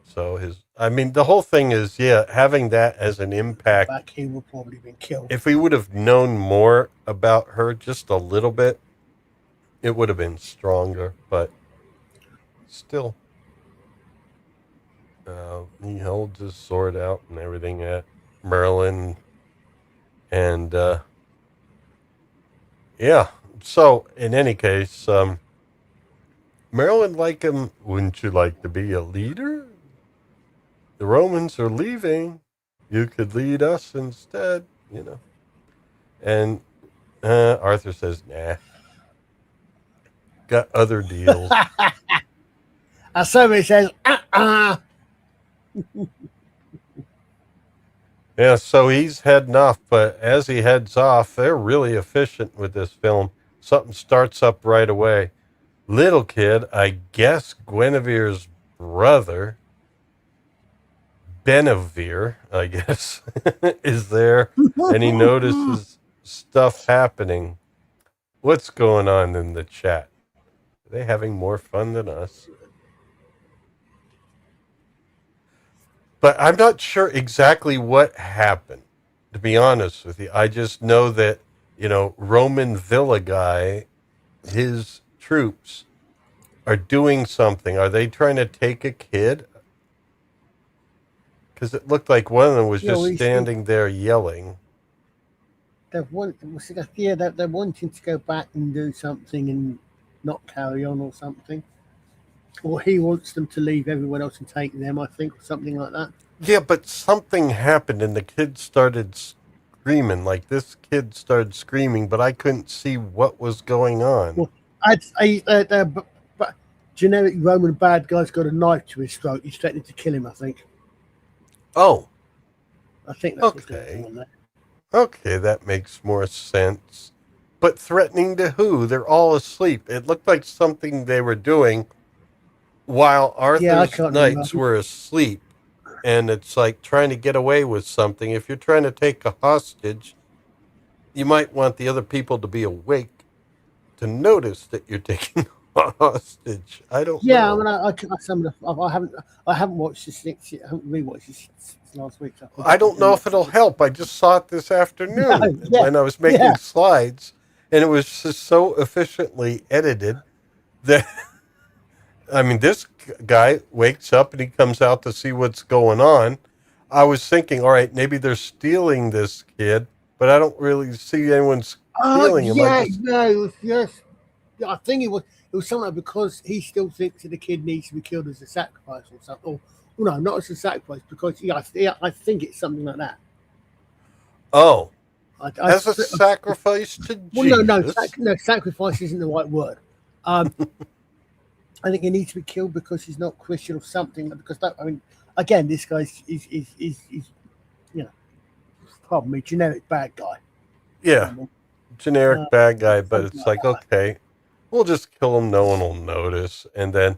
So the whole thing is, having that as an impact. He would probably been killed. If we would have known more about her just a little bit, it would have been stronger, but still. He holds his sword out and everything at Merlin. And, so in any case, Merlin like him, wouldn't you like to be a leader? The Romans are leaving. You could lead us instead, And Arthur says, nah. Got other deals. Somebody says, Yeah, so he's heading off, but as he heads off, they're really efficient with this film. Something starts up right away. Little kid, I guess Guinevere's brother, Guinevere, I guess, is there, and he notices stuff happening. What's going on in the chat? Are they having more fun than us? But I'm not sure exactly what happened, to be honest with you. I just know that, Roman Villa guy, his troops are doing something. Are they trying to take a kid? Because it looked like one of them was just standing there yelling. They're wanting to go back and do something and not carry on or something. Or he wants them to leave everyone else and take them, I think, or something like that. Yeah, but something happened and the kid started screaming. Like, this kid started screaming, but I couldn't see what was going on. Well, but generic Roman bad guy's got a knife to his throat. He's threatening to kill him, I think. Oh. I think that's what's Okay. going on there. Okay, that makes more sense. But threatening to who? They're all asleep. It looked like something they were doing while Arthur's knights were asleep. And it's like trying to get away with something. If you're trying to take a hostage, you might want the other people to be awake to notice that you're taking a hostage. I don't know. Yeah, I haven't watched this since I haven't rewatched this since last week. So I don't know if it'll help. I just saw it this afternoon when I was making slides, and it was just so efficiently edited that, I mean, this guy wakes up and he comes out to see what's going on. I was thinking, all right, maybe they're stealing this kid, but I don't really see anyone stealing him. I think it was something because he still thinks that the kid needs to be killed as a sacrifice or something. Or no, not as a sacrifice, because I think it's something like that. Oh, as a sacrifice to Jesus? No, sacrifice isn't the right word. I think he needs to be killed because he's not Christian or something. Because again, this guy is pardon me, generic bad guy. Yeah, generic bad guy, but it's like, okay, we'll just kill him. No one will notice. And then,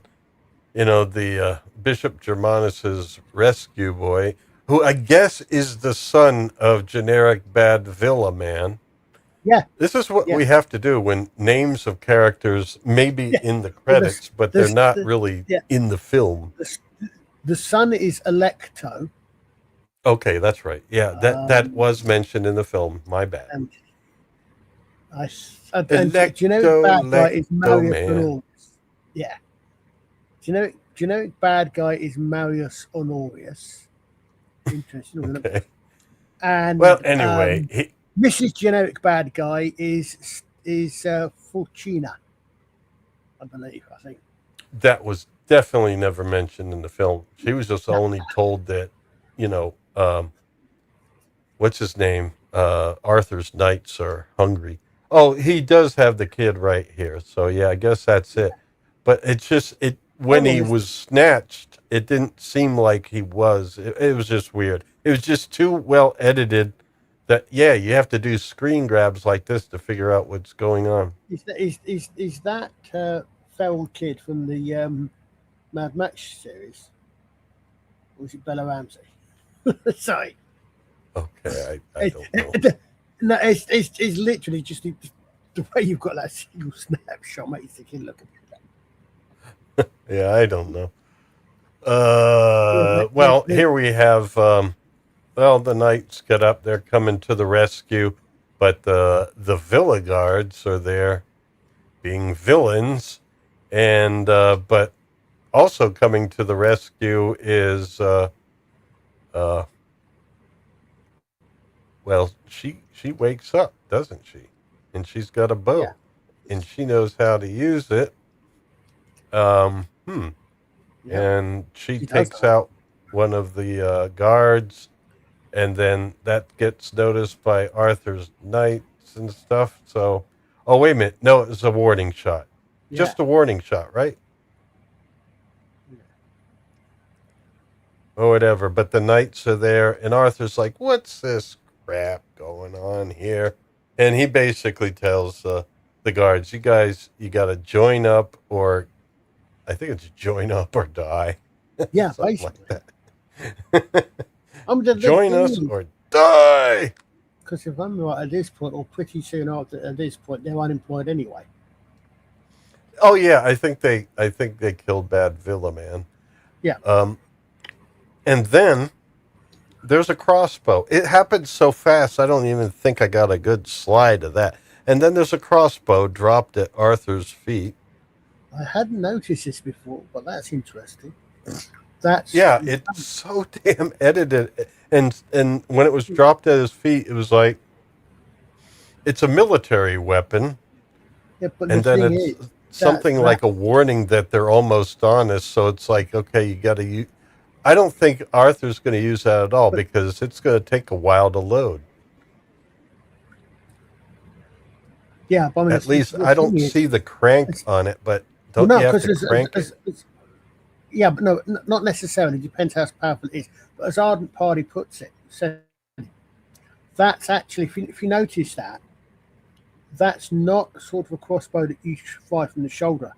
the Bishop Germanus's rescue boy, who I guess is the son of generic bad villa man. Yeah. This is what we have to do when names of characters may be in the credits, but they're not really in the film. The son is Electo. Okay, that's right. Yeah, that was mentioned in the film. My bad. And generic bad guy is Marius Honorius. Yeah. Generic bad guy is Marius Honorius. Interesting, isn't it? And well, anyway, Mrs. Generic bad guy is Fortuna, I believe. I think that was definitely never mentioned in the film. She was just only told that, what's his name? Arthur's knights are hungry. Oh, he does have the kid right here. So yeah, I guess that's it. But it's just when he was snatched, it didn't seem like he was. It was just weird. It was just too well edited that you have to do screen grabs like this to figure out what's going on. Is that feral kid from the Mad Max series? Or is it Bella Ramsey? Sorry. Okay, I don't know. No, it's literally just the way you've got that single snapshot makes you thinking, look at that. Yeah, I don't know. Well, here we have, the knights get up. They're coming to the rescue, but the villa guards are there being villains. And, but also coming to the rescue is, she wakes up, doesn't she? And she's got a bow, and she knows how to use it. And she takes out one of the guards, and then that gets noticed by Arthur's knights and stuff. So, oh, wait a minute. No, it was a warning shot. Yeah. Just a warning shot, right? Yeah. Or whatever. But the knights are there, and Arthur's like, what's this crap going on here? And he basically tells the guards, you guys, you got to join up, or I think it's join up or die. Yeah, something like that. Join us or die. Because if I'm right, at this point, or pretty soon after, at this point, they're unemployed anyway. Oh yeah, I think they killed Bad Villa Man. Yeah. And then there's a crossbow. It happened so fast, I don't even think I got a good slide of that. And then there's a crossbow dropped at Arthur's feet. I hadn't noticed this before, but that's interesting. It's so damn edited. And when it was dropped at his feet, it was like, it's a military weapon. Yeah, but and then it's something like a warning that they're almost on us. So it's like, okay, you got to use. I don't think Arthur's going to use that at all because it's going to take a while to load. Yeah, but I mean, at least I don't see the crank on it, but don't you have to crank it? Yeah, but no, not necessarily. It depends how powerful it is. But as Ardent Party puts it, so that's actually, if you notice that, that's not sort of a crossbow that you fire from the shoulder.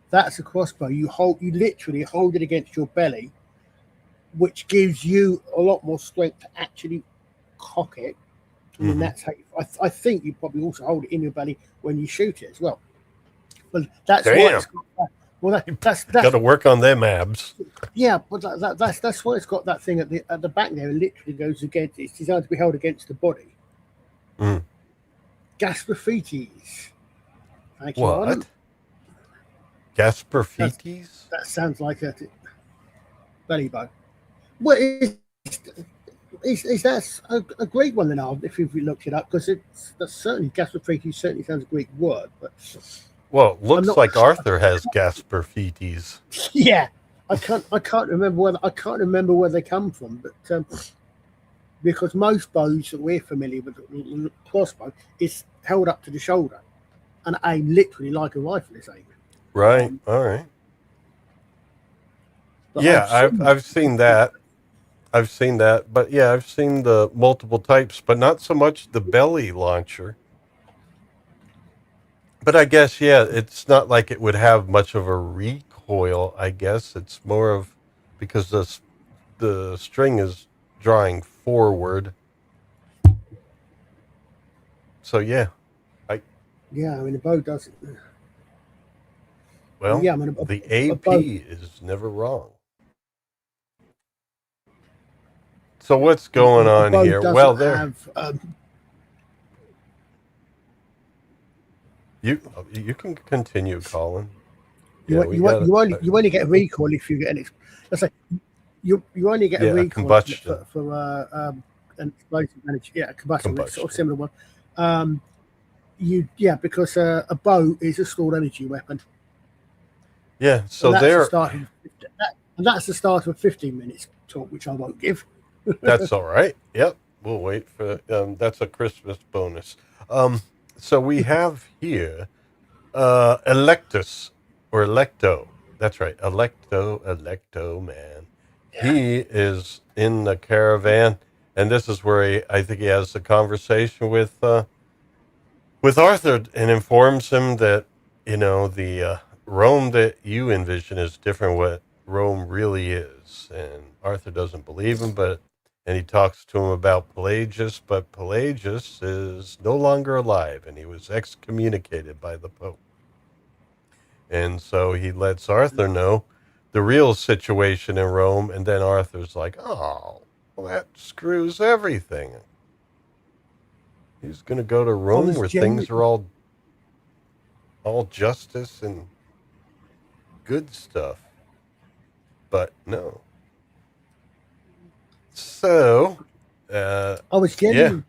That's a crossbow. You literally hold it against your belly, which gives you a lot more strength to actually cock it. And that's how I think you probably also hold it in your belly when you shoot it as well. But that's why it's got that. Well, that's got to work on them abs. Yeah, but that's why it's got that thing at the back there. It literally goes against. It's designed to be held against the body. Gasperfites. What? Gasperfites? That sounds like a belly bow. Well, is that a Greek one then? If you've looked it up, because that's certainly Gasperfites certainly sounds a Greek word, but. Well, it looks like Arthur has Gasperfites. Yeah, I can't remember where they come from, but because most bows that we're familiar with, the crossbow, is held up to the shoulder and aimed literally like a rifle is aimed. Right. All right. Yeah, I've seen that. I've seen that, but yeah, I've seen the multiple types, but not so much the belly launcher. But I guess, yeah, it's not like it would have much of a recoil, I guess. It's more of because the string is drawing forward. So, yeah. I mean, the bow does it. Well, yeah, I mean, the AP is never wrong. So what's going on here? Well, there. You can continue, Colin. You only get a recoil if you get an. Let's say you only get a recoil combustion for an explosive damage. Yeah, a combustion. Sort of similar one. Because a bow is a stored energy weapon. Yeah, so that's the start of a 15 minutes talk, which I won't give. That's all right. Yep, we'll wait for. That's a Christmas bonus. So we have here Electus or Electo. That's right, Electo man. Yeah. He is in the caravan, and this is where I think he has the conversation with Arthur and informs him that the Rome that you envision is different what Rome really is, and Arthur doesn't believe him, and he talks to him about Pelagius, but Pelagius is no longer alive, and he was excommunicated by the Pope. And so he lets Arthur know the real situation in Rome, and then Arthur's like, oh, well, that screws everything. He's going to go to Rome where things are all justice and good stuff. But no. So, I was genuinely,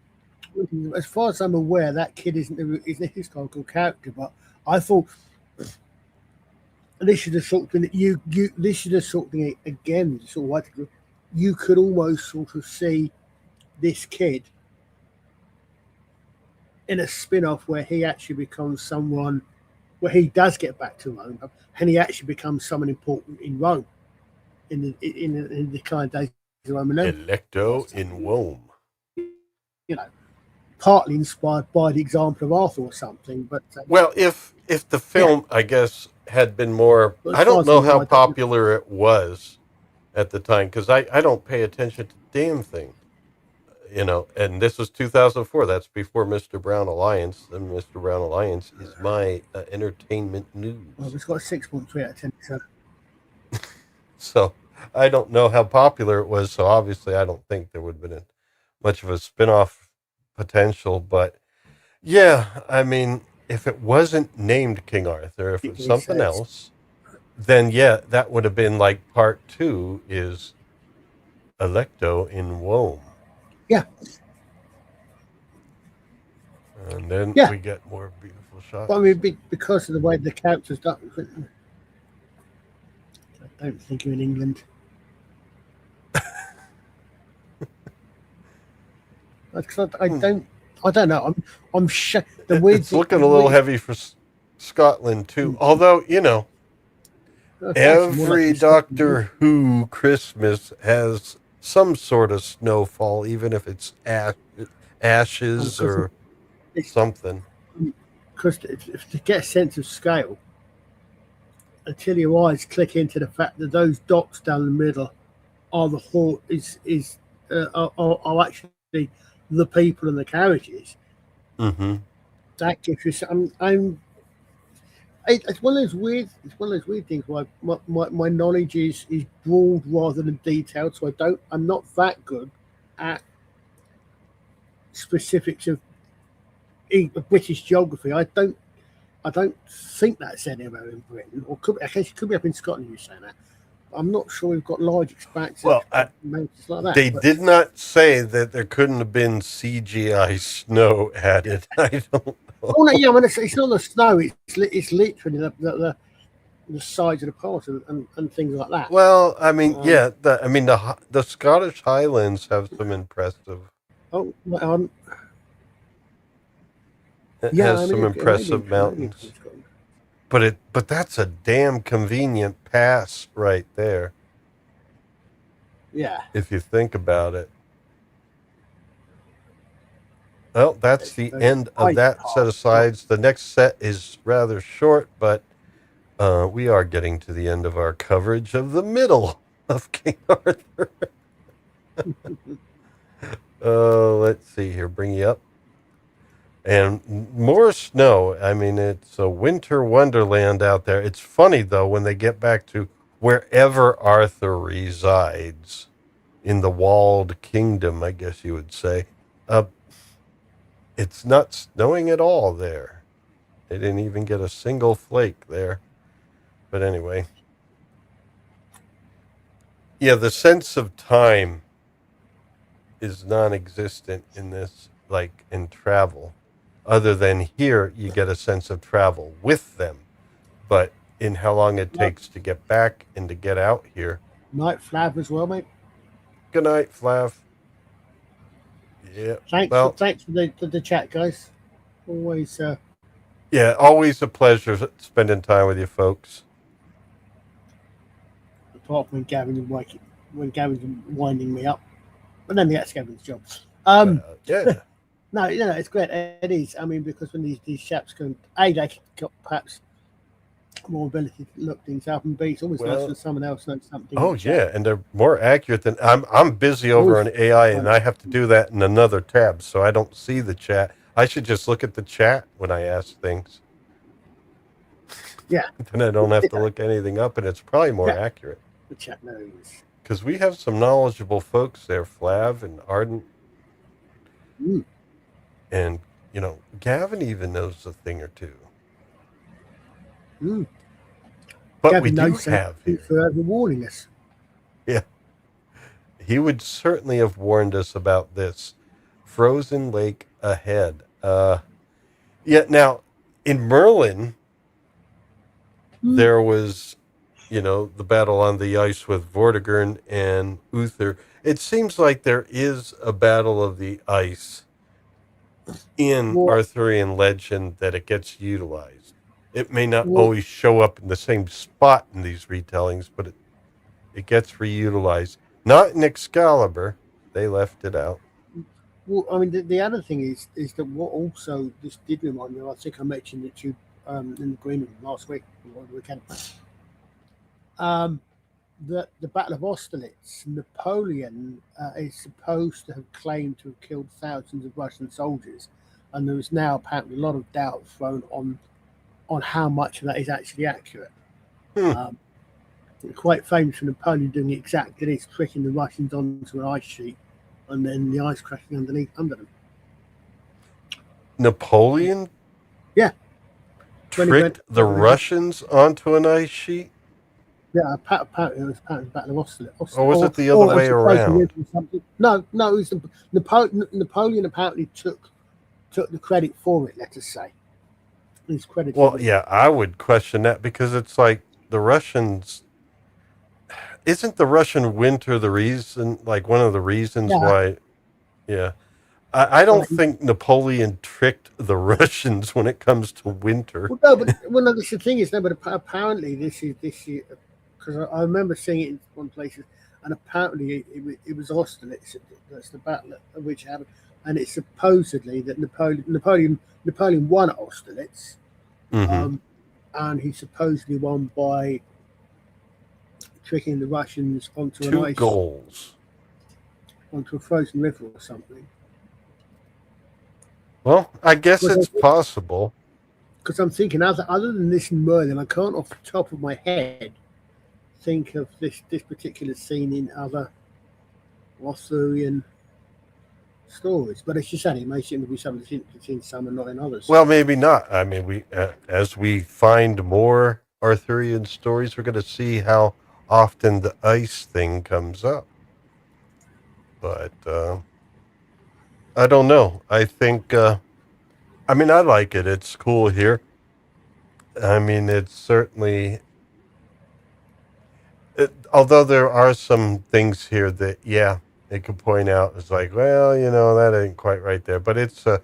as far as I'm aware, that kid isn't a historical character, but I thought this is the sort of thing that this is the sort of thing, again, sort of you could almost sort of see this kid in a spin-off where he actually becomes someone, where he does get back to Rome, and he actually becomes someone important in Rome, in the kind of days. Electo in Rome. Partly inspired by the example of Arthur or something. But well, if the film, I guess, had been more, I don't know how popular it was at the time, because I don't pay attention to damn thing. And this was 2004. That's before Mr. Brown Alliance. And Mr. Brown Alliance is my entertainment news. Well, it's got a 6.3 out of 10. So So I don't know how popular it was. So obviously, I don't think there would have been much of a spin-off potential. But yeah, I mean, if it wasn't named King Arthur, if it was something else, then yeah, that would have been like part 2 is Electo in Rome. yeah, And then Yeah. we get more beautiful shots. but I mean, because of the way the characters done, I don't think you're in England. I don't know. I'm the weird. It's looking a little heavy for Scotland too. Although every Doctor Who Christmas has some sort of snowfall, even if it's ashes or something. Because to get a sense of scale, until your eyes click into the fact that those dots down the middle are the whole are actually the people and the carriages. Mm-hmm. That gives you. It's one of those weird. It's one of those weird things where my knowledge is broad rather than detailed. So I'm not that good at specifics of British geography. I don't think that's anywhere in Britain, or I guess it could be up in Scotland. You're saying that. I'm not sure we've got large expanses of mountains like that. They did not say that there couldn't have been CGI snow added. I don't know. Oh no, yeah, I mean, it's not the snow. It's literally the sides of the pass and things like that. Well, I mean, the Scottish Highlands have some impressive. Oh, It has some impressive mountains. But that's a damn convenient pass right there. Yeah. If you think about it. Well, that's the end of that set of slides. The next set is rather short, but we are getting to the end of our coverage of the middle of King Arthur. Let's see here. Bring you up. And more snow. I mean, it's a winter wonderland out there. It's funny, though, when they get back to wherever Arthur resides in the walled kingdom, I guess you would say. It's not snowing at all there. They didn't even get a single flake there. But anyway. Yeah, the sense of time is non-existent in this, like in travel. Other than here, you get a sense of travel with them. But in how long it takes to get back and to get out here. Night, Flav, as well, mate. Good night, Flav. Yeah. Thanks for the chat, guys. Always. Yeah, always a pleasure spending time with you folks. Apart from when Gavin's winding me up, but then that's Gavin's job. Yeah. No, it's great. It is. I mean, because when these chaps can, they got perhaps more ability to look things up, and B, it's always nice when someone else knows something. Oh yeah, and they're more accurate than I'm busy over on AI, and I have to do that in another tab, so I don't see the chat. I should just look at the chat when I ask things. Yeah. Then I don't have to look anything up, and it's probably more accurate. The chat knows. Because we have some knowledgeable folks there, Flav and Ardent. And, Gavin even knows a thing or two. But Gavin we do have him. For warning us. Yeah. He would certainly have warned us about this. Frozen lake ahead. Now, in Merlin, there was, the battle on the ice with Vortigern and Uther. It seems like there is a battle of the ice in Arthurian legend that it gets utilized. It may not always show up in the same spot in these retellings, but it gets reutilized. Not in Excalibur. They left it out. Well, I mean, the other thing is that what also this did remind me of, I think I mentioned it to you in the agreement last week or the weekend. that the Battle of Austerlitz, Napoleon is supposed to have claimed to have killed thousands of Russian soldiers, and there is now apparently a lot of doubt thrown on how much of that is actually accurate. Quite famous for Napoleon doing exactly this, tricking the Russians onto an ice sheet, and then the ice crashing under them. Napoleon Yeah. tricked the Russians onto an ice sheet? Yeah, apparently it was the Battle of Austerlitz. Or was it the other way around? No, it was Napoleon apparently took the credit for it, let us say. He's credited. Well, yeah, I would question that because it's like the Russians. Isn't the Russian winter the reason, like one of the reasons why? Yeah. I don't think Napoleon tricked the Russians when it comes to winter. Well, no, the thing is, but apparently this is because I remember seeing it in one places, and apparently it was Austerlitz. That's the battle of which happened, and it's supposedly that Napoleon won Austerlitz, and he supposedly won by tricking the Russians onto an ice, goals onto a frozen river or something. Well, I guess it's possible. Because I'm thinking, other than this in Merlin, I can't off the top of my head think of this particular scene in other Arthurian stories. But as you said, it may seem to be something that's in some and not in others. Well, maybe not. I mean, we as we find more Arthurian stories, we're going to see how often the ice thing comes up. But I don't know. I think, I mean, I like it. It's cool here. I mean, it's certainly, although there are some things here that, it could point out. It's like, well, that ain't quite right there. But it's a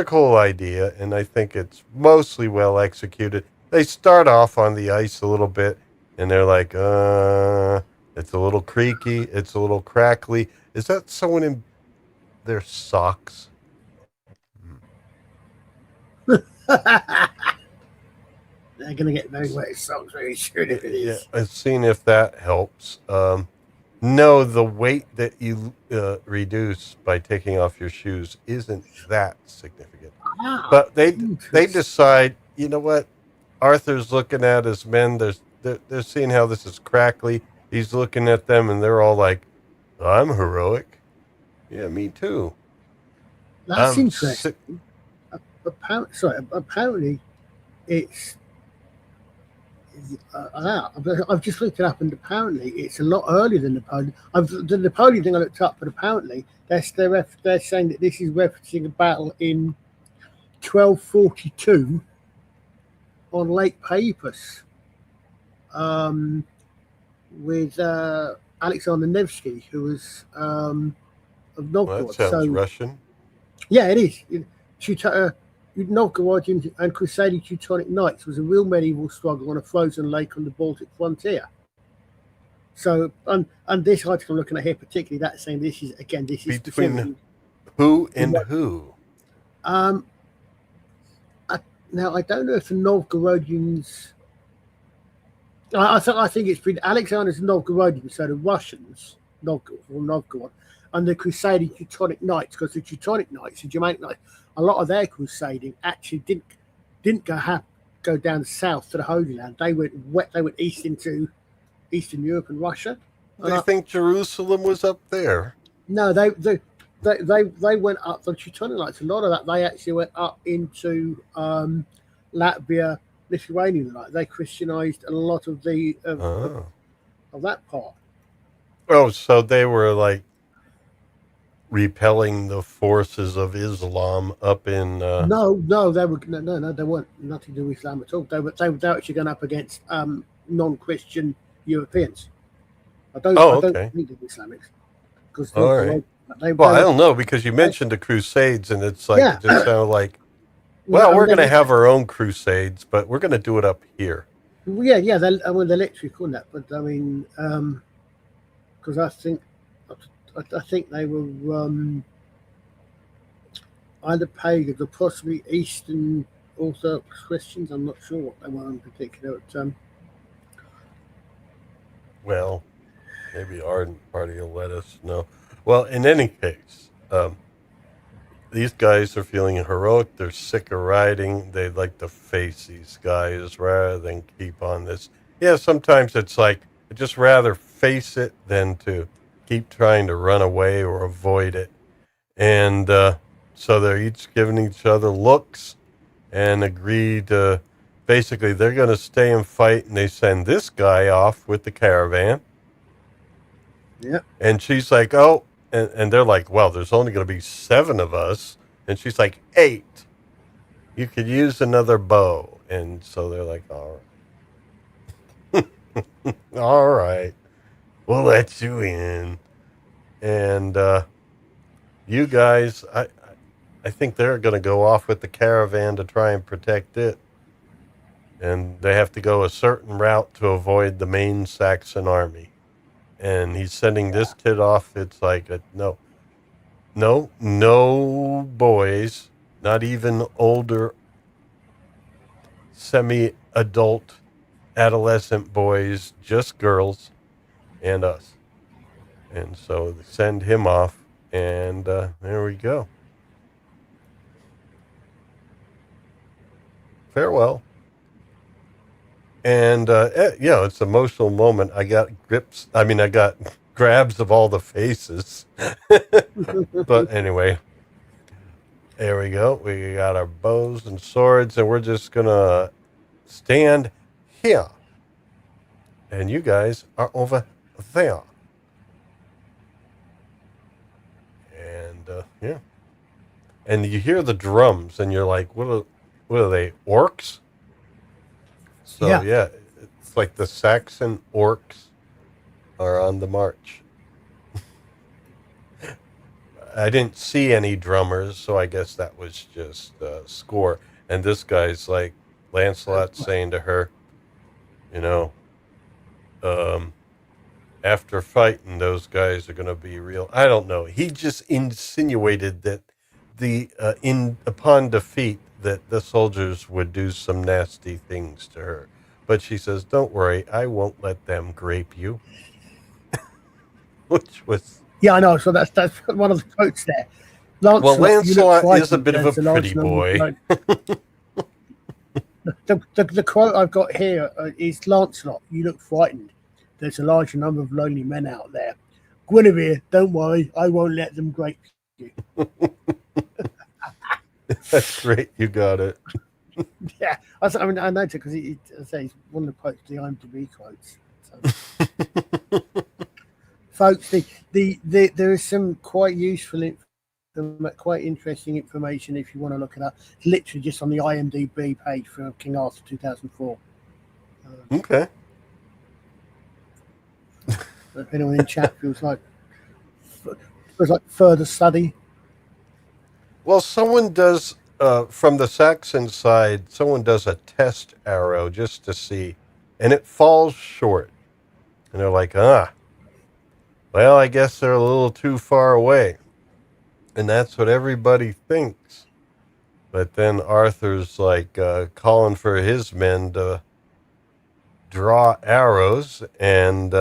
cool idea, and I think it's mostly well executed. They start off on the ice a little bit, and they're like, it's a little creaky, it's a little crackly. Is that someone in their socks? They're going to get very wet socks very soon if it is. Yeah, I've seen if that helps. No, the weight that you reduce by taking off your shoes isn't that significant. But they decide, you know what? Arthur's looking at his men. They're seeing how this is crackly. He's looking at them, and they're all like, I'm heroic. Yeah, me too. That's interesting. Apparently, it's. I've just looked it up, and apparently it's a lot earlier than Napoleon. The Napoleon thing I looked up, but apparently they're saying that this is referencing a battle in 1242 on Lake Peipus with Alexander Nevsky, who was of Novgorod. Well, that sounds Russian. Yeah, it is. Novgorodian and crusading Teutonic Knights was a real medieval struggle on a frozen lake on the Baltic frontier. So, and this article I'm looking at here, particularly, that's saying this is between who and who. Now I don't know if the Novgorodians. I think it's been Alexander's Novgorodians, so the Russians, Novgorod, and the crusading Teutonic Knights, because the Teutonic Knights, the Germanic Knights, a lot of their crusading actually didn't go down south to the Holy Land. They went east into Eastern Europe and Russia. I think Jerusalem was up there. No, they went up. The Teutonic Knights, a lot of that they actually went up into Latvia, Lithuania. Like they Christianized a lot of the of that part. Oh, so they were like repelling the forces of Islam up in No, they weren't nothing to do with Islam at all. They were actually going up against non-Christian Europeans. I don't think they're Islamics. All right. I don't know, because you mentioned the Crusades, and it's like it just sounded like, we're going to have our own Crusades, but we're going to do it up here. Yeah. They're literally calling that, but I mean, because I think they were either pagans or possibly Eastern Orthodox Christians. I'm not sure what they were in particular. Well, Maybe Ardent Party will let us know. Well, in any case, these guys are feeling heroic. They're sick of riding. They'd like to face these guys rather than keep on this. Yeah, sometimes it's like, I'd just rather face it than to keep trying to run away or avoid it. And so they're each giving each other looks and agree to, basically, they're going to stay and fight. And they send this guy off with the caravan. Yep. And she's like, oh, and they're like, well, there's only going to be 7 of us. And she's like, 8. You could use another bow. And so they're like, all right. All right. We'll let you in. And you guys, I think they're going to go off with the caravan to try and protect it. And they have to go a certain route to avoid the main Saxon army. And he's sending this kid off. It's like, no boys, not even older, semi-adult, adolescent boys, just girls and us. And so they send him off, and there we go. Farewell. And, it's an emotional moment. I got grabs of all the faces. But anyway, there we go. We got our bows and swords, and we're just going to stand here. And you guys are over there. And, yeah. And you hear the drums, and you're like, what are they, orcs? So, yeah, it's like the Saxon orcs are on the march. I didn't see any drummers, so I guess that was just score. And this guy's like, Lancelot saying to her, after fighting, those guys are going to be real. I don't know. He just insinuated that upon defeat, that the soldiers would do some nasty things to her. But she says, don't worry, I won't let them grape you. Which was... Yeah, I know. So that's one of the quotes there. Lancelot is a bit of a pretty boy. The quote I've got here is, Lancelot, you look frightened. There's a large number of lonely men out there. Guinevere, don't worry, I won't let them grape you. That's great. You got it. Yeah, I noticed because he's one of the quotes, the IMDb quotes. So. Folks, there is some quite useful, quite interesting information if you want to look it up. It's literally just on the IMDb page for King Arthur 2004. Okay. If anyone in chat feels like further study. Well, someone does, from the Saxon side, someone does a test arrow just to see, and it falls short. And they're like, well, I guess they're a little too far away. And that's what everybody thinks. But then Arthur's like calling for his men to draw arrows, and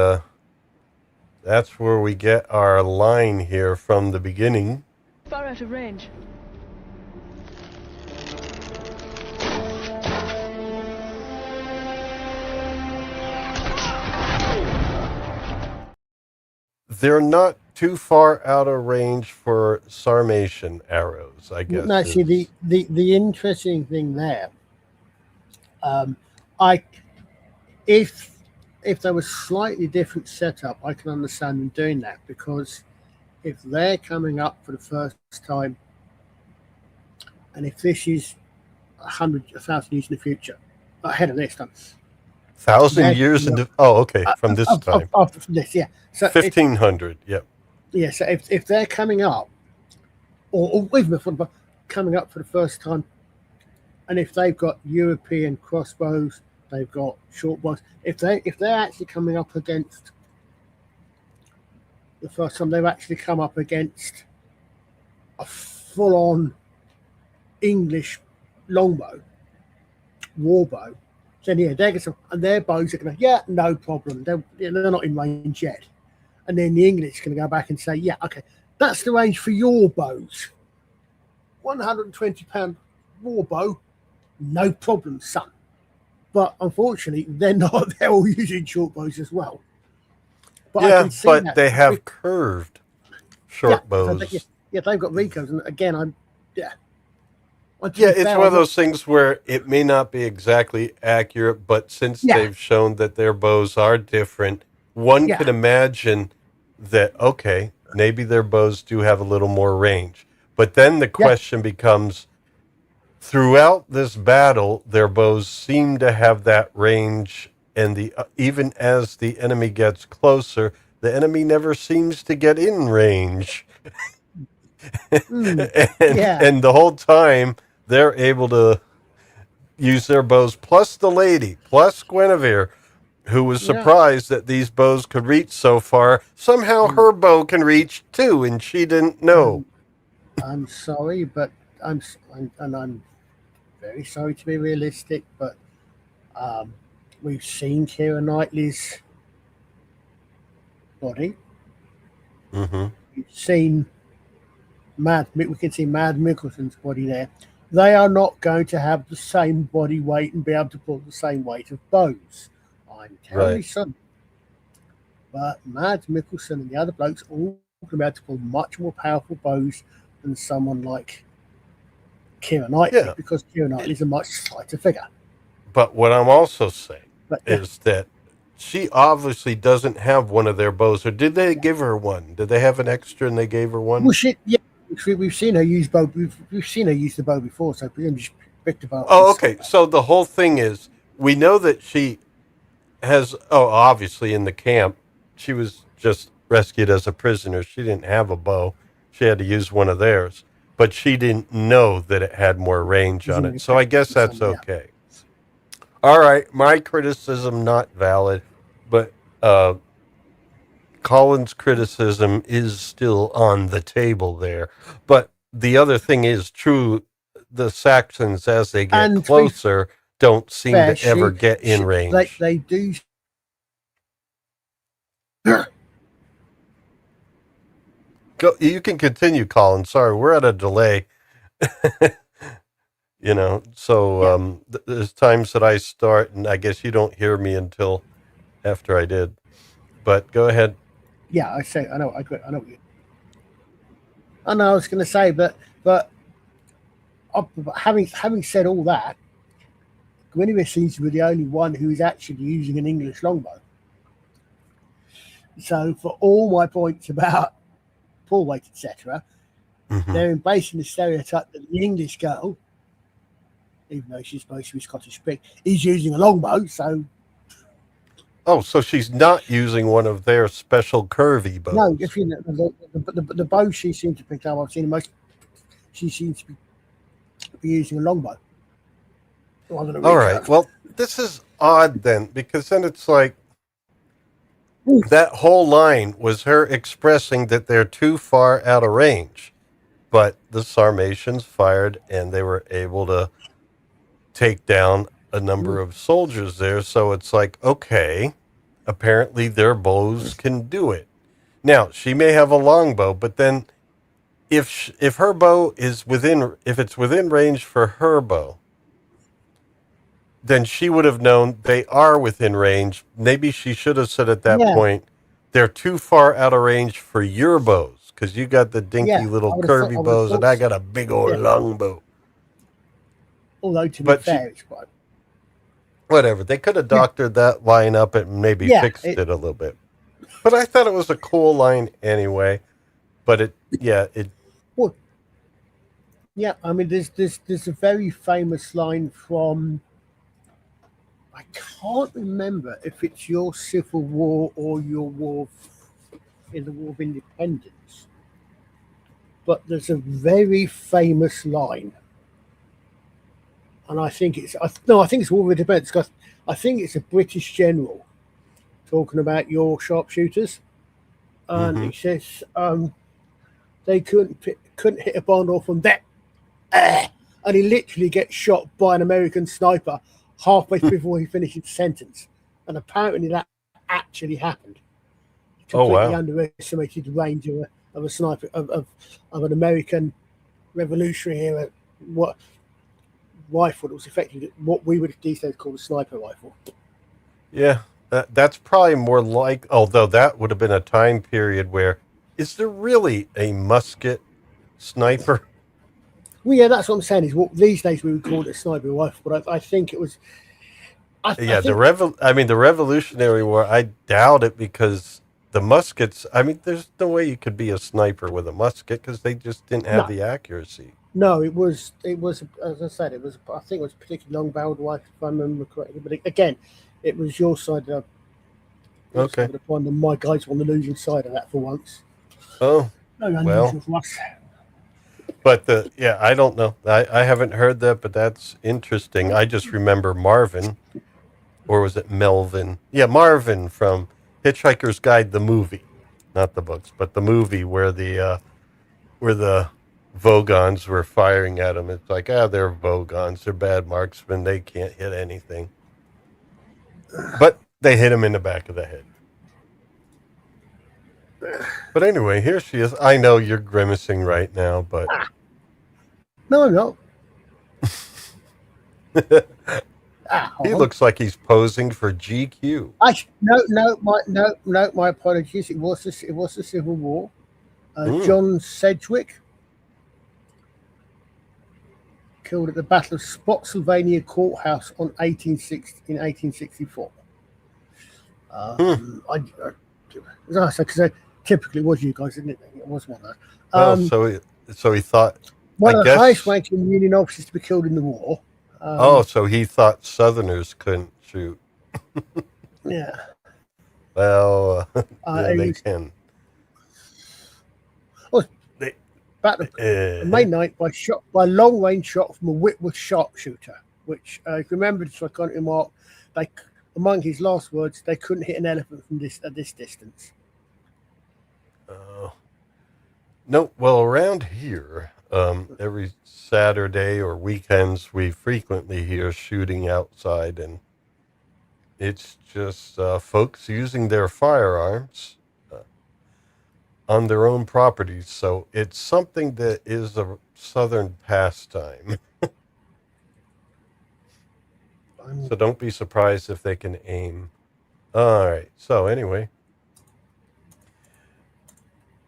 that's where we get our line here from the beginning. Far out of range. They're not too far out of range for Sarmatian arrows, I guess. No, see, the interesting thing there, if there was slightly different setup, I can understand them doing that, because if they're coming up for the first time, and if this is 1,000 years in the future, ahead of this time, 1,000 years into from this time. From this, yeah. So 1,500, yep. Yeah, so if they're coming up, or even before coming up for the first time, and if they've got European crossbows, they've got short bows. If they're actually coming up against the first time, they've actually come up against a full-on English longbow, warbow. So yeah, they're going to, and their bows are going to, no problem. They're not in range yet. And then the English can go back and say, yeah, okay, that's the range for your bows. 120-pound war bow, no problem, son. But unfortunately, they're not. They're all using short bows as well. But I Yeah, can see but that. they have curved short bows. Yeah, they've got recos. And again, Yeah, it's one of those things where it may not be exactly accurate, but since they've shown that their bows are different, one could imagine that, okay, maybe their bows do have a little more range. But then the question becomes, throughout this battle, their bows seem to have that range, and even as the enemy gets closer, the enemy never seems to get in range. And the whole time, they're able to use their bows, plus the lady, plus Guinevere, who was surprised that these bows could reach so far. Somehow her bow can reach too, and she didn't know. I'm sorry, but I'm very sorry to be realistic, but we've seen Keira Knightley's body. Mm-hmm. We've seen we can see Mad Mikkelsen's body there. They are not going to have the same body weight and be able to pull the same weight of bows. I'm terribly sorry. But Mad Mikkelsen and the other blokes all going to be able to pull much more powerful bows than someone like Keira Knightley, because Keira Knightley is a much slighter figure. But what I'm also saying is that she obviously doesn't have one of their bows, or did they give her one? Did they have an extra and they gave her one? Well, we've seen her use bow. We've seen her use the bow before, so presumably she picked a bow. Oh, okay. So the whole thing is, we know that she has. Oh, obviously in the camp, she was just rescued as a prisoner. She didn't have a bow. She had to use one of theirs, but she didn't know that it had more range on it. So I guess that's okay. All right, my criticism not valid, but Colin's criticism is still on the table there. But the other thing is true, the Saxons, as they get closer, don't seem to ever get in range. They do. You can continue, Colin. Sorry, we're at a delay. So there's times that I start, and I guess you don't hear me until after I did. But go ahead. Yeah, I know. I know. I know. I was going to say, but having said all that, Guinevere seems to be the only one who is actually using an English longbow. So, for all my points about pull weight, etc., they're embracing the stereotype that the English girl, even though she's supposed to be Scottish Pict, is using a longbow. So. Oh, so she's not using one of their special curvy bows. No, if you know, the bow she seems to pick up, I've seen most. She seems to be using a longbow. All right. Well, this is odd then, because then it's like that whole line was her expressing that they're too far out of range, but the Sarmatians fired and they were able to take down a number of soldiers there. So it's like, okay, apparently their bows can do it. Now, she may have a longbow, but then if her bow is if it's within range for her bow, then she would have known they are within range. Maybe she should have said at that point, they're too far out of range for your bows, because you got the dinky little curvy bows and I got a big old longbow. Although to be fair, it's quite... Whatever. They could have doctored that line up and maybe fixed it a little bit. But I thought it was a cool line anyway. But Well, yeah, I mean, there's a very famous line from... I can't remember if it's your Civil War or your war in the War of Independence. But there's a very famous line. And I think it's War of Independence, because I think it's a British general talking about your sharpshooters, and he says they couldn't hit a barn from that, and he literally gets shot by an American sniper halfway before he finishes the sentence, and apparently that actually happened. Oh, completely wow. underestimated the range of a sniper of an American Revolutionary era what rifle that was effectively what we would these days call a sniper rifle. Yeah, that's probably more like, although that would have been a time period where, is there really a musket sniper? Well, yeah, that's what I'm saying. Is what these days we would call it a sniper rifle, but I think it was. I Yeah, think the Revolutionary War, I doubt it because the muskets, I mean, there's no way you could be a sniper with a musket because they just didn't have no, the accuracy. no, it was as I said, it was. I think it was a particularly long-barreled rifle, if I remember correctly. But again, it was your side of Okay. the point, and my guys were on the losing side of that for once. Oh, Very well. unusual for us. But yeah, I don't know. I haven't heard that, but that's interesting. I just remember Marvin, or was it Melvin? Yeah, Marvin from Hitchhiker's Guide, the movie, not the books, but the movie where the Vogons were firing at him. It's like, they're Vogons, they're bad marksmen, they can't hit anything. But they hit him in the back of the head. But anyway, here she is. I know you're grimacing right now, but No, I'm not. he looks like he's posing for GQ. My apologies. It was the Civil War. Mm. John Sedgwick killed at the Battle of Spotsylvania Courthouse in 1864. As I said, because typically it was you guys, didn't it? It was one of those. So he thought one of the highest ranking Union officers to be killed in the war. So he thought Southerners couldn't shoot. Yeah. Well, they can. May 9th by long range shot from a Whitworth sharpshooter, which if you remember, so I can't remark, among his last words, they couldn't hit an elephant from at this distance. No, well, around here, every Saturday or weekends, we frequently hear shooting outside, and it's just folks using their firearms on their own properties. So it's something that is a Southern pastime. So don't be surprised if they can aim. All right. So anyway,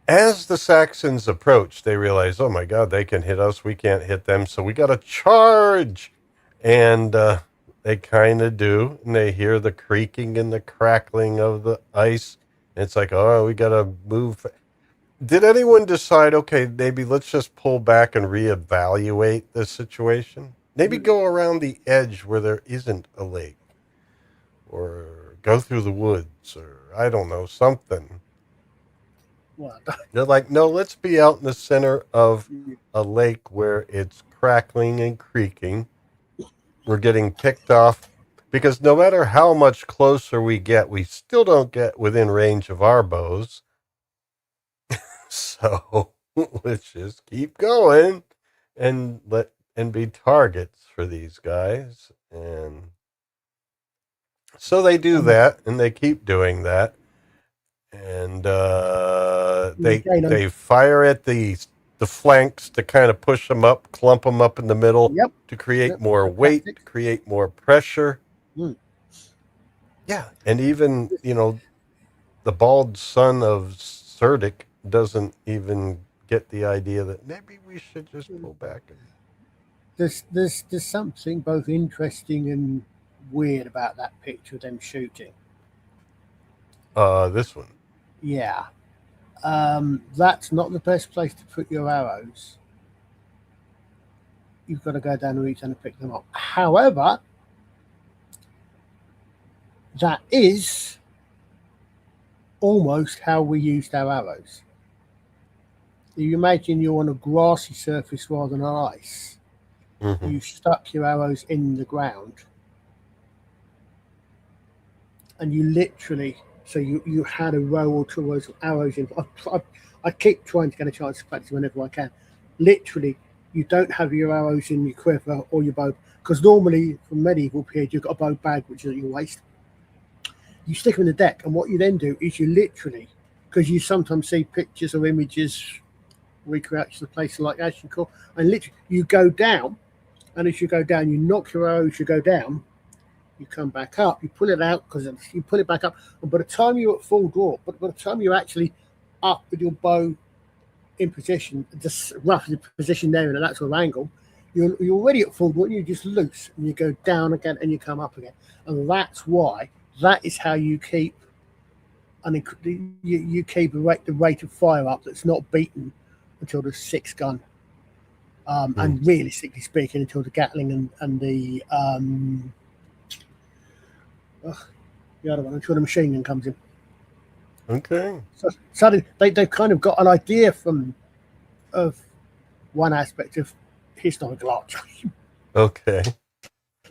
as the Saxons approach, they realize, oh my God, they can hit us. We can't hit them. So we got to charge. And they kind of do. And they hear the creaking and the crackling of the ice. And it's like, oh, we got to move. Did anyone decide, okay, maybe let's just pull back and reevaluate the situation? Maybe go around the edge where there isn't a lake, or go through the woods, or I don't know, something. What? They're like, no, let's be out in the center of a lake where it's crackling and creaking. We're getting picked off because no matter how much closer we get, we still don't get within range of our bows. So let's just keep going and be targets for these guys. And so they do that, and they keep doing that. And they fire at the flanks to kind of push them up, clump them up in the middle to create more weight, to create more pressure. Yeah, and even, the bald son of Cerdic doesn't even get the idea that maybe we should just pull back. There's something both interesting and weird about that picture of them shooting. This one. Yeah. That's not the best place to put your arrows. You've got to go down the reach and pick them up. However, that is almost how we used our arrows. You imagine you're on a grassy surface rather than on ice. Mm-hmm. You stuck your arrows in the ground, and you literally, so you had a row or two rows of arrows in. I keep trying to get a chance to practice whenever I can. Literally, you don't have your arrows in your quiver or your bow, because normally from medieval period you've got a bow bag which is at your waist. You stick them in the deck, and what you then do is you literally because you sometimes see pictures or images, recreations of places like Agincourt, and literally you go down, and as you go down, you knock your arrow as you go down, you come back up, you pull it out, because you pull it back up, and by the time you're at full draw, but by the time you're actually up with your bow in position, just roughly position there in that sort of angle, you're already at full draw, and you just loose, and you go down again, and you come up again. And that's why, that is how you keep, and you keep the rate of fire up that's not beaten until the 6th gun. And realistically speaking, until the Gatling and the other one, until the machine gun comes in. Okay. So they've kind of got an idea of one aspect of historical archery. Okay.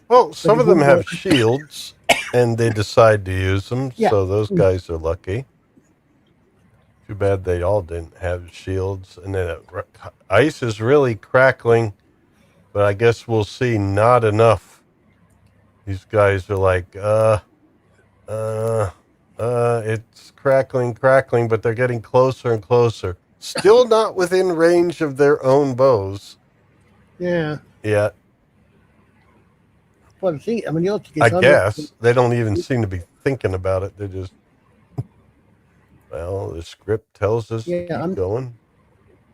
Well, some of them have shields, and they decide to use them, so those guys are lucky. Too bad they all didn't have shields. And then ice is really crackling, but I guess we'll see not enough. These guys are like, it's crackling, but they're getting closer and closer. Still not within range of their own bows. Yeah. Yeah. Well, the thing, the other thing is, I guess they don't even seem to be thinking about it. They're just, well, the script tells us to keep going.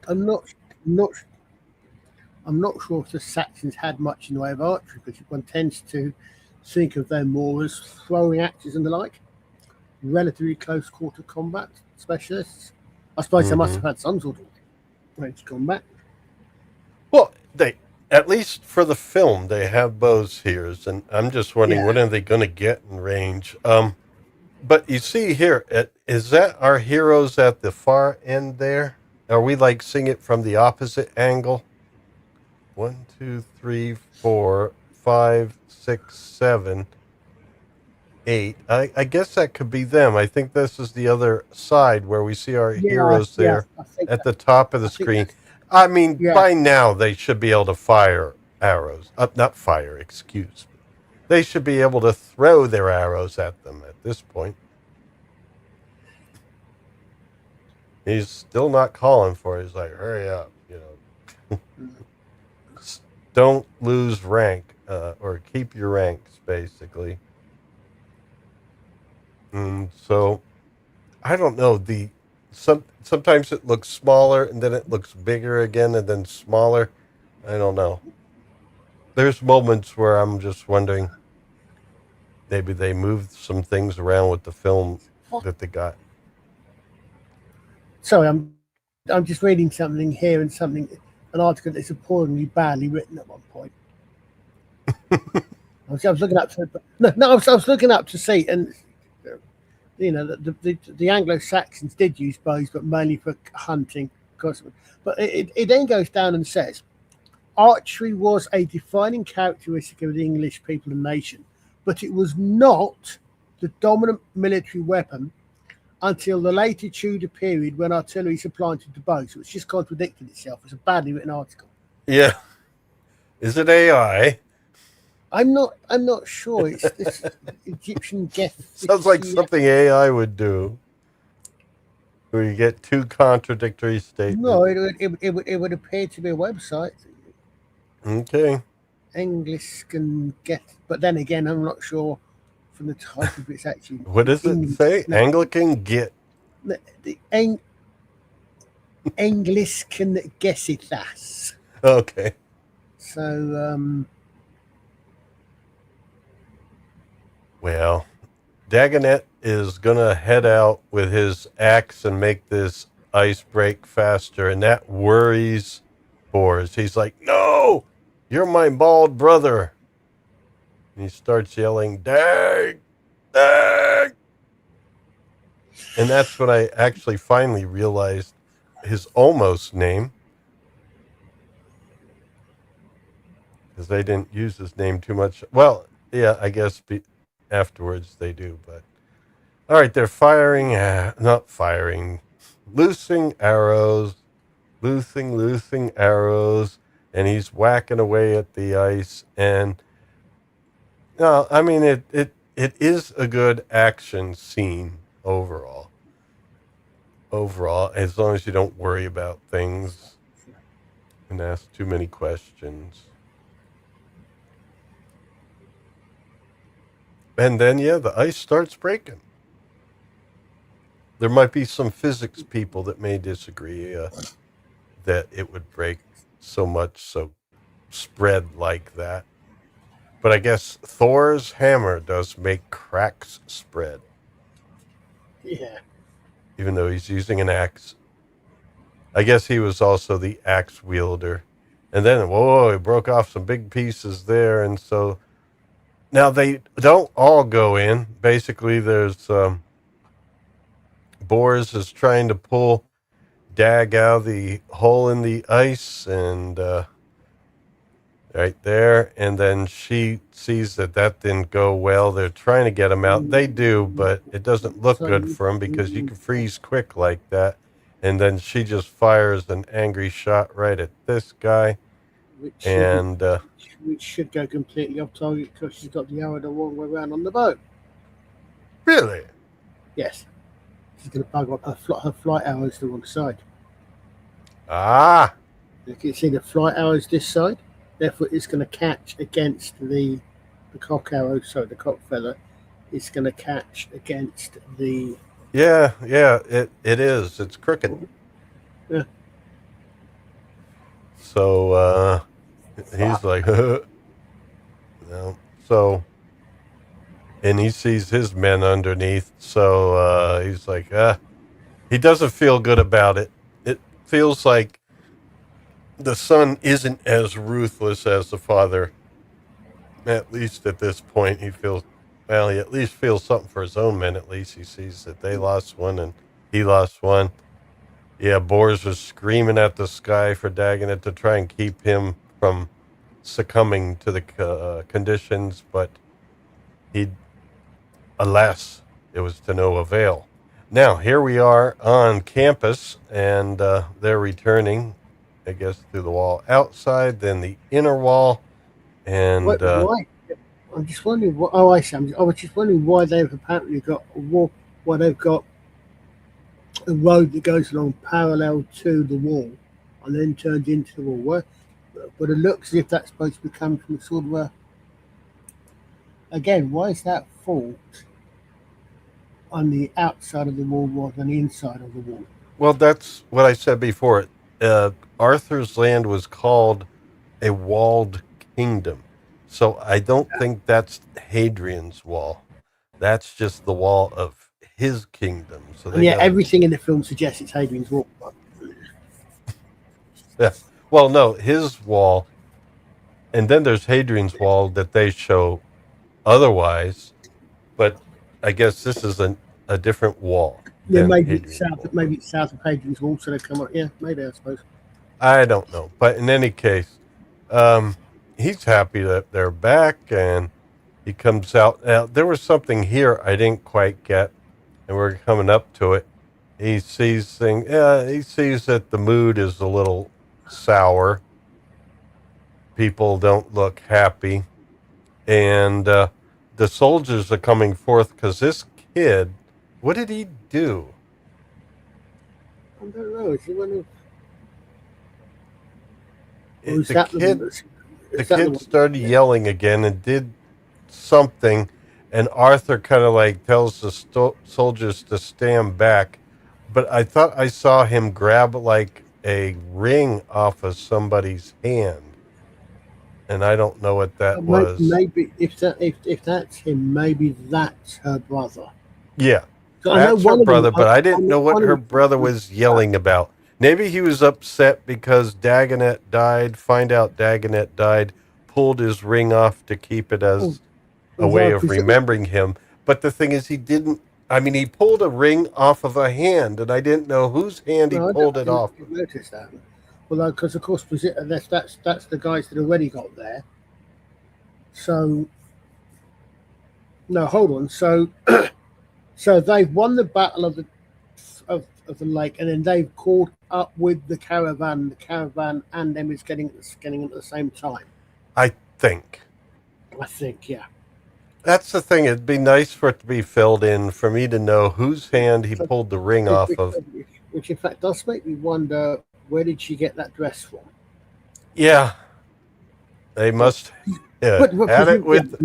I'm not sure if the Saxons had much in the way of archery, because one tends to think of them more as throwing axes and the like, relatively close quarter combat specialists. I suppose they must have had some sort of range combat. Well, they, at least for the film, they have bows here, and I'm just wondering, when are they going to get in range? But you see here, is that our heroes at the far end there? Are we like seeing it from the opposite angle? 1, 2, 3, 4, 5, 6, 7, 8. I guess that could be them. I think this is the other side where we see our heroes there at the top of the screen. I mean, by now they should be able to fire arrows. Not fire, excuse me. They should be able to throw their arrows at them at this point. He's still not calling for it. He's like, hurry up, Don't lose rank, or keep your ranks, basically. So, I don't know. Sometimes it looks smaller, and then it looks bigger again, and then smaller. I don't know. There's moments where I'm just wondering, maybe they moved some things around with the film that they got. Sorry, I'm just reading something here, and an article that's appallingly badly written at one point. I was looking up to, I was looking up to see, and the Anglo-Saxons did use bows, but mainly for hunting. But it then goes down and says, archery was a defining characteristic of the English people and nation, but it was not the dominant military weapon until the later Tudor period, when artillery supplanted the bow. So it's just contradicted itself. It's a badly written article. Yeah. Is it AI? I'm not sure. It's this Egyptian guess. Sounds like something AI would do. Where you get two contradictory statements. No, it would appear to be a website. Okay. English can get, but then again, I'm not sure from the title if it's actually. What does it say? No. Anglican get. The English can guess it that. Okay. So, well, Dagonet is going to head out with his axe and make this ice break faster, and that worries Bors. He's like, no, you're my bald brother. And he starts yelling, Dag, Dag. And that's when I actually finally realized his almost name. Because they didn't use his name too much. Well, yeah, I guess afterwards they do, but all right, they're firing, loosing arrows, and he's whacking away at the ice. And no, I mean, it is a good action scene overall. overall, as long as you don't worry about things and ask too many questions. And then, yeah, the ice starts breaking. There might be some physics people that may disagree that it would break so much, so spread like that. But I guess Thor's hammer does make cracks spread, Yeah. even though he's using an axe. I guess he was also the axe wielder. And then, whoa, he broke off some big pieces there. And so now they don't all go in. Basically, there's Bors is trying to pull Dag out of the hole in the ice, and right there. And then she sees that didn't go well. They're trying to get him out. They do, but it doesn't look good for him because you can freeze quick like that. And then she just fires an angry shot right at this guy. Which should go completely off target because she's got the arrow the wrong way around on the boat. Really? Yes. She's going to bug up her flight arrows the wrong side. Ah. You can see the flight arrows this side. Therefore, it's going to catch against the cock arrow. Sorry, the cock feather. It's going to catch against the... Yeah, it is. It's crooked. Yeah. So, he's like, no. So, and he sees his men underneath. So, he's like, he doesn't feel good about it. It feels like the son isn't as ruthless as the father. At least at this point, he feels, well, he at least feels something for his own men. At least he sees that they lost one and he lost one. Yeah, Bors was screaming at the sky for Dagonet to try and keep him from succumbing to the conditions, but alas, it was to no avail. Now, here we are on campus, and they're returning, I guess, through the wall outside, then the inner wall, and... why? I'm just wondering what... Oh, I see. I was just wondering why they've apparently got a wall, why they've got a road that goes along parallel to the wall and then turns into the wall. But it looks as if that's supposed to be coming from sort of a... Again, why is that fault on the outside of the wall rather than the inside of the wall? Well, that's what I said before. Arthur's land was called a walled kingdom. So I don't think that's Hadrian's wall. That's just the wall of his kingdom. So everything in the film suggests it's Hadrian's wall. Yeah. Well, no, his wall, and then there's Hadrian's wall that they show otherwise, but I guess this is a different wall. Yeah, maybe it's south of Hadrian's wall, so they come up. Yeah, maybe, I suppose. I don't know, but in any case, he's happy that they're back, and he comes out. Now, there was something here I didn't quite get, and we're coming up to it. He sees he sees that the mood is a little sour. People don't look happy, and the soldiers are coming forth because this kid, what did he do? I don't know. Is he one of... The kid started yelling again and did something, and Arthur kind of like tells the soldiers to stand back. But I thought I saw him grab like a ring off of somebody's hand, and I don't know what that was. Maybe if that's him, maybe that's her brother. Yeah, that's her brother, but I didn't know what her brother was yelling about. Maybe he was upset because Dagonet died, find out Dagonet died, pulled his ring off to keep it as a way of remembering him. But the thing is, he pulled a ring off of a hand, and I didn't know whose hand he pulled it off. I noticed that. Well, because of course, that's the guys that already got there. So, no, hold on. So, so they've won the battle of the lake, and then they've caught up with the caravan. The caravan and them is getting at the same time. I think, yeah. That's the thing. It'd be nice for it to be filled in, for me to know whose hand he pulled the ring off of. which in fact does make me wonder, where did she get that dress from? Yeah, they must But had it yeah, with.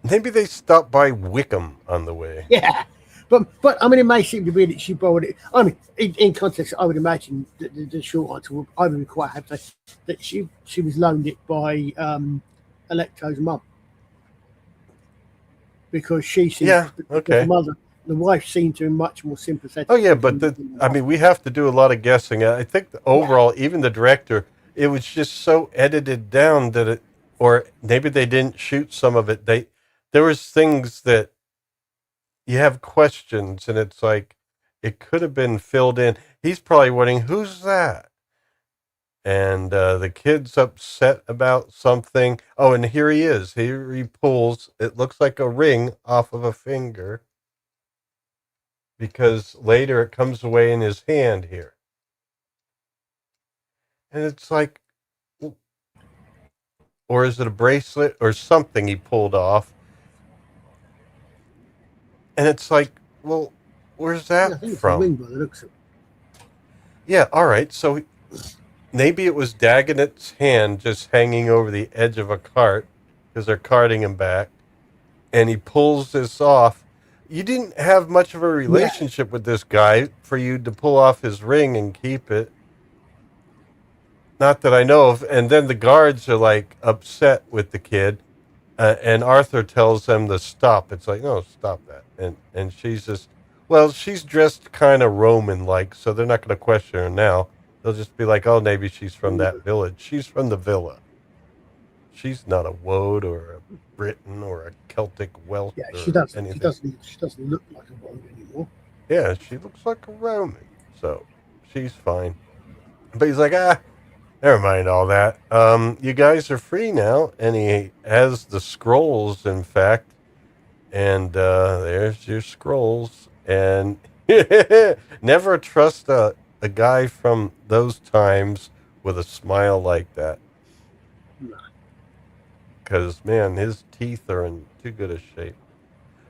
Maybe they stopped by Wickham on the way. yeah. But I mean, it may seem to be that she borrowed it. I mean, in context, I would imagine that the short answer would, I would be quite happy to say that she was loaned it by Electro's mum, because she seems the mother, the wife seemed to be much more sympathetic. Oh yeah, but I mean, we have to do a lot of guessing. I think overall, even the director, it was just so edited down that it, or maybe they didn't shoot some of it. There was things that you have questions, and it's like it could have been filled in. He's probably wondering, who's that? And the kid's upset about something. Oh, and here he is. Here he pulls. It looks like a ring off of a finger, because later it comes away in his hand here. And it's like, or is it a bracelet or something he pulled off? And it's like, well, where's that I think from? it's a ring by the looks of it. Yeah, all right. So maybe it was Dagonet's hand just hanging over the edge of a cart because they're carting him back, and he pulls this off. You didn't have much of a relationship with this guy for you to pull off his ring and keep it. Not that I know of. And then the guards are like upset with the kid, and Arthur tells them to stop. It's like, no, stop that. And she's just, well, she's dressed kind of Roman-like, so they're not going to question her now. They'll just be like, oh, maybe she's from that village. She's from the villa. She's not a Woad or a Briton or a Celtic Welsh. Yeah, she doesn't. She doesn't look like a Woad anymore. Yeah, she looks like a Roman, so she's fine. But he's like, never mind all that. You guys are free now, and he has the scrolls, in fact. And there's your scrolls. And never trust a guy from those times with a smile like that. Because, man, his teeth are in too good a shape.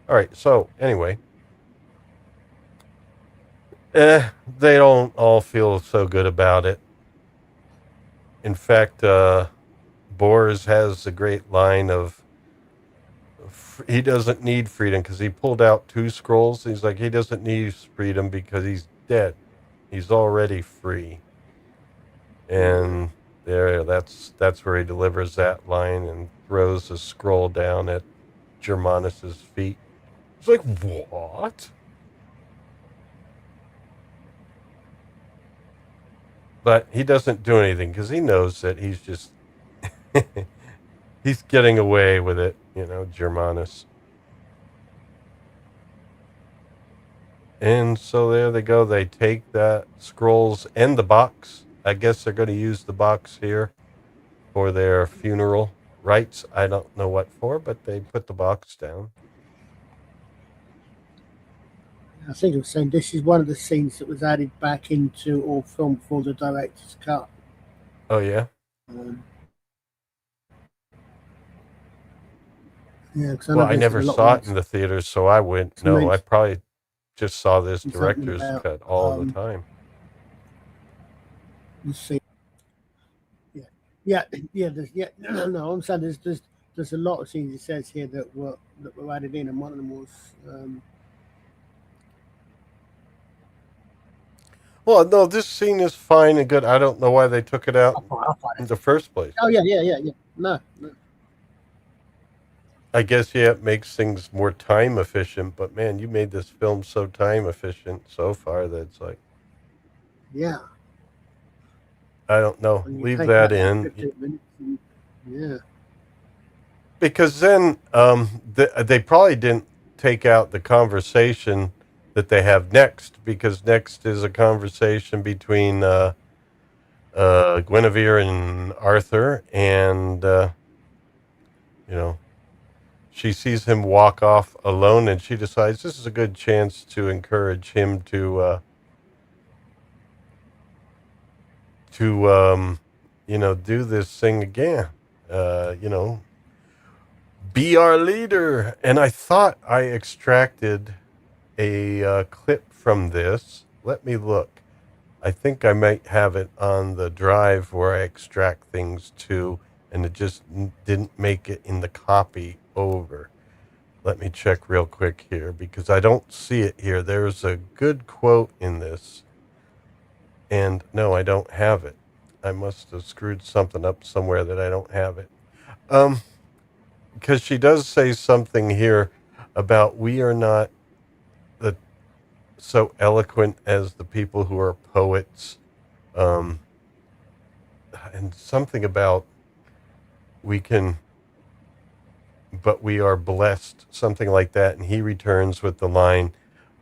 All right, so anyway. They don't all feel so good about it. In fact, Bors has a great line of, he doesn't need freedom because he pulled out 2 scrolls. He's like, he doesn't need freedom because he's dead. He's already free. And that's where he delivers that line and throws a scroll down at Germanus's feet. It's like, what? But he doesn't do anything because he knows that he's just he's getting away with it, Germanus. And so there they go. They take that scrolls and the box. I guess they're going to use the box here for their funeral rites. I don't know what for, but they put the box down. I think it was saying this is one of the scenes that was added back into or filmed for the director's cut. Oh, yeah? Yeah, well, I never saw it in the theaters, so I wouldn't know. I probably just saw this director's cut all the time. Let's see. Yeah. No. I'm saying there's a lot of scenes it says here that were added in, and one of them was. Well, no, this scene is fine and good. I don't know why they took it out in the first place. Oh, yeah. No. I guess, it makes things more time efficient, but man, you made this film so time efficient so far that it's like... Yeah. I don't know. Leave that in. Yeah. Because then they probably didn't take out the conversation that they have next, because next is a conversation between Guinevere and Arthur, and she sees him walk off alone, and she decides this is a good chance to encourage him to do this thing again, be our leader. And I thought I extracted a clip from this, Let me look. I think I might have it on the drive where I extract things to, and it just didn't make it in the copy over. Let me check real quick here because I don't see it here. There's a good quote in this, and no, I don't have it. I must have screwed something up somewhere that I don't have it. Because she does say something here about we are not the so eloquent as the people who are poets, and something about we can, but we are blessed, something like that. And he returns with the line,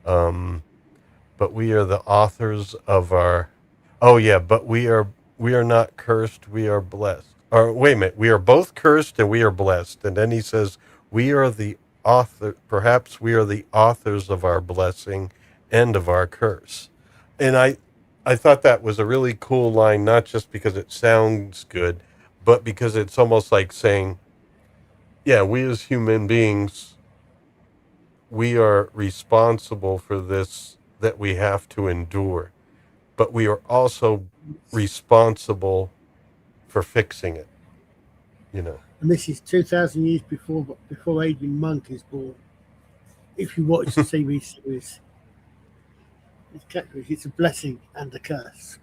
but we are the authors of our, oh yeah, but we are not cursed, we are blessed. Or wait a minute, we are both cursed and we are blessed. And then he says, we are the author, perhaps we are the authors of our blessing and of our curse. And I thought that was a really cool line, not just because it sounds good, but because it's almost like saying, yeah, we as human beings, we are responsible for this that we have to endure, but we are also responsible for fixing it, you know. And this is 2,000 years before Adrian Monk is born. If you watch the TV series, it's a blessing and a curse.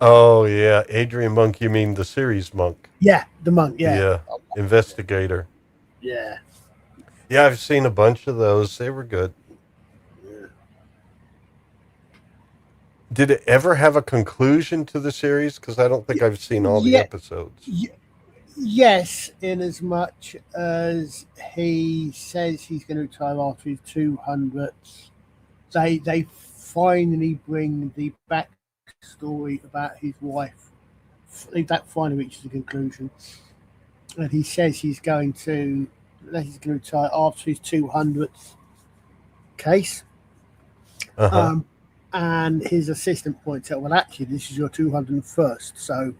Oh yeah, Adrian Monk, you mean the series Monk? Yeah, the monk, yeah. Yeah, investigator. Yeah. Yeah, I've seen a bunch of those. They were good. Yeah. Did it ever have a conclusion to the series? Because I don't think I've seen all the episodes. Yes, in as much as he says he's going to retire after his 200th. They finally bring the backstory about his wife. That finally reaches a conclusion. And he says he's going to retire after his 200th case. Uh-huh. And his assistant points out, well, actually, this is your 201st, so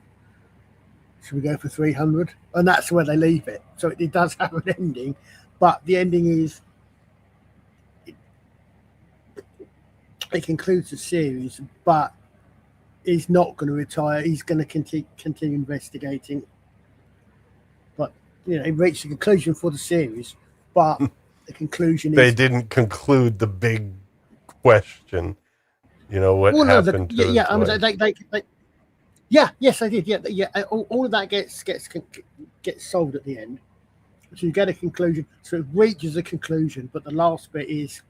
should we go for 300? And that's where they leave it. So it does have an ending, but the ending is it concludes the series, but he's not going to retire. He's going to continue investigating. But, you know, he reached the conclusion for the series, but the conclusion is... They didn't conclude the big question, you know, what happened to his wife. Yes, I did. Yeah. All of that gets solved at the end. So you get a conclusion. So it reaches a conclusion, but the last bit is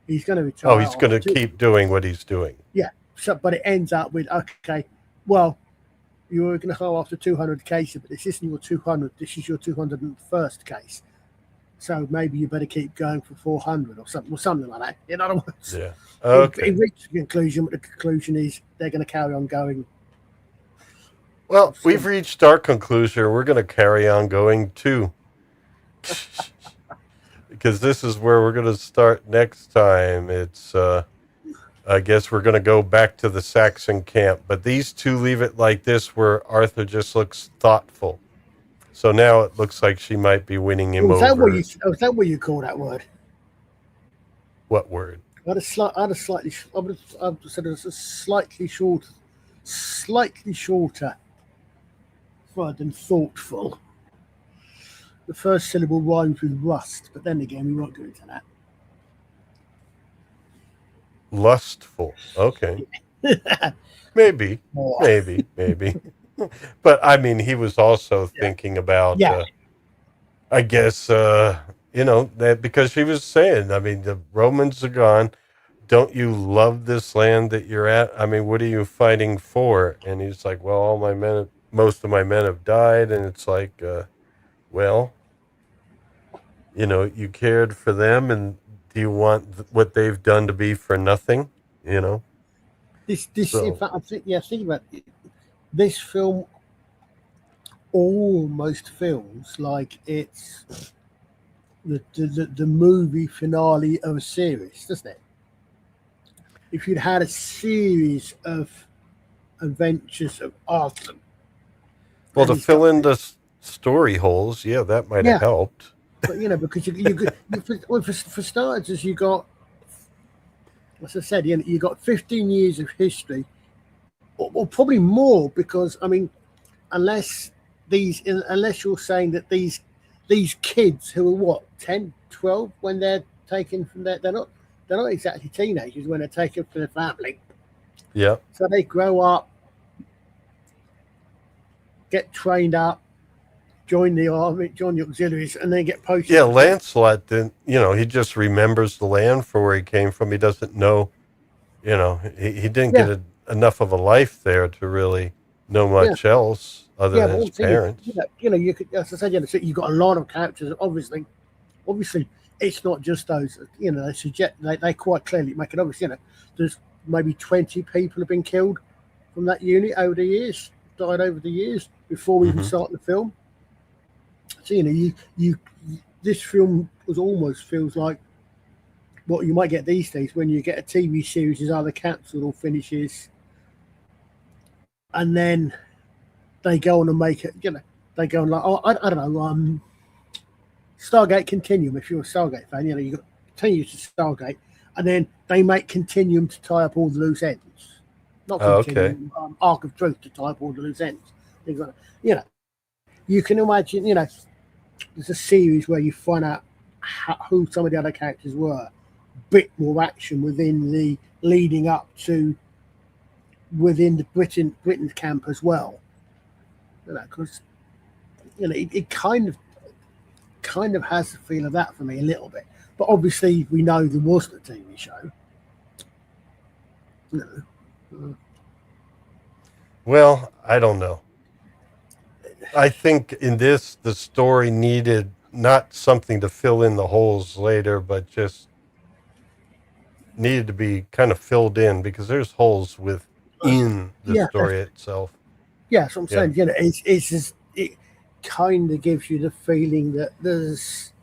he's going to retire. Oh, he's going to keep doing what he's doing. Yeah. So, but it ends up with, okay, well, you were going to go after 200 cases, but this isn't your 200. This is your 201st case. So maybe you better keep going for 400 or something like that. In other words, yeah. Okay. It reaches a conclusion, but the conclusion is they're going to carry on going. Well, we've reached our conclusion. We're going to carry on going too. Because this is where we're going to start next time. It's, I guess we're going to go back to the Saxon camp. But these two leave it like this, where Arthur just looks thoughtful. So now it looks like she might be winning him over. Is that what you call that word? What word? I would have said it was a slightly shorter word than thoughtful. The first syllable rhymes with rust, but then again, we won't go into that. Lustful. Okay. Maybe. But I mean, he was also thinking about, I guess, you know, that because she was saying, I mean, the Romans are gone. Don't you love this land that you're at? I mean, what are you fighting for? And he's like, well, most of my men have died. And it's like, well, you know, you cared for them, and do you want what they've done to be for nothing? You know? In fact, I think about it. This film almost feels like it's the movie finale of a series, doesn't it? If you'd had a series of adventures of Arthur. Well, to fill in the story holes, that might have helped. But, you know, because you for starters, you got as I said, you got 15 years of history, or probably more, because I mean, unless you're saying that these kids who are what 10, 12 when they're taken from they're not exactly teenagers when they're taken from their family. Yeah. So they grow up, get trained up, join the army, join the auxiliaries, and then get posted. Yeah, Lancelot didn't, he just remembers the land for where he came from. He doesn't know, he didn't get enough of a life there to really know much else other than his parents. You could, as I said, you've got a lot of characters. Obviously, it's not just those. They suggest they quite clearly make it obvious. There's maybe 20 people have been killed from that unit over the years, died over the years before we even start the film. So this film almost feels like what you might get these days when you get a TV series is either cancelled or finishes, and then they go on and make it. They go on like, I don't know, Stargate Continuum. If you're a Stargate fan, you got continues to Stargate, and then they make Continuum to tie up all the loose ends. Not Continuum, Arc of Truth to tie up all the loose ends. Things like that. You can imagine. There's a series where you find out who some of the other characters were. Bit more action within the leading up to within the Britain's camp as well. Because it kind of has the feel of that for me a little bit. But obviously we know there wasn't a TV show. Well, I don't know. I think in this, the story needed not something to fill in the holes later, but just needed to be kind of filled in because there's holes within the story itself. Yeah, that's what I'm saying. It's just, it kind of gives you the feeling that there's.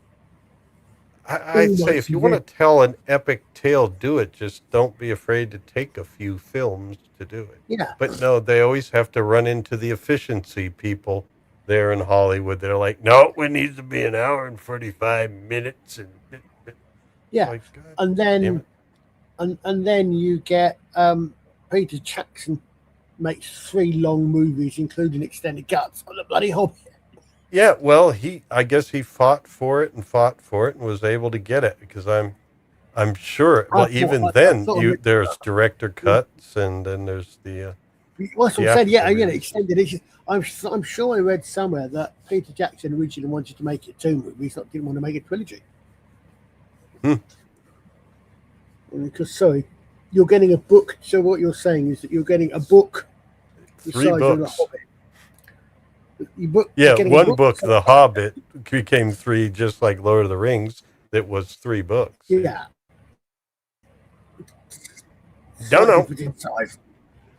I'd say if you want to tell an epic tale, do it. Just don't be afraid to take a few films to do it. Yeah. But no, they always have to run into the efficiency people there in Hollywood. They're like, no, it needs to be an hour and 45 minutes. And and then you get Peter Jackson makes 3 long movies, including extended cuts on the bloody Hobbit. Yeah, well, I guess he fought for it and was able to get it because I'm sure. Well, there's director cuts and then there's the. Well, that's what I'm saying. Extended issues. I'm sure I read somewhere that Peter Jackson originally wanted to make it 2 movies, didn't want to make a trilogy. Because you're getting a book. So what you're saying is that you're getting a book. 3 books. One book, The Hobbit, became 3, just like Lord of the Rings. That was 3 books. Yeah. Don't know.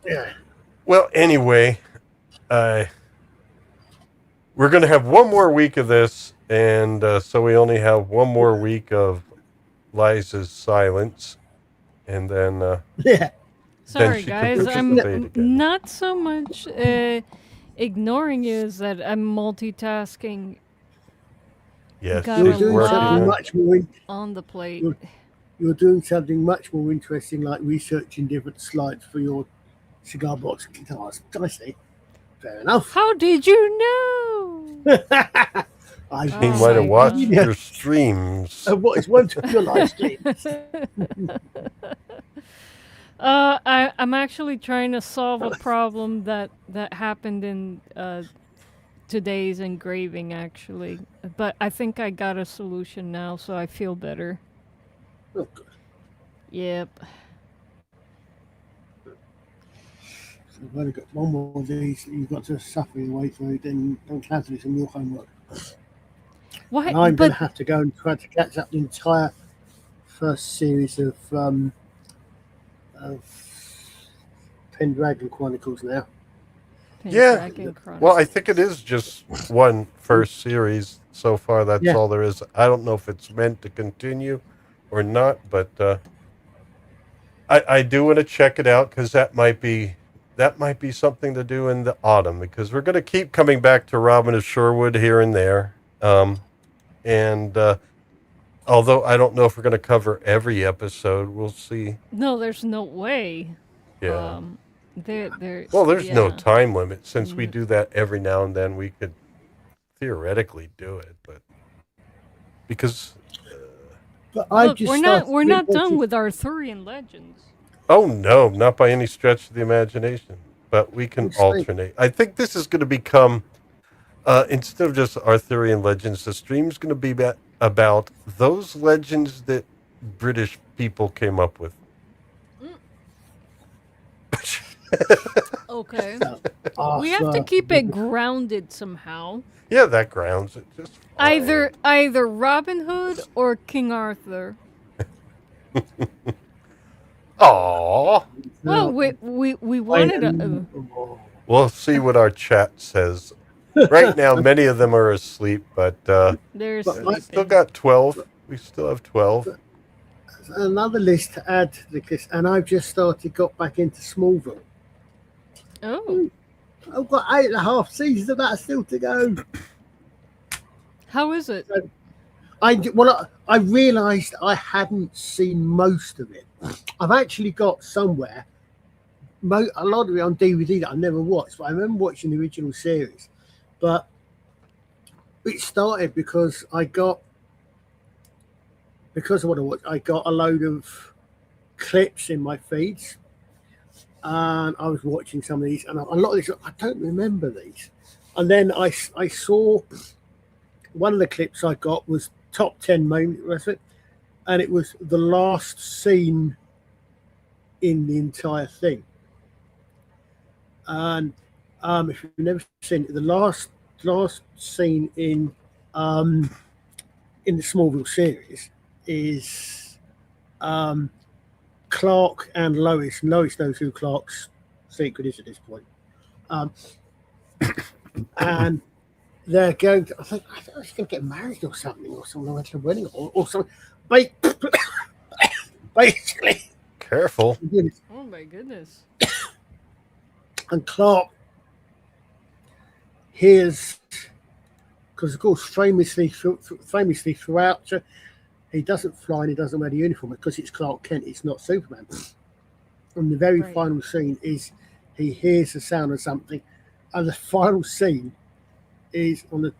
Yeah. Well, anyway, we're going to have one more week of this, and so we only have one more week of Liza's silence, and then sorry guys, I'm not so much ignoring you as that I'm multitasking. Yes, you're doing something much more on the plate. You're doing something much more interesting, like researching different slides for your cigar box guitars. I see. Fair enough. How did you know? He might have watched your streams. What is one of your live streams? I'm actually trying to solve a problem that happened in today's engraving, actually. But I think I got a solution now, so I feel better. Oh, good. Yep. So I've only got one more of these that you've got to suffer your way through, then don't cancel some more homework. Why? And I'm going to have to go and try to catch up the entire first series of Pendragon Chronicles now. Well, I think it is just one first series so far. That's all there is. I don't know if it's meant to continue or not, but I do want to check it out because that might be something to do in the autumn because we're going to keep coming back to Robin of Sherwood here and there. And Although I don't know if we're going to cover every episode. We'll see. No, there's no way. Yeah. There. Well, there's no yeah. time limit. Since we do that every now and then, we could theoretically do it, but because But I Look, just we're not done with Arthurian legends. oh no, not by any stretch of the imagination. But we can alternate. I think this is going to become instead of just Arthurian legends, the stream's going to be about those legends that British people came up with. Okay. We have to keep it grounded somehow. Yeah, that grounds it. Just Either Robin Hood or King Arthur. Aww. Well, we wanted a. We'll see what our chat says. Right now, many of them are asleep, but There's we still got 12. We still have 12. Another list to add to the list, and I've just got back into Smallville. Oh. I've got 8.5 seasons of that still to go. How is it? I realised I hadn't seen most of it. I've actually got somewhere a lot of it on DVD that I never watched, but I remember watching the original series. But it started because of what I watched. I got a load of clips in my feeds, and I was watching some of these, and a lot of these I don't remember these. And then I saw one of the clips I got was top 10 moments, and it was the last scene in the entire thing. And if you've never seen it, the last scene in the Smallville series is Clark and Lois. And Lois knows who Clark's secret is at this point. And they're going to, I think he's going to get married or something, or at a wedding, or something. Basically. Careful. Oh my goodness. And Clark hears, because of course famously throughout, he doesn't fly and he doesn't wear the uniform because it's Clark Kent, it's not Superman. And the very final scene is he hears the sound of something, and the final scene is on the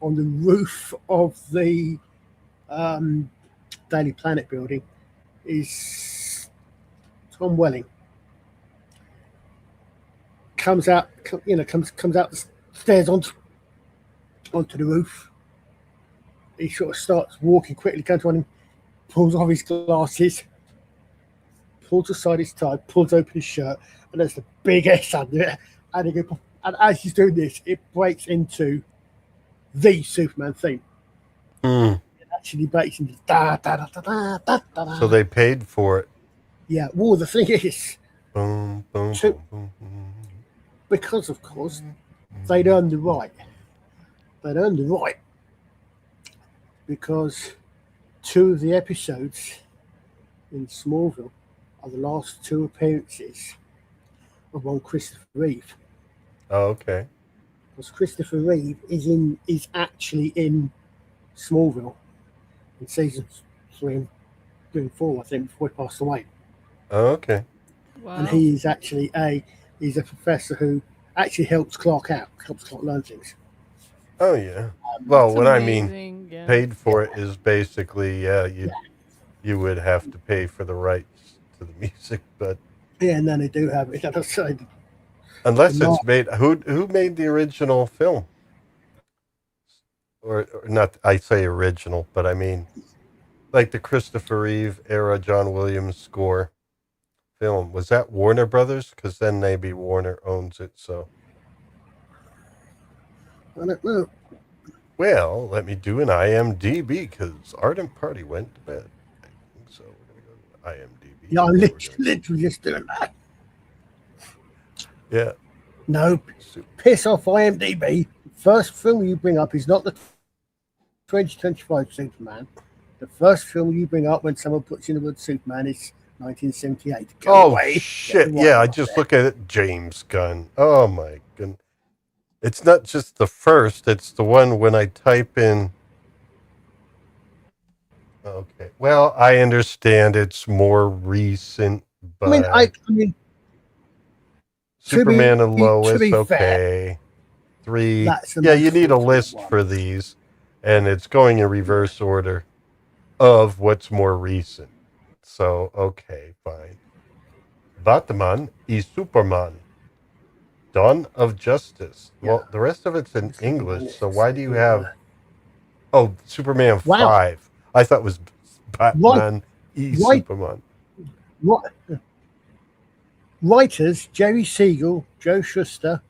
roof of the Daily Planet building is Tom Welling. Comes out the stairs onto the roof. He sort of starts walking quickly, comes to him, pulls off his glasses, pulls aside his tie, pulls open his shirt, and there's the big S under it. And as he's doing this, it breaks into the Superman theme. It actually breaks into da da da da da da da. So they paid for it. Yeah. Well, the thing is, Boom, boom, So- boom, boom, boom. because of course they'd earned the right. Because 2 of the episodes in Smallville are the last 2 appearances of one Christopher Reeve. Oh, okay. Because Christopher Reeve is actually in Smallville in seasons 3 and 4, I think, before he passed away. Oh, okay. Wow. And he is actually he's a professor who actually helps Clark learn things. Oh, yeah. Well, That's what I mean, amazing, yeah. paid for it is basically, you would have to pay for the rights to the music, but Yeah, and then they do have it. unless No. it's made, who made the original film? Or not, I say original, but I mean, like the Christopher Reeve era John Williams score film. Was that Warner Brothers? Because then maybe Warner owns it, so. I don't know. Well, let me do an IMDb because Ardent Party went to bed. I think so we're going to go to IMDb. Yeah, I'm literally just doing that. Yeah. No, piss off IMDb. First film you bring up is not the 2025 Superman. The first film you bring up when someone puts in the word Superman is 1978. Go away. Shit. Get Yeah, I right just there. look at it. James Gunn. Oh, my goodness. It's not just the first. It's the one when I type in Okay. Well, I understand it's more recent, I mean, but I mean, Superman and to Lois, be fair, okay. 3. that's the Yeah, most you need a fortunate list one. for these, and it's going in reverse order of what's more recent. So, okay, fine. Batman y Superman, Dawn of Justice. Yeah, Well, the rest of it's in let's look at my English, list so to why see do you who. have... Oh, Superman Wow, 5. I thought it was right, Batman y right, Superman. right. Writers Jerry Siegel, Joe Shuster,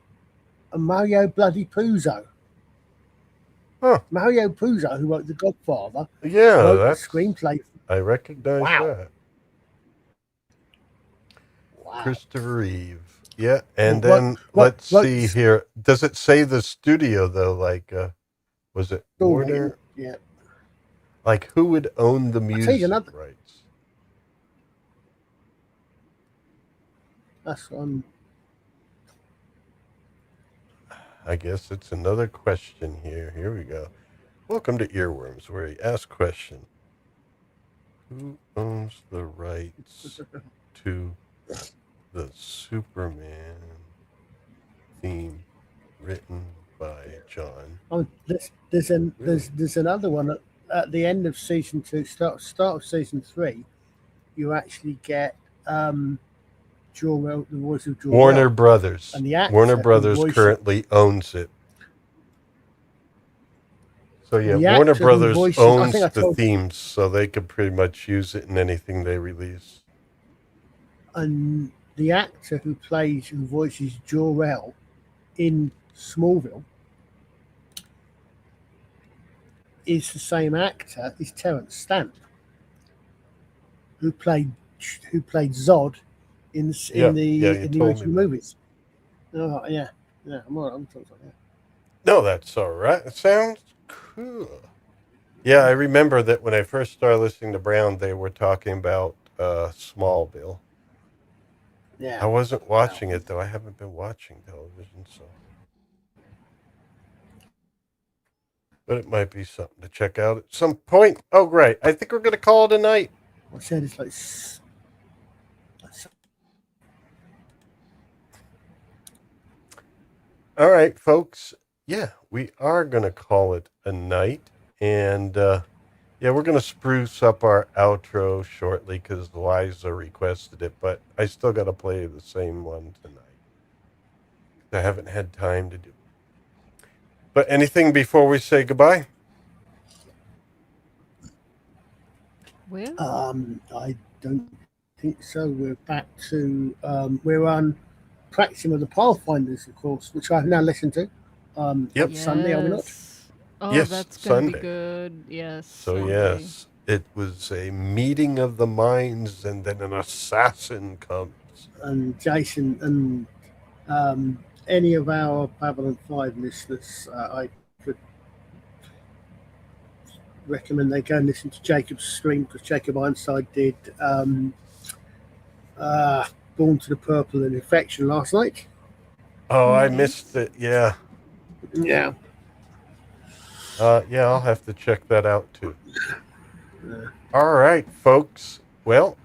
and Mario Bloody Puzo. Huh. Mario Puzo, who wrote The Godfather, Yeah, wrote the that's... screenplay. I recognize Wow, that. wow. Christopher Reeve. Yeah, and Wrote, then wrote, let's wrote see here. Does it say the studio though? Like, was it Stormy, Warner? yeah. Like, who would own the I'll tell you music another. rights? That's I guess it's another question here. Here we go. Welcome to Earworms, where you ask question. Who owns the rights to the Superman theme written by John? There's another one at the end of season 2, start of season 3. You actually get Jor-El, the voice of Jor-El, Warner Brothers. and the actor Warner who Brothers voices currently owns it. So yeah, the Warner actor who Brothers voices. I think owns I the told. themes, so they could pretty much use it in anything they release. And the actor who voices Jor-El in Smallville is the same actor as Terrence Stamp, who played Zod in Yeah, the you told me original that. movies. Oh yeah, I'm all right. I'm talking about that. No, that's all right. It sounds cool. Yeah, I remember that when I first started listening to Brown, they were talking about Smallville. Yeah. I wasn't watching it though. I haven't been watching television, so. But it might be something to check out at some point. Oh, great. I think we're going to call it a night. I said it's like. All right, folks. Yeah, we are going to call it a night. And yeah, we're going to spruce up our outro shortly because Liza requested it. But I still got to play the same one tonight. I haven't had time to do it. But anything before we say goodbye? Well, I don't think so. We're back to we're on practicing with the Pathfinders, of course, which I've now listened to. Yep. On Sunday, are we not? yes. Oh, Yes, that's gonna be Sunday. good. Yes. So Sunday. yes, it was a meeting of the minds, and then an assassin comes. And Jason and any of our Babylon 5 listeners, I could recommend they go and listen to Jacob's stream because Jacob Ironside did Born to the Purple and Infection last night. Oh, I Nice. missed it. Yeah. Yeah. Yeah, I'll have to check that out too. All right, folks. Well,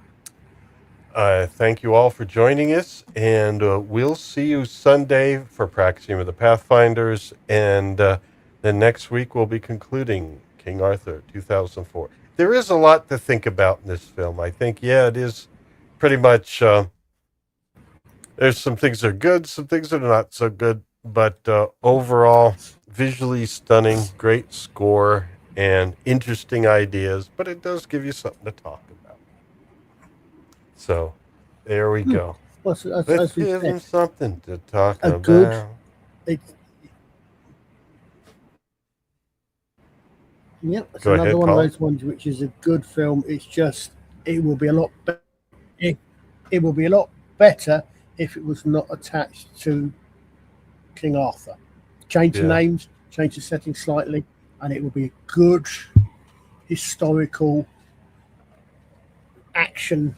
thank you all for joining us, and we'll see you Sunday for practicing with the Pathfinders, and then next week we'll be concluding King Arthur 2004. There is a lot to think about in this film. I think, yeah, it is pretty much. There's some things that are good, some things that are not so good, but overall, visually stunning, great score, and interesting ideas, but it does give you something to talk about. So, there we go. Well, Let's give them something to talk a about. good. Yep, it's Go another ahead, one Paul. of those ones which is a good film. It's just it will be a lot. It will be a lot better if it was not attached to King Arthur. Change the names, change the setting slightly, and it will be a good historical action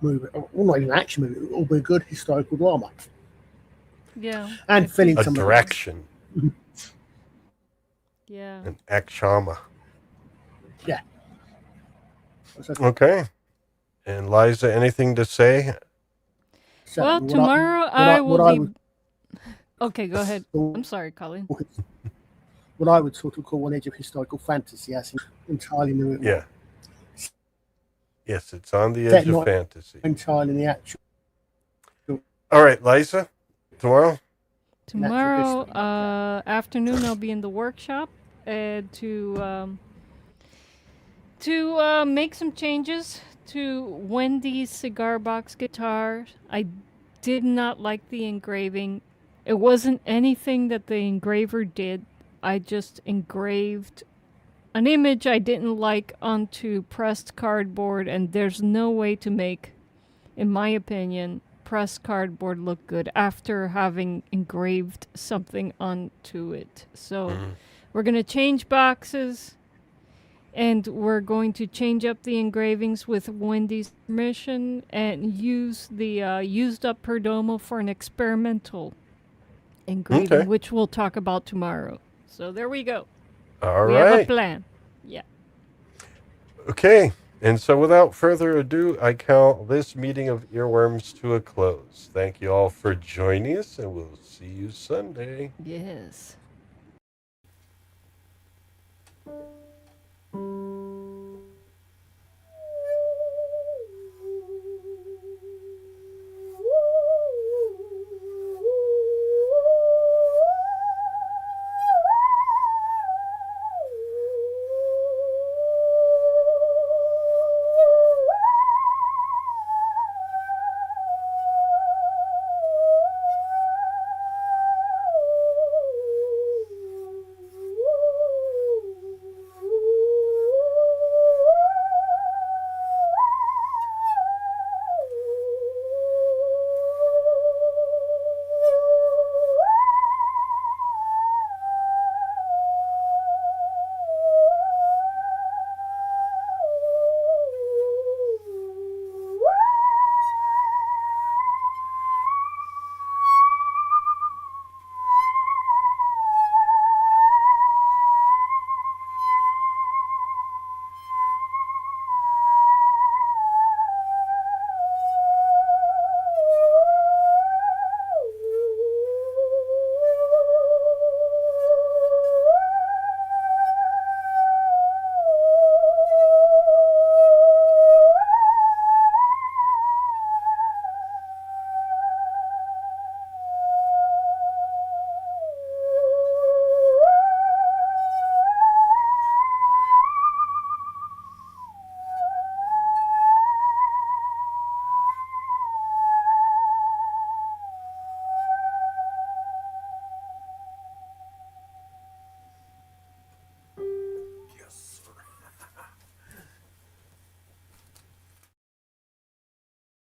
movie. Well, not even an action movie. It will be a good historical drama. Yeah. And fill in A some direction. Yeah. An akshama. Yeah. Okay. And Liza, anything to say? Well, tomorrow I will be... Okay, go ahead. I'm sorry, Colin. What I would sort of call one edge of historical fantasy, as entirely new. Yeah. Yes, it's on the edge of fantasy. Entirely in the actual. All right, Liza, tomorrow? Tomorrow afternoon I'll be in the workshop to make some changes to Wendy's cigar box guitar. I did not like the engraving. It wasn't anything that the engraver did. I just engraved an image I didn't like onto pressed cardboard, and there's no way to make, in my opinion, pressed cardboard look good after having engraved something onto it. So we're going to change boxes, and we're going to change up the engravings with Wendy's permission and use the used up Perdomo for an experimental engraving, which we'll talk about tomorrow. So there we go. All right. We have a plan. Yeah. Okay. And so without further ado, I count this meeting of earworms to a close. Thank you all for joining us, and we'll see you Sunday. Yes.